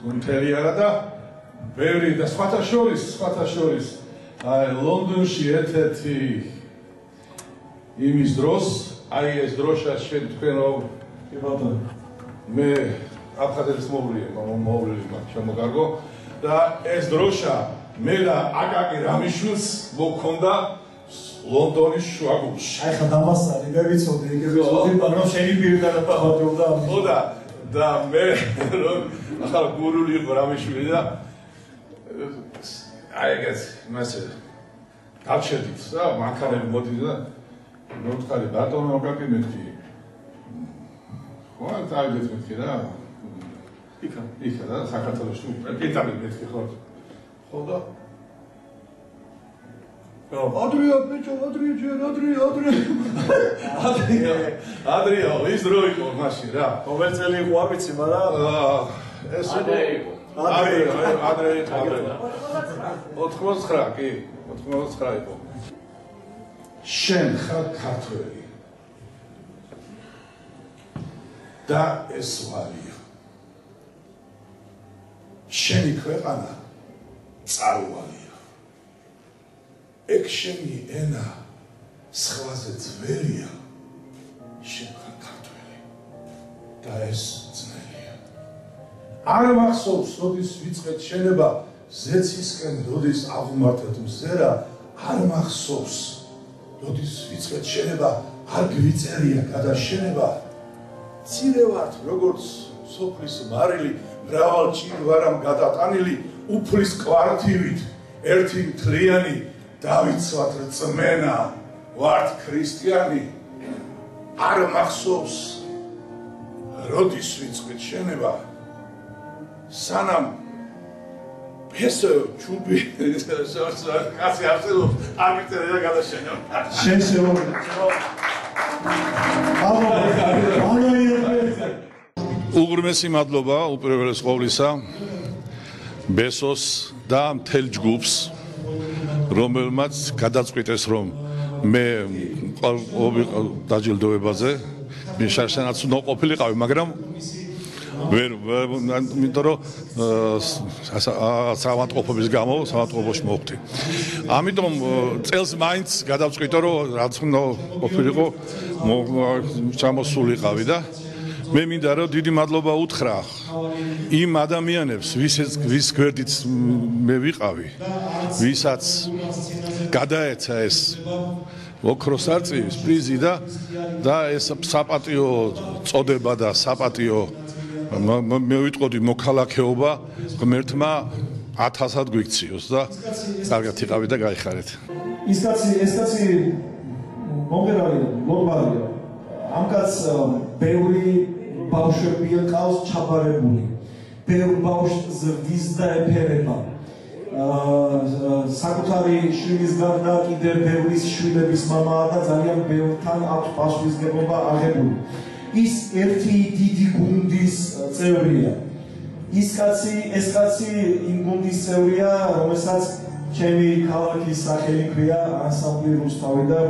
თუნთელი არა და ბევრი და სხვათა შორის აი ლონდონში ერთ-ერთი იმის დროს აი ეს დროშა შენ თქვენო კი ბატონო მე აფხაზეთის მოვლილი მაქვს შემოგარგო და ეს დროშა მე და აკაკი რამიშვილს მოგქონდა ლონდონის შუაგულში აი ხა დამასწარი მე ვიცოდი იგივე ვიცოდი მაგრამ შენი პირიდან დაბადობდა ხო და მე რომ ახლა გურული იყო რამიშვილი და აი ეგეც მასე გავჩერდით და მანქანები მოდიდა და მოვთხარი ბატონო აკაკი მეთქი ხო წავიდეთ მეთქი რა იქა და საქართველოში პიტარი მეთქი ხო და ადრია ბიჭო ადრია ის დრო იყო მაშინ რა რომელ წელი იყო არ ვიცი მაგრამ ეს იყო ადრე 89 კი 89 იყო შენ ხარ ქართველი და ეს ვარია შენი ქვეყანა წარუვალია ეგ შენი ენა სხვაზე ძველია შენ ხარ ქართველი და ეს ძნელია არ მახსოვს როდის ვიწყეთ შენება ზეცისკენ როდის აღმართეთ მზერა არ მახსოვს როდის ვიწყეთ შენება არ გვიწერია გადაშენება მცირე ვართ როგორც სოფლის მარილი მრავალ ჭირ ვარამ გადატანილი უფლის კვართივით ერთი მთლიანი დავიცვათ რწმენა ვართ ქრისტიანი არ მახსოვს როდის ვიწყეთ შენება სანამ ფესო ჩუბი კაცი არსებობს არ მიწერა და გადაშენება შენ შეუძლია უღრმესი მადლობა უპირველეს ყოვლისა ბესოს და მთელ ჯგუფს რომელმაც გადაწყვიტეს რომ მე დაჯილდოებაზე მე შარშანაც უნდა ყოფილიყავი მაგრამ ვერ იმიტომ რომ სამართყოფობის გამო სამართყოფოში მოვხდი ამიტომ წელს მაინც გადავწყვიტე რომ რაც უნდა ყოფილიყო ჩამოსულიყავი და მე მინდა რომ დიდი მადლობა უთხრა იმ ადამიანებს ვის გვერდით მე ვიყავი ვისაც გადაეცა ეს ოქროს არწივის პრიზი და ეს საპატიო წოდება და საპატიო მე ვიტყოდი მოქალაქეობა ღმერთმა 1000-ად გვიქციოს და კარგად იყავით და გაიხარეთ ეს კაცი მომღერალი გლობალია ამ კაცს ბევრი ბავშვები ყავს ჩაბარებული ბევრ ბავშვს ზრდის და ეფერება საკუთარი შვილის გარდა კიდევ ბევრი შვილების მამაა და ძალიან ბევრთან აქვს პასუხისმგებლობა აღებული ის ერთი დიდი გუნდის წევრია ეს კაცი იმ გუნდის წევრია რომელსაც ჩემი ქალაქის სახელი ქვია ანსამბლი რუსთავი და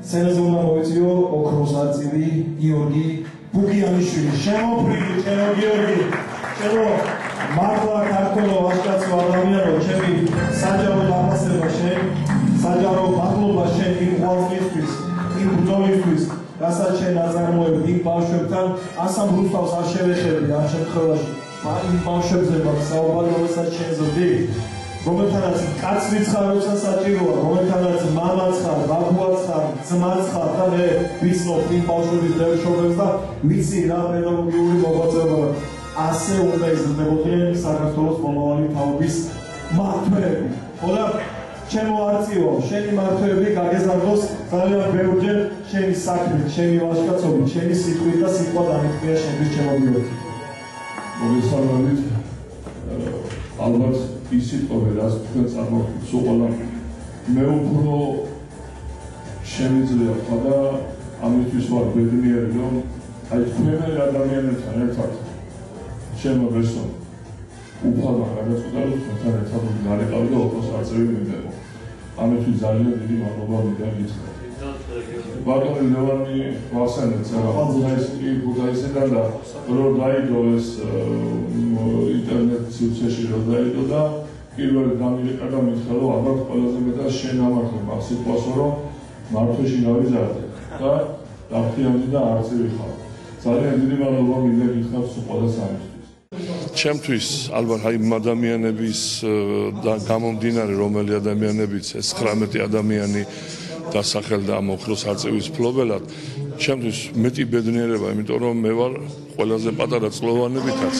სცენაზე უნდა მოვიწვიო ოქროს არწივი გიორგი ბუგიანიშვილი შემოფრიდი ჩემო გიორგი ჩემო მართლა ქართულო ვაჟკაცო ადამიანო ჩემი საჯარო დაფასება შენ საჯარო მადლობა შენ იმ ყვალწმისთვის იმ ბრძოლისთვის რასაც შენ აწარმოებდი იმ ბავშვებთან ანსამბლ რუსთავს არ შევეხები ამ შემთხვევაში იმ ბავშვებზე მაქვს საუბარი რომელსაც შენ ზრდი რომელთანაც კაცრიც ხარ როცა საჭიროა რომელთანაც მამაც ხარ ბაბუაც ხარ ძმაც ხარ და მე ვიცნობ იმ ბავშვების ბევრ შობებს და ვიცი რა პედაგოგიური მოღვაწეობა ასე უნდა იზრდებოდნენ საქართველოს მომავალი თაობის მმართველები ხოდა ჩემო არწივო შენი მმართველები გაგეზარდოს ძალიან ბევრჯერ შენი საქმით შენი ვაჟკაცობით შენი სიტყვით და სიტყვა დამიტყვია შენთვის ჩემო გიორგი მოგესალმებით ალბათ ის სიტყვები რაც თქვენ წარმოვიდგინეთ სულ ყველა მე უფრო შემიძლია ხა და ამისთვის ვარ ბედნიერი რომ აი თქვენები ადამიანებთან ერთად შემოვესო უფალმა გადაწყვიტა რომ თქვენთან ერთად გარიყავი და ოქროს არწივი მივიღო ამისთვის ძალიან დიდი მადლობა მინდა გითხრათ ბატონი ლევანი ვახსენეთ ბუდაისიდან და რომ დაიდო ეს ინტერნეტ სივრცეში რომ დაიდო და პირველი გამილიყა და მითხრა რომ ალბათ ყველაზე მეტად შენ ამართლებ ამ სიტყვას რომ მართვეში გავიზარდე და დაფრიალდი და არწივი ხარ ძალიან დიდი მადლობა მინდა გითხრათ სულ ყველას ამისთვის ჩემთვის ალბათ აი ადამიანების და გამომდინარე რომელი ადამიანებიც ეს 19 ადამიანი დასახელდა ამ ოქროს არწივის ფლობელად ჩემთვის მეტი ბედნიერება იმიტომ რომ მე ვარ ყველაზე პატარა წლოვანებითაც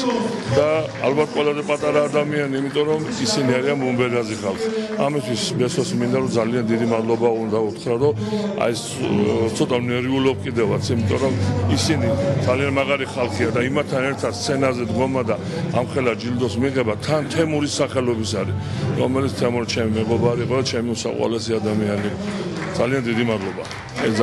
და ალბათ ყველაზე პატარა ადამიანი იმიტომ რომ ისინი არიან მომბერაზი ხალხი ამისთვის ბესოს მინდა რომ ძალიან დიდი მადლობა უნდა უთხრა რომ აი ეს ცოტა ნერვიულობ კიდევაც იმიტომ რომ ისინი ძალიან მაგარი ხალხია და იმათთან ერთად სცენაზე დგომა და ამხელა ჯილდოს მიღება თან თემურის სახელობის არის რომელიც თემურ ჩემი მეგობარი იყო ჩემი უსაყვალესი ადამიანი ძალიან დიდი მადლობა ეს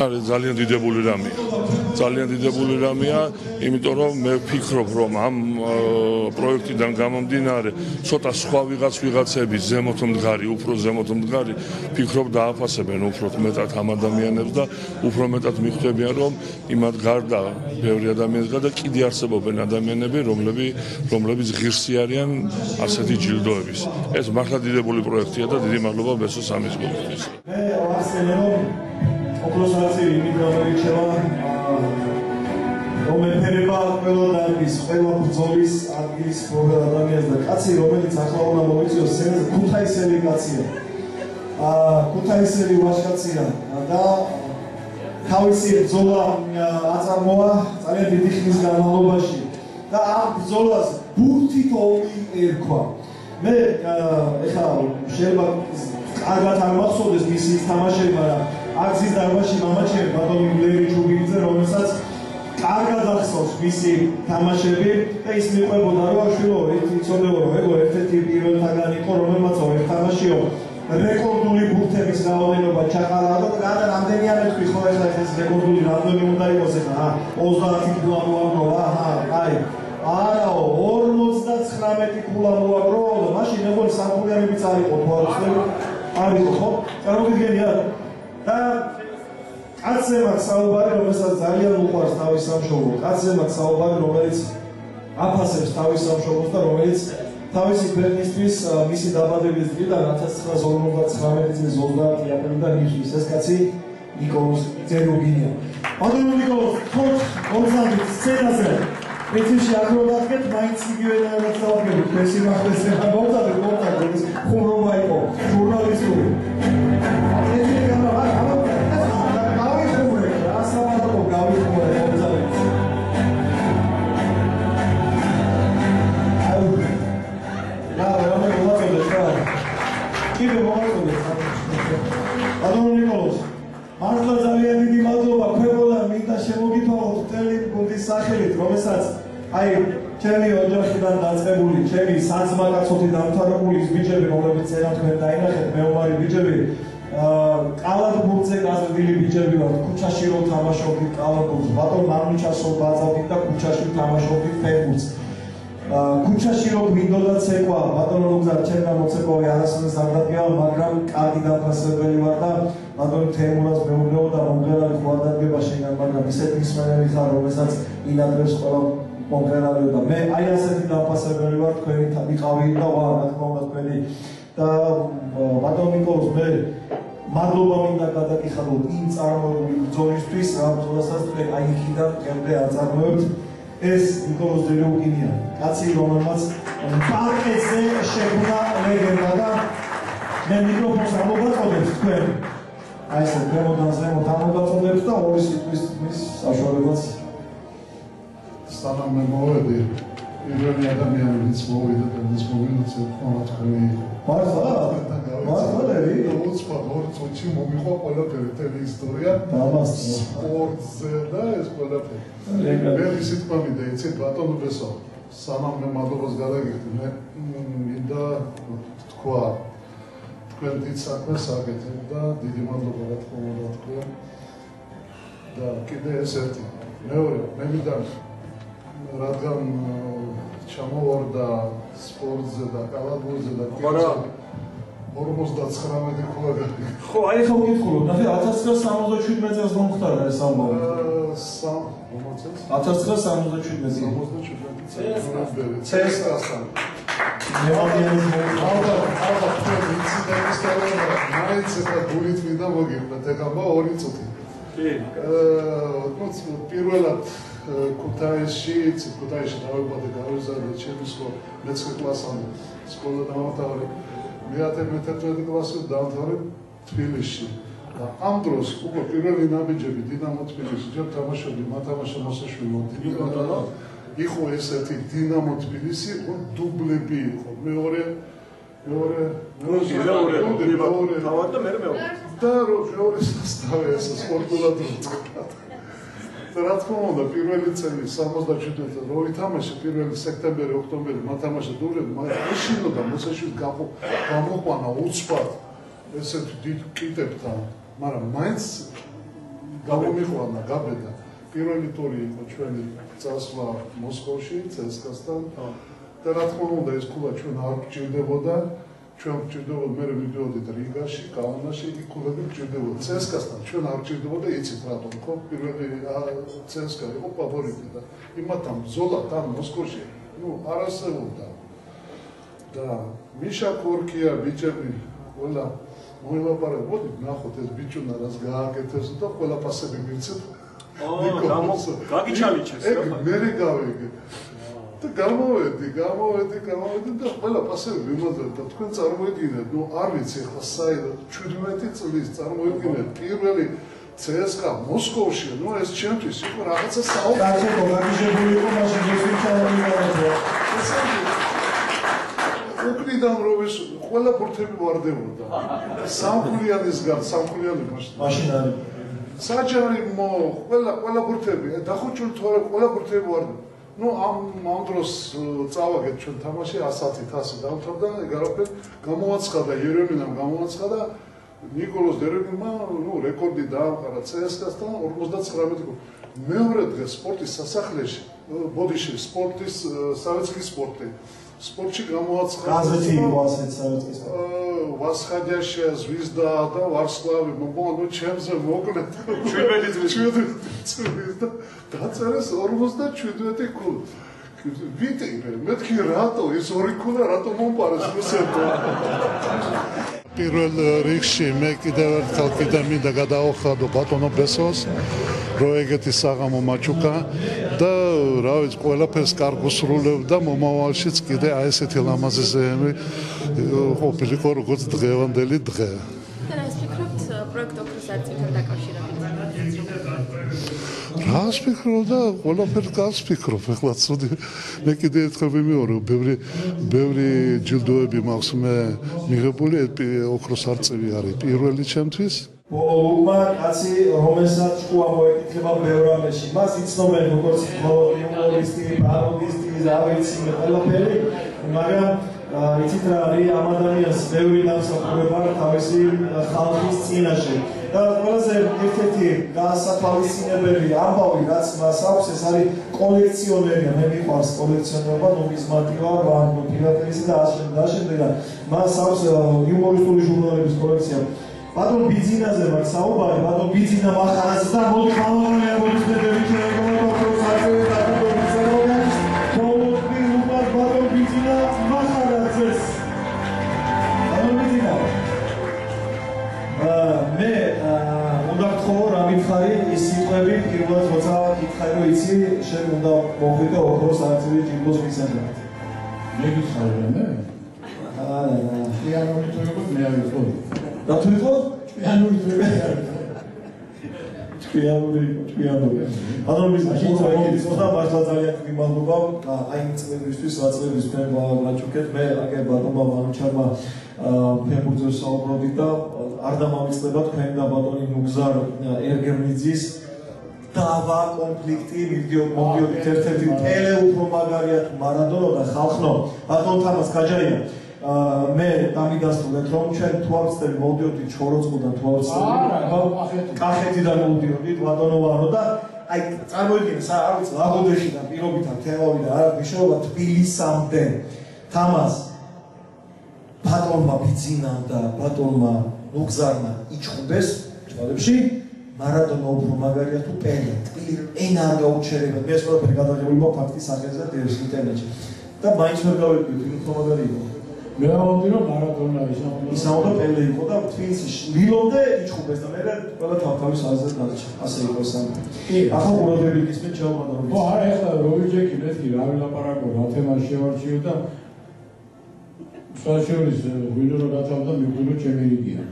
ძალიან დიდებული რამეა იმიტომ რომ მე ვფიქრობ რომ ამ პროექტიდან გამომდინარე ცოტა სხვა ვიღაცები ზემოთ მდგარი უფრო ზემოთ მდგარი ვფიქრობ დააფასებენ უფრო მეტად ამ ადამიანებს და უფრო მეტად მიხვდებიან რომ იმათ გარდა ბევრი ადამიანის გარდა კიდე არსებობენ ადამიანები რომლებიც ღირსი არიან ასეთი ჯილდოების ეს მართლა დიდებული პროექტია და დიდი მადლობა ბესოს ამის გულისთვის ოქროს არწივი იმით გამოირჩევა რომ ეფერება ყველა დარგის, ყველა ბრძოლის ადგილის პროგრამ ადამიანს და კაცი რომელიც ახლა უნდა მოვიწვიოს სცენაზე ქუთაისელი კაცია ქუთაისელი ვაჟკაცია და თავისი ბრძოლა აწარმოა ძალიან დიდი ხნის განმავლობაში და ამ ბრძოლას ბურთით ომი ერქვა. მე ეხლა შეიძლება კარგად არ მახსოვდეს მისი თამაშები, მაგრამ აქციის დარბაზში მამაჩემ ბატონი მლერი ჩუბინიძე, რომელსაც კარგად ახსოვს მისი თამაშები და ის მიყვებოდა რომ შვილო იცოდებო რომ ეგო ერთ-ერთი პირველთაგანი იყო რომელმაც ერთ თამაშიო რეკორდული ბურთების რაოდენობა ჩაყარა და რამდენიმე თქვი ხო ეს რეკორდული რამდენი უნდა იყოს ეხლა 30 ქულა მოაგროვა აი არაო 59 ქულა მოაგროვა და მაშინ ეგ სამხულიანებიც არ იყო თუ არ იყო ხო წარმოგიდგენია და კაცზე მაქვს საუბარი რომელსაც ძალიან უყვარს თავის სამშობლო კაცზე მაქვს საუბარი რომელიც აფასებს თავის სამშობლოს და რომელიც თავისი ქვეყნისთვის მისი დაბადების დღიდან 1959 წლის 30 აპრილიდან ნიშნის ეს კაცი ნიკოლოზ ძერუგინია. ბატონო ნიკოლოზ, თორ კონსტანტის სცენაზე ეცილში აგროდადგეთ მაინც იგივე რაღაც დავაგებით ეს იმახეს მოვდადეთ მოვდადეთ ხუმრობა იყო ჟურნალისტური. ეცილი გამარა გავიხუმრე რა საბადო გავიხუმრე მოვდადეთ. ბატონო ნიკოლოზ, მართლა ძალიან დიდი მადლობა ქვებოდა მინდა შემოგითხოვოთ მთელი გუნდის სახელით, რომელსაც აი ჩემი ოჯახიდან დაწყებული, ჩემი საძმაკაცოთი დამთავრებული ის ბიჭები, რომლებიც წერან თქვენ დაინახეთ, მეომარი ბიჭები, კალათბურთზე გაზრდილი ბიჭები ვართ, ქუჩაში რომ თამაშობდით კალათბურთს, ბატონ მამიჩასო ბაძავდით და ქუჩაში თამაშობდით ფეხბურთს. ქუჩაში რომ მინდოდა ცეკვა, ბატონო ლუგზარ, ჩემგან მოცეკვავი არასოდეს არ დადგება, მაგრამ კარგი დამფასებელი ვარ და ბატონი თემურას მეუბნებო და მომღერალი ხო არ დადგება შენგან, მაგრამ ისეთი მსმენელი ხარ, რომელსაც ინადრებს ყველა მომღერალიო და მე აი ასეთი დამფასებელი ვარ, თქვენი ვიყავი და ვარ, რა თქმა უნდა თქვენი და ბატონო ნიკოლოზ, მე მადლობა მინდა გადაგიხადოთ იმ წარმოებული ბრძოლისთვის, რა ბრძოლასაც თქვენ აი იქიდან გემდე აწარმოებთ. ეს ნიკოლოზ ძერუგინია, კაცი რომელმაც პარკეტზე შექმნა ლეგენდა და მე მიკროფონს ამოვაწოდებ თქვენ აი ეს ქვემოდან ზემოთ ამოვაწოდებთ და ორი სიტყვის მის საშუალებაც სანამ მე მოვედი პირველი ადამიანი ვინც მოვიდა და ის მომინუცე ყველა თქვენი მართლა ლევი უცხო მორწოჩი მომიყვა ყველაფერი თელი ისტორია სპორტზე და ეს ყველაფერი მე ისეთ მომიდა იცით ბატონო ბესო სანამ მე მადლობას გადაგიხდი მე მინდა თქვა თქვენ დიდ საქმეს აკეთებ და დიდი მადლობა რა თქმა უნდა თქვენ და კიდე ეს ერთი მეორე მე მინდა რადგან ჩამოვარდა სპორტზე და კალათბურთზე და თეატრზე 59 ქულა ხო აი ხო ვკითხულობ ნახე 1977 წელს მომხდარა ეს ამბავი 1977 CSKA-სთან ალბათ თქვენ ინციდენტის თორემ მაინც ეხლა გულით მინდა მოგიყვეთ ეხლა 2 წუთი პირველად ქუთაისში დავიბადე გავიზარდე ჩემი მე-9 კლასამდე სკოლა დავამთავრე მე-11 კლასში დავამთავრე თბილისში და ამ დროს უკვე პირველი ნაბიჯები დინამო თბილისში ჯერ თამაშობდი მათამაშა მოსაშვილი დინამო იყო ესეთი დინამო თბილისი დუბლები იყო მეორე და მეორე სასტავი ეს სპორტულად და რა თქმა უნდა პირველი წელი 77 წელს რო ვითამაშე პირველი სექტემბერი ოქტომბერი მათამაშა დუბლები მაგრამ ეშინოდა მოსაშვილი გამოყვანა უცბად ესეთ დიდ კიტებთან მაგრამ მაინც გამომიყვანა გაბედა პირველი ტური იყო ჩვენი წასვლა მოსკოვში CSKA-სთან და რა თქმა უნდა ეს ქულა ჩვენ არ გჭირდებოდა ჩვენ გჭირდებოდა მე მივიდოდით რიგაში, გაუნაში, იქ ქულები გჭირდებოდა CSKA-სთან ჩვენ არ გჭირდებოდა იცით რატომ ხო პირველი CSKA იყო ფავორიტი და იმათთან ბრძოლა თან მოსკოვში არ არსებობდა და მიშა კორკია ბიჭები ყველა მოილაპარაკებოდით ნახოთ ეს ბიჭუნა რას გააკეთეს და ყველა პასები მივცეთ გაგიჩალიჩეს რა მე გავიგე და გამოვედი და ყველა პასები მიმოძებდა და თქვენ წარმოიდგინეთ, არ ვიცი ახლა საერთოდ 17 წლის წარმოიდგინეთ პირველი CSKA მოსკოვში, ну ეს ჩემთვის იყო რაღაცა საუბარი. კაცო, გაგიჟებული იყო მაშინ გესვიჩავი გადაჭრა. უკნიდან რო ეს ყველა ფორტები ვარდებოდა. სამხულიანის გარდა, სამხულიანი მაშინ არის. საჯარი ყველა ფორტები, დახუჭული თორე ყველა ფორტები ვარდებოდა. ну ამ დროს წავაგეთ ჩვენ თამაში 100-100 დავთხოვდა, ეგ არაფერი გამოაცხადა ერემინამ გამოაცხადა ნიკოლოზ დერემინმა, ну რეკორდი დაამყარა CSKA-სთან 59 გოლი. მეორე დღეს სპორტის სასახლეში, ბოდიში სპორტის სავეცკი სპორტი. სპორტში გამოაცხადა გაზეთი იყო ასეთ სავეცკი სპორტი. ვასხადიაშა, ზვიზდა და ვარსკლავი მომონო ჩემზე მოკლედ 17 წლის და დაწერეს 57 ქულა. ვიტირე, მეთქი რატო ეს ორი ქულა რატო მომპარეს რუსეთმა? პირველ რიგში მე კიდევ ერთხელ კიდე მინდა გადავხადო ბატონო ბესოს, რომ ეგეთი საღამო მაჩუკა და რა ვიცი, ყველაფერს კარგ უსრულებდა მომავალშიც კიდე აი ესეთი ლამაზი ზეიმი ყოფილიყო როგორც დღევანდელი დღე. და რა ფიქრობთ პროექტ ოქროს არწივთან დაკავშირებით? რას ფიქრობ და ყველაფერს კარგს ფიქრობ, ეხლა ცუდი მე კიდე ერთხელ ვიმეორებ, ბევრი ჯილდოები მაქვს მე მიღებული, ოქროს არწივი არის პირველი ჩემთვის. ულმა კაცი რომელსაც ჭკუა მოეკითხება ბევრ ამაში, მას იცნობენ როგორც ჰუმორისტი, პაროდისტი, ზავიცი, ყველაფერი, მაგრამ იცით რა არის ამ ადამიანს ბევრი დამსახურება თავისი ხალხის წინაშე. და ყველაზე ერთ-ერთი განსაკვალისინებელი ამბავი, რაც მას აქვს, ეს არის კოლექციონერია. მე მიყვარს კოლექციონერობა, ნუმიზმატიკა, ფილატელისი და ამავდროულად მას აქვს იუმორისტული ჟურნალების კოლექცია. ბატონ ბიძინაზე მაქვს საუბარი, ბატონ ბიძინა მახარაძე და მოდი ხალხია მოდიდებები შეიძლება ოქროს არწივი დაკავშირებით. ბოლოსი უბრალოდ ბატონ ბიძინა მახარაძეს. ბატონ ბიძინა მე უნდა გთხოვო რა მითხარი ის სიტყვები პირველად როცა გითხარი რომ იცი შენ უნდა მოხვიდე ოქროს არწივი ჯილდოს მისაღებად. მე გითხარი მე? არა, პიანორი თვითონ მე არ ვიყო. და თუ იყო? პიანორი თვითონ არ ვიყო. პიანორი. ანუ მის მაშინაც ეგეთის ხოდა მართლა ძალიან დიდი მადლობა აი იმ წლებისთვის, რა წლებისთვის თქვენ ვაჩუქეთ. მე აგერ ბატონმა ვანჩარმა ფეხბურთზე საუბრობდით და არ დამამიწყდება თქვენ და ბატონი ნუგზარ ერგემიძის დავა კონფლიქტი მიდიოდით ერთ-ერთი ტელეუფრო მაგარია თუ მარადონო და ხალხნო ბატონ თამას გაჯაია მე დამიდასტურეთ რომ ჩვენ თუ არ ვწდები მოვდიოდით ჩოროწყუდან თუ არ ვწდები კახეთიდან მოვდიოდით ბატონოვანო და აი წარმოიდგინე არ ვიცი ლაგოდეშიდან პირობითად თემოვიდან არა მნიშვნელობა თბილისამდე თამას ბატონმა ბიძინამ და ბატონმა ნუგზარმა იჩხუბეს ჭვალებში მარადონა უფრო მაგარია თუ პელე ტკბილი ენა არ გაუჩერებად მე ეს ყველაფერი გადაღებული მაქვს ფაქტის სახელზე დევს ინტერნეტში და მაინც ვერ გავიგებთ იმ უფრო მაგარი იყო მე ამბობდი რომ მარადონა ისაუბრა პელე იყო და თბილისში ლილონდე იჩხუბეს და მე ყველა თავის აზრს გადაჭა ასე იყო ეს ამბავი ახლა ყურადღები გისმენთ ჩავმადო რომ ხო არა ეხლა როიჯეკი მეთქი რა ვილაპარაკო რა თემას შევარჩიო და საშუალის ვინო რა გათავდა მიგვიდო ჩემი რიგია.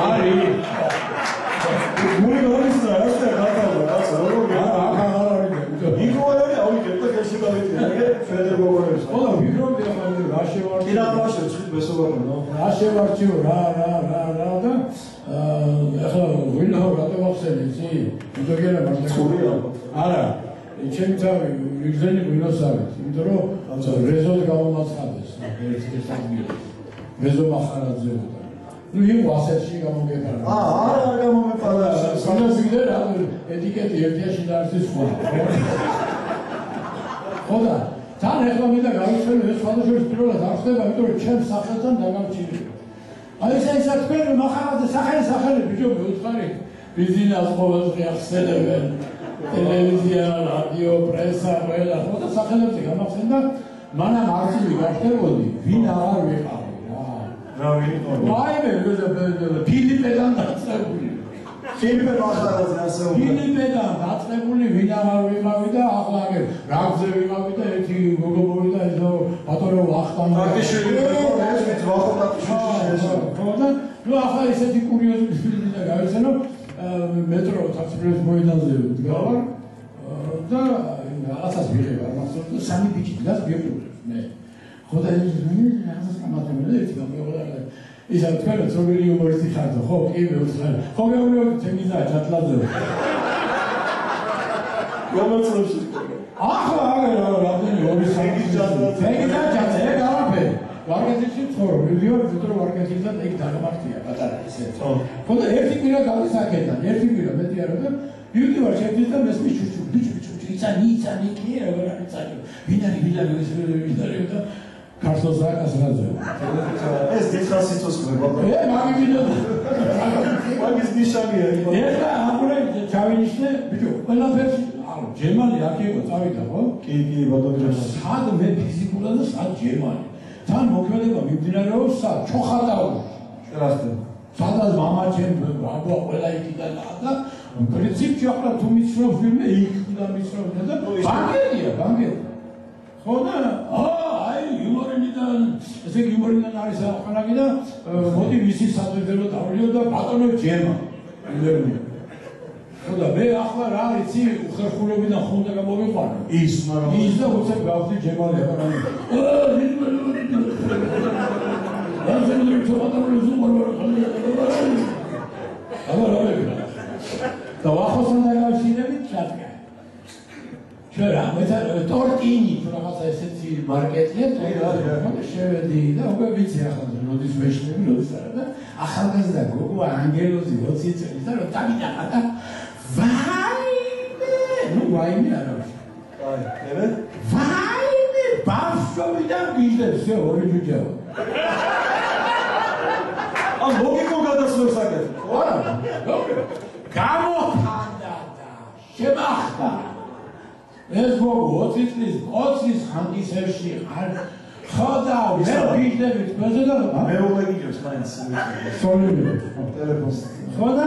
არის. მური გორის რა ასე გათავდა რაცა როგორ არის. იგოარი ავიღეთ და გასაგებია. ფედერ გოგონებს. ხო, ვიქრობდი ახლა რა შევარჩიო. კი რა შევარჩიო, ბესობანო. რა შევარჩიო, რა და ახლა ვინო რატო ახსენე, იცი? ვიდოგერა მარტო. ხურია. არა. ჩემი თავი ვიგზენი გვინოსავით, იმიტომ რომ რეზოდ გამომაცხადეს ეს ამბია. რეზო მახარაძეოდა. ნუ იყო ასეთში გამოგეყარა. არა გამომეყარა. სანაზიდე რა ეტიკეტი ერთიაში და არის სხვა. ხოდა თან ახლა მინდა გავიხსენო ეს სხვადასხვა პირველად არ ხდება, იმიტომ რომ ჩემს სახელთან დაგამჩნია. აი ეს თქვენ მახარაძე სახელი ბიჭო მეუთხარი ბიზნეს ყოველდღე ახსენებენ. ტელევიზია, რადიო, პრესა, ყველა ხოდა სახელებზე გამახსენდა, მანამ არცივი გახდებოდი, ვინ აღარ ვიყავი რა. რა ვიყავი? ვაიმე, ფილიპედან დაწყებული. ფილიპე მახარაძე ასეულდა. ფილიპედან დაწყებული, ვინ აღარ ვიყავი და ახლა აგერ რაგზე ვიყავი და ერთი გოგო მოვიდა ესო ბატონო ვახტანგ. ტაკიშვილი ხო ეს ვახტანგ. ხოდა ნუ ახლა ესეთი კურიოზული და გავიცანო მეტრო თაცრების მოედანზე ვდგავარ და რაღაცას ვიღებ არ მახსოვს და სამი ბიჭი დგას ვიყურებს მე ხო და რაღაცას გამატებია ერთი გამიოღა ისა თქვენაც როგორი იუმორისტი ხართ ხო კი მეუცხარ ხო მეუბნები თემიზა ჩატლაძე გამოცნობს ახლა რამდენი 2-3 თემიზა ჩატლაძე გავაფე ვარგეთილში ცხოვრობ ვიდეო ვიტრო ვარგეთილთან ეგ დაღმართია პატარა ისე ხო და ერთი კვირა გავდის აქედან ერთი კვირა მეტი არა და მივიდი ვარ ჩემთვის და მესმის ჩუჩუ ბიჭი იცანი კი როგორ არის წაჭო ვინ არის და ქართულს აკასრაძე ეს დიხას იწოსხება მაგის ნიშანია ეხლა აღურე ჩავინიშნე ბიჭო ყველაფერს ანუ ჯერმანი აქ იყო წავიდა ხო კი ბატონო სად მე ფიზიკურად და სად ჯერმანი თან მოქმედება მიმდინარეობს სად ჩოხატაური შერასთან სადაც მამა ჩემ აბა ყველა იქიდან და პრინციპში ახლა თუ მიცნობს ვინმე იქიდან მიცნობს და ბანკერია ხო და აი იუმორიდან ესე იუმორიდან არის ახალაგი და მოდი მისი სათვიდელო დავლიო და ბატონო ჯერმა ხო და მე ახლა რა იცი ხერხულობიდან ხუნდა გამოვიყვანე ის და უცებ გავხდი ჯემალი აბა და ვახოსთან დაგავშინებით ჩადგა შერა მეთა ტორტინი თუ რაღაცა ესეთი მარკეტია შევედი და უკვე ვიცი ახლა როდის მეშინები როდის არა და ახალგაზრდა გოგო ანგელოზი 20 წელი და რო დავიდახა და ვაიმე არა ვაიმე ბავშვობიდან გიჟდებს შე ორი ჯუჯაო ამ ლოგიკო გადასვლებს აკეთებ ხო არა გამოხანდა და შემახდა ეს გოგო 20 წლის ხანგისებში არ ხოდა მე გიჟდებით მეზე და მე უგიგებს მაინც სოლიმი ტელეფონს ხოდა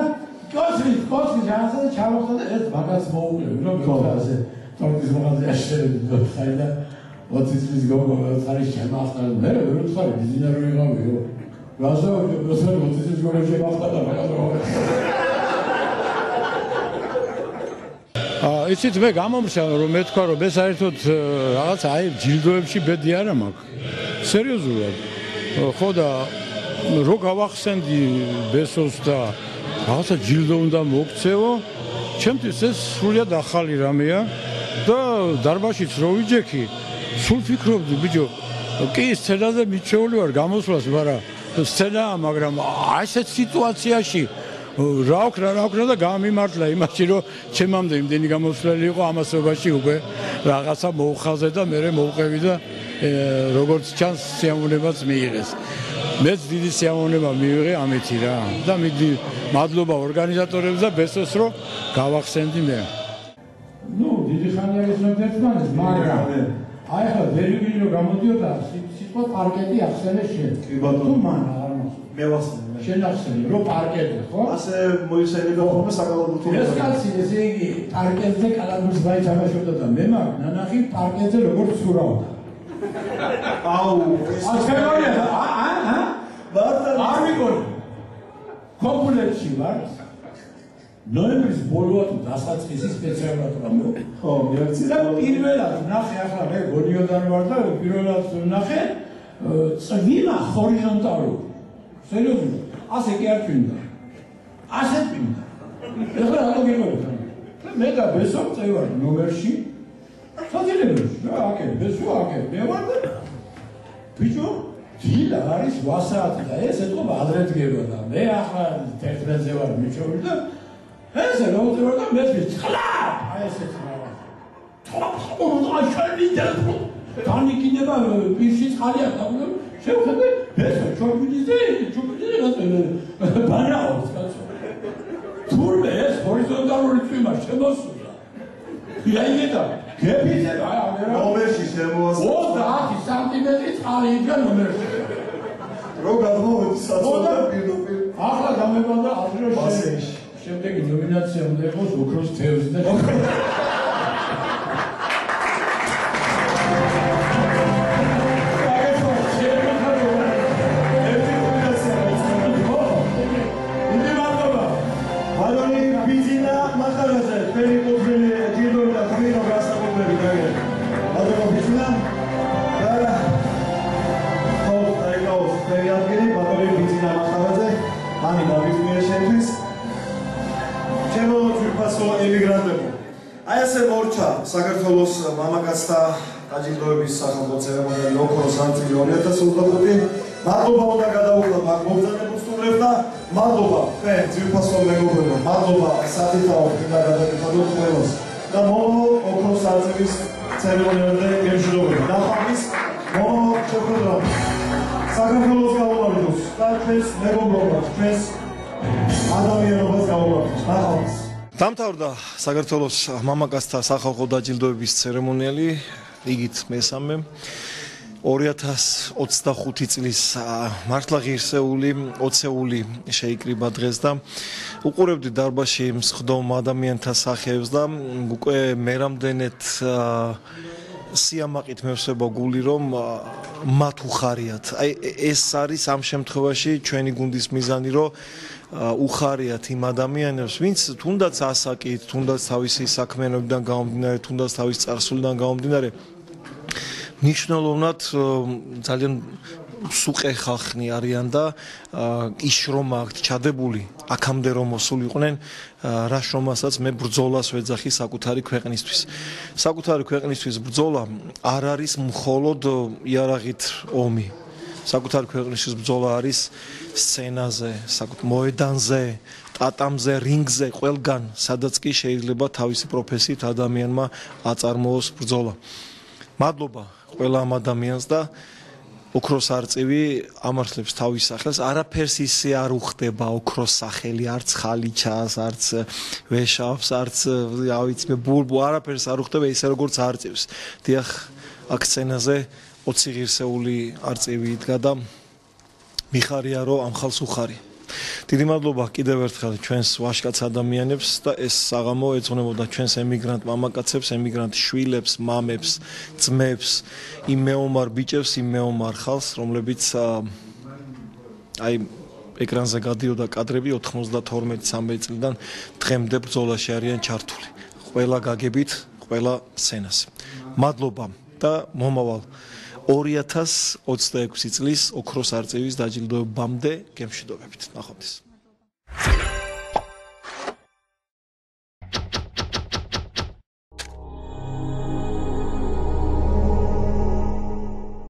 კოსმის რაღაცა და ჩავახდა და ეს მაგას მოუკლები რომ გასაზე თორკის მაღაზია შეიძლება ხაიდა 20 წლის გოგო არის შემახდა მე ვერ ვთხარი ბიზნესი ვიღავიო რაზა 20 წლის გოგო შემახდა და მაგას იცით მე გამომრჩა რომ მე თქვა რომ მე საერთოდ რაღაც აი ჯილდოებში ბედი არა მაქვს სერიოზულად ხო და რო გავახსენდი ბესოს და რაღაცა ჯილდო უნდა მოგცევო ჩემთვის ეს სრულიად ახალი რამეა და დარბაშიც რო ვიჯექი სულ ფიქრობდი ბიჭო კი სცენაზე მიჩეული ვარ გამოსვლას მაგრამ სცენაა მაგრამ ასეთ სიტუაციაში რა ვქნა და გამიმართლა იმაში რომ ჩემამდე იმდენი გამოსვლელი იყო ამასობაში უკვე რაღაცა მოუხაზე და მე მოვყევი და როგორც ჩანს სიამოვნებაც მიიღეს მეც დიდი სიამოვნება მივიღე ამეთი რა და მიდი მადლობა ორგანიზატორებს და ბესოს რომ გავახსენდი მე ნუ დიდი ხანია ის ერთმანეთს მაგრამ აი ხა ვერიგინი რომ გამოდიოდა სიტყვა პარკეტი ახსენე შენ კი ბატონო თუ მან არ მე ვახსენე შენ ახსენე რომ პარკეტი ხო ასე მოიხსენებდა ხოლმე საკალათბურთო ეს კაცი ესე იგი პარკეტზე კალათბურთს ვაითამაშობდა და მე მაგ ნანახი პარკეტზე როგორც სურავდა აუ ასეულია არ მიგონი კომპლექსი ვარ ნოემბრის ბოლოა თუ დასაწყისი სპეციალურად რა ხო მეცი და პირველად ნახე ახლა მე გონიოდან ვარ და პირველად ნახე წვიმა ჰორიზონტალურ სერიოზულად ასე კი არ twinda ასე twinda ეხლა რატო გიყოლეთ მე და ბესო წევარ ნომერში საძილებელში რა აკე ბესო აკე მე ვარ და ბიჭო დილა არის 8 საათი და ეს ეთქობა ადრე დგება და მე ახლა 11-ზე ვარ მიჩეული და ეს როზე და მე ვიწყლა აი ესეც რა თქო და შენი ტელეფონ განიკინება პირში წყალი არ დაგვიო შევხედე ეს ჩორბიძე ბანაოს კაცო თურმე ეს ჰორიზონტალური წვიმა შემოსულა იაიგედა გეფიზე აი ნომერში შემოასწორა 30 სანტიმეტრი წყალი იდგა ნომერში რო გადმოვედი საწოლდა პირდაპირ ახლა გამებოდა ადრე შემდეგი ნომინაცია უნდა იყოს ოქროს თევზი და ბიძინა მახარაძე, თქვენი კუთვნილი ჯილდოები და ხმირო გასაკუთრებით გაგერეთ. მადლობა ბიძინა. და ხო, დაიგავოს თქვენი ადგილი, ბატონი ბიძინა მახარაძე, მამი დავიწყია შენთვის. ჩემო ძვირფასო ემიგრანტებო. აი ასე მორჩა საქართველოს მამაკაცთა დაჯილდოების სახალხო ცერემონიალი ოქროს არწივი 2025. მადლობა უნდა გადავუხოთ აქ მომზადებულ სტუმრებს და მადლობა თქვენ ძვირფასო მეგობრებო, მადლობა სათითაო წინა გადაკეთებულ ყველას და მომავალ ოქროს არწივის ცერემონიალზე გემშვიდობები. ნახვამდის მომავალ შეხვედრამდე საქართველოს გაუმარჯოს და ჩვენს მეგობრობას, ჩვენს ადამიანობას გაუმარჯოს. ნახვამდის. დამთავრდა საქართველოს მამაკაცთა სახალხო დაჯილდოების ცერემონიალი, რიგით მესამე 2025 წლის მართლა ღირსეული 20-ეული შეიკრიბა დღეს და უყურებდი დარბაზში მსხდომ ადამიანთა სახეებს და უკვე მერამდენეთ სიამაყით მევსება გული რომ მათ უხარიათ. აი ეს არის ამ შემთხვევაში ჩვენი გუნდის მიზანი რომ უხარიათ იმ ადამიანებს, ვინც თუნდაც ასაკით, თუნდაც თავისი საქმიანობიდან გამომდინარე, თუნდაც თავის წარსულიდან გამომდინარე მნიშვნელოვნად ძალიან სუყე ხალხი არიან და ის შრომა აქვთ ჩადებული აქამდე რომ მოსულიყვნენ რა შრომასაც მე ბრძოლას ვეძახი საკუთარი ქვეყნისთვის. საკუთარი ქვეყნისთვის ბრძოლა არ არის მხოლოდ იარაღით ომი. საკუთარი ქვეყნისთვის ბრძოლა არის სცენაზე, მოედანზე, ტატამზე, რინგზე, ყველგან, სადაც კი შეიძლება თავისი პროფესიით ადამიანმა აწარმოოს ბრძოლა. მადლობა ყველა ამ ადამიანს და ოქროს არწივი ამართლებს თავის სახელს. არაფერს ისე არ უხდება ოქროს სახელი, არც ხალიჩას, არც ვეშავს, არც ავიცი ბულბუ, არაფერს არ უხდება ისე როგორც არწივს. დიახ, აქ სცენაზე 20 ღირსეული არწივი იდგა და მიხარია რომ ამ ხალხს უხარი. დიდი მადლობა კიდევ ერთხელ ჩვენს ვაჟკაც ადამიანებს და ეს საღამო ეძღვნებოდა ჩვენს ემიგრანტ მამაკაცებს, ემიგრანტ შვილებს, მამებს, ძმებს, იმ მეომარ ბიჭებს, იმ მეომარ ხალხს, რომლებიც აი ეკრანზე გადიოდა კადრები 92-13 წლიდან დღემდე ბრძოლაში არიან ჩართული. ყველა გაგებით, ყველა სცენას. მადლობა და მომავალ 2026 წლის ოქროს არწივის დაჯილდოებამდე გემშვიდობებით. ნახვამდის.